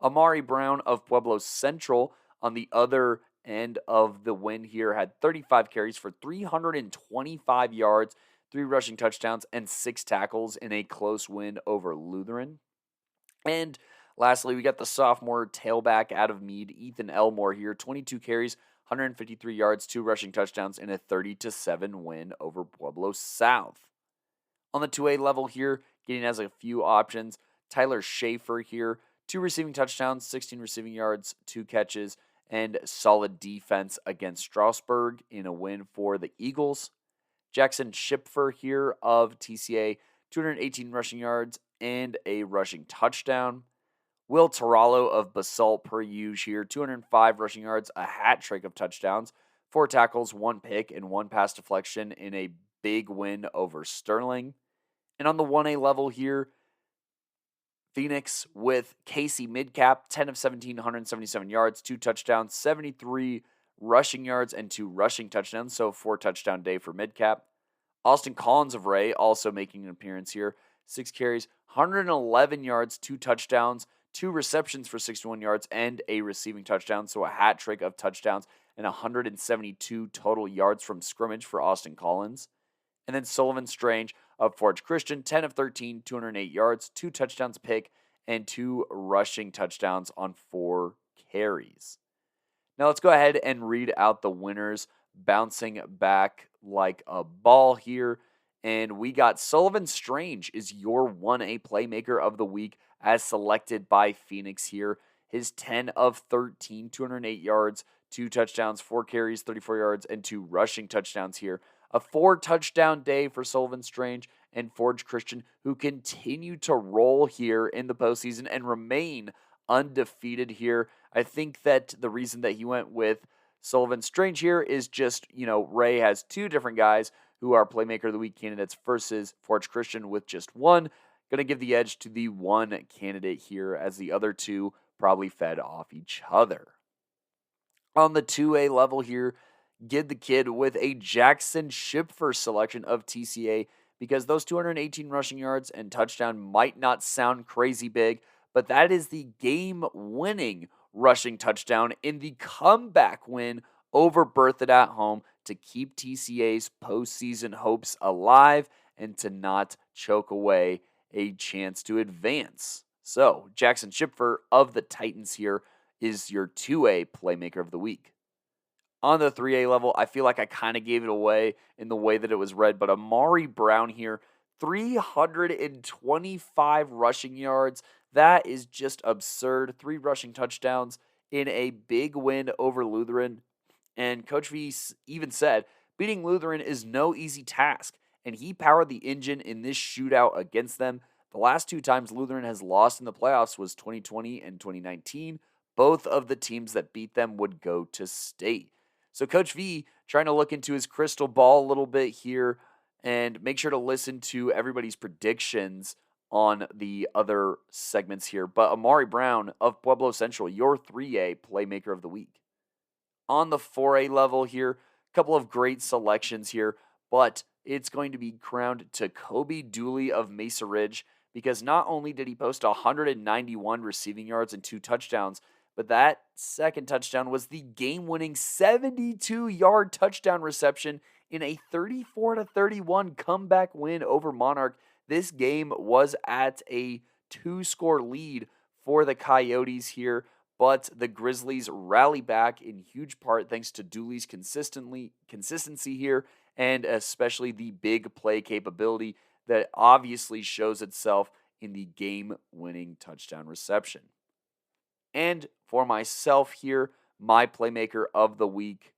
Amari Brown of Pueblo Central on the other end of the win here had 35 carries for 325 yards, 3 rushing touchdowns, and 6 tackles in a close win over Lutheran. And lastly, we got the sophomore tailback out of Meade, Ethan Elmore here, 22 carries, 153 yards, 2 rushing touchdowns in a 30-7 win over Pueblo South. On the 2A level here, getting as a few options, Tyler Schaefer here, 2 receiving touchdowns, 16 receiving yards, 2 catches, and solid defense against Strasburg in a win for the Eagles. Jackson Schipfer here of TCA, 218 rushing yards and a rushing touchdown. Will Tarallo of Basalt per usual here, 205 rushing yards, a hat trick of touchdowns, 4 tackles, 1 pick, and 1 pass deflection in a big win over Sterling. And on the 1A level here, Phoenix with Casey Midcap, 10 of 17, 177 yards, 2 touchdowns, 73 rushing yards, and 2 rushing touchdowns, so 4 touchdown day for Midcap. Austin Collins of Ray also making an appearance here, 6 carries, 111 yards, 2 touchdowns, 2 receptions for 61 yards, and a receiving touchdown, so a hat trick of touchdowns and 172 total yards from scrimmage for Austin Collins. And then Sullivan Strange of Forge Christian, 10 of 13, 208 yards, 2 touchdowns a pick, and 2 rushing touchdowns on 4 carries. Now let's go ahead and read out the winners, bouncing back like a ball here. And we got Sullivan Strange is your 1A Playmaker of the week as selected by Phoenix here. His 10 of 13, 208 yards, 2 touchdowns, 4 carries, 34 yards, and 2 rushing touchdowns here. A 4-touchdown day for Sullivan Strange and Forge Christian, who continue to roll here in the postseason and remain undefeated here. I think that the reason that he went with Sullivan Strange here is just, Ray has 2 different guys who are Playmaker of the Week candidates versus Forge Christian with just 1. Going to give the edge to the 1 candidate here as the other 2 probably fed off each other. On the 2A level here, get the kid with a Jackson Schipfer selection of TCA because those 218 rushing yards and touchdown might not sound crazy big, but that is the game-winning rushing touchdown in the comeback win over Berthoud at home to keep TCA's postseason hopes alive and to not choke away a chance to advance. So, Jackson Schipfer of the Titans here is your 2A Playmaker of the Week. On the 3A level, I feel like I kind of gave it away in the way that it was read, but Amari Brown here, 325 rushing yards. That is just absurd. 3 rushing touchdowns in a big win over Lutheran. And Coach V even said, beating Lutheran is no easy task, and he powered the engine in this shootout against them. The last 2 times Lutheran has lost in the playoffs was 2020 and 2019. Both of the teams that beat them would go to state. So Coach V trying to look into his crystal ball a little bit here, and make sure to listen to everybody's predictions on the other segments here. But Amari Brown of Pueblo Central, your 3A Playmaker of the Week. On the 4A level here, a couple of great selections here, but it's going to be crowned to Kobe Dooley of Mesa Ridge, because not only did he post 191 receiving yards and 2 touchdowns, but that second touchdown was the game-winning 72-yard touchdown reception in a 34-31 comeback win over Monarch. This game was at a 2-score lead for the Coyotes here, but the Grizzlies rally back in huge part thanks to Dooley's consistency here, and especially the big play capability that obviously shows itself in the game-winning touchdown reception. And for myself here, my Playmaker of the Week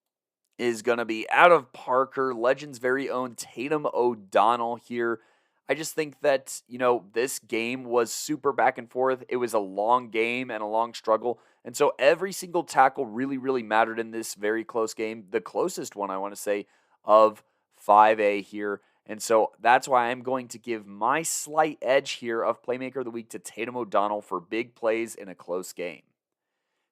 is going to be out of Parker, Legend's very own Tatum O'Donnell here. I just think that, this game was super back and forth. It was a long game and a long struggle. And so every single tackle really, really mattered in this very close game. The closest one, I want to say, of 5A here. And so that's why I'm going to give my slight edge here of Playmaker of the Week to Tatum O'Donnell for big plays in a close game.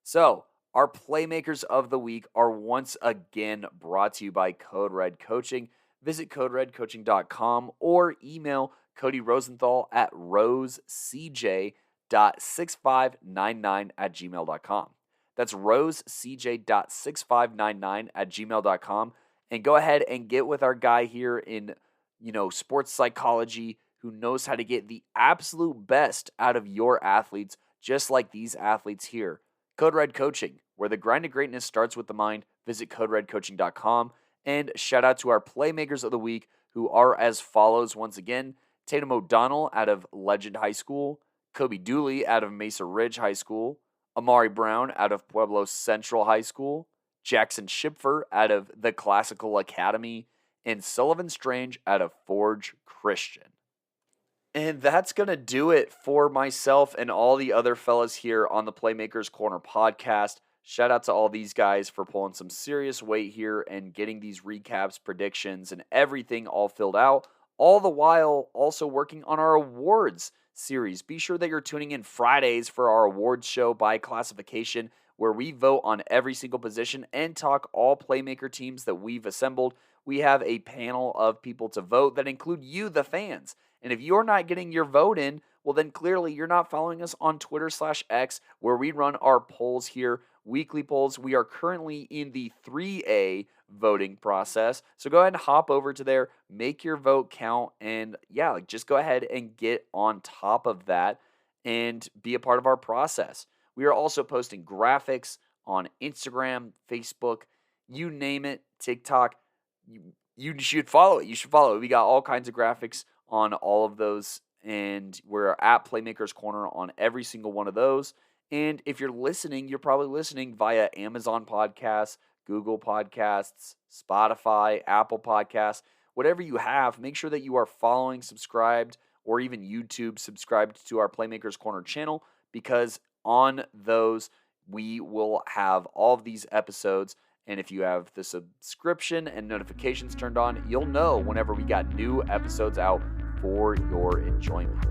So, our Playmakers of the Week are once again brought to you by Code Red Coaching. Visit CodeRedCoaching.com or email Cody Rosenthal at rosecj.6599@gmail.com. That's rosecj.6599@gmail.com. And go ahead and get with our guy here in, sports psychology, who knows how to get the absolute best out of your athletes, just like these athletes here. Code Red Coaching, where the grind to greatness starts with the mind. Visit CodeRedCoaching.com. And shout out to our Playmakers of the Week, who are as follows once again: Tatum O'Donnell out of Legend High School, Kobe Dooley out of Mesa Ridge High School, Amari Brown out of Pueblo Central High School, Jackson Schipfer out of the Classical Academy, and Sullivan Strange out of Forge Christian. And that's going to do it for myself and all the other fellas here on the Playmakers Corner podcast. Shout out to all these guys for pulling some serious weight here and getting these recaps, predictions, and everything all filled out, all the while also working on our awards series. Be sure that you're tuning in Fridays for our awards show by classification, where we vote on every single position and talk all Playmaker teams that we've assembled. We have a panel of people to vote that include you, the fans. And if you're not getting your vote in, well, then clearly you're not following us on Twitter/X, where we run our polls here, weekly polls. We are currently in the 3A voting process. So go ahead and hop over to there, make your vote count, and just go ahead and get on top of that and be a part of our process. We are also posting graphics on Instagram, Facebook, you name it, TikTok. You should follow it. You should follow it. We got all kinds of graphics on all of those, and we're at Playmakers Corner on every single one of those. And if you're listening, you're probably listening via Amazon Podcasts, Google Podcasts, Spotify, Apple Podcasts, whatever you have. Make sure that you are following, subscribed, or even YouTube subscribed to our Playmakers Corner channel, because on those we will have all of these episodes. And if you have the subscription and notifications turned on, you'll know whenever we got new episodes out for your enjoyment.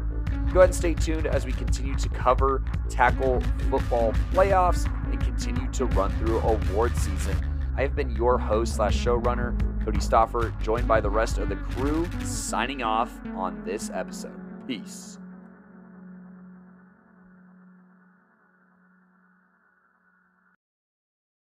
Go ahead and stay tuned as we continue to cover tackle football playoffs and continue to run through award season. I have been your host/showrunner, Cody Stoffer, joined by the rest of the crew, signing off on this episode. Peace.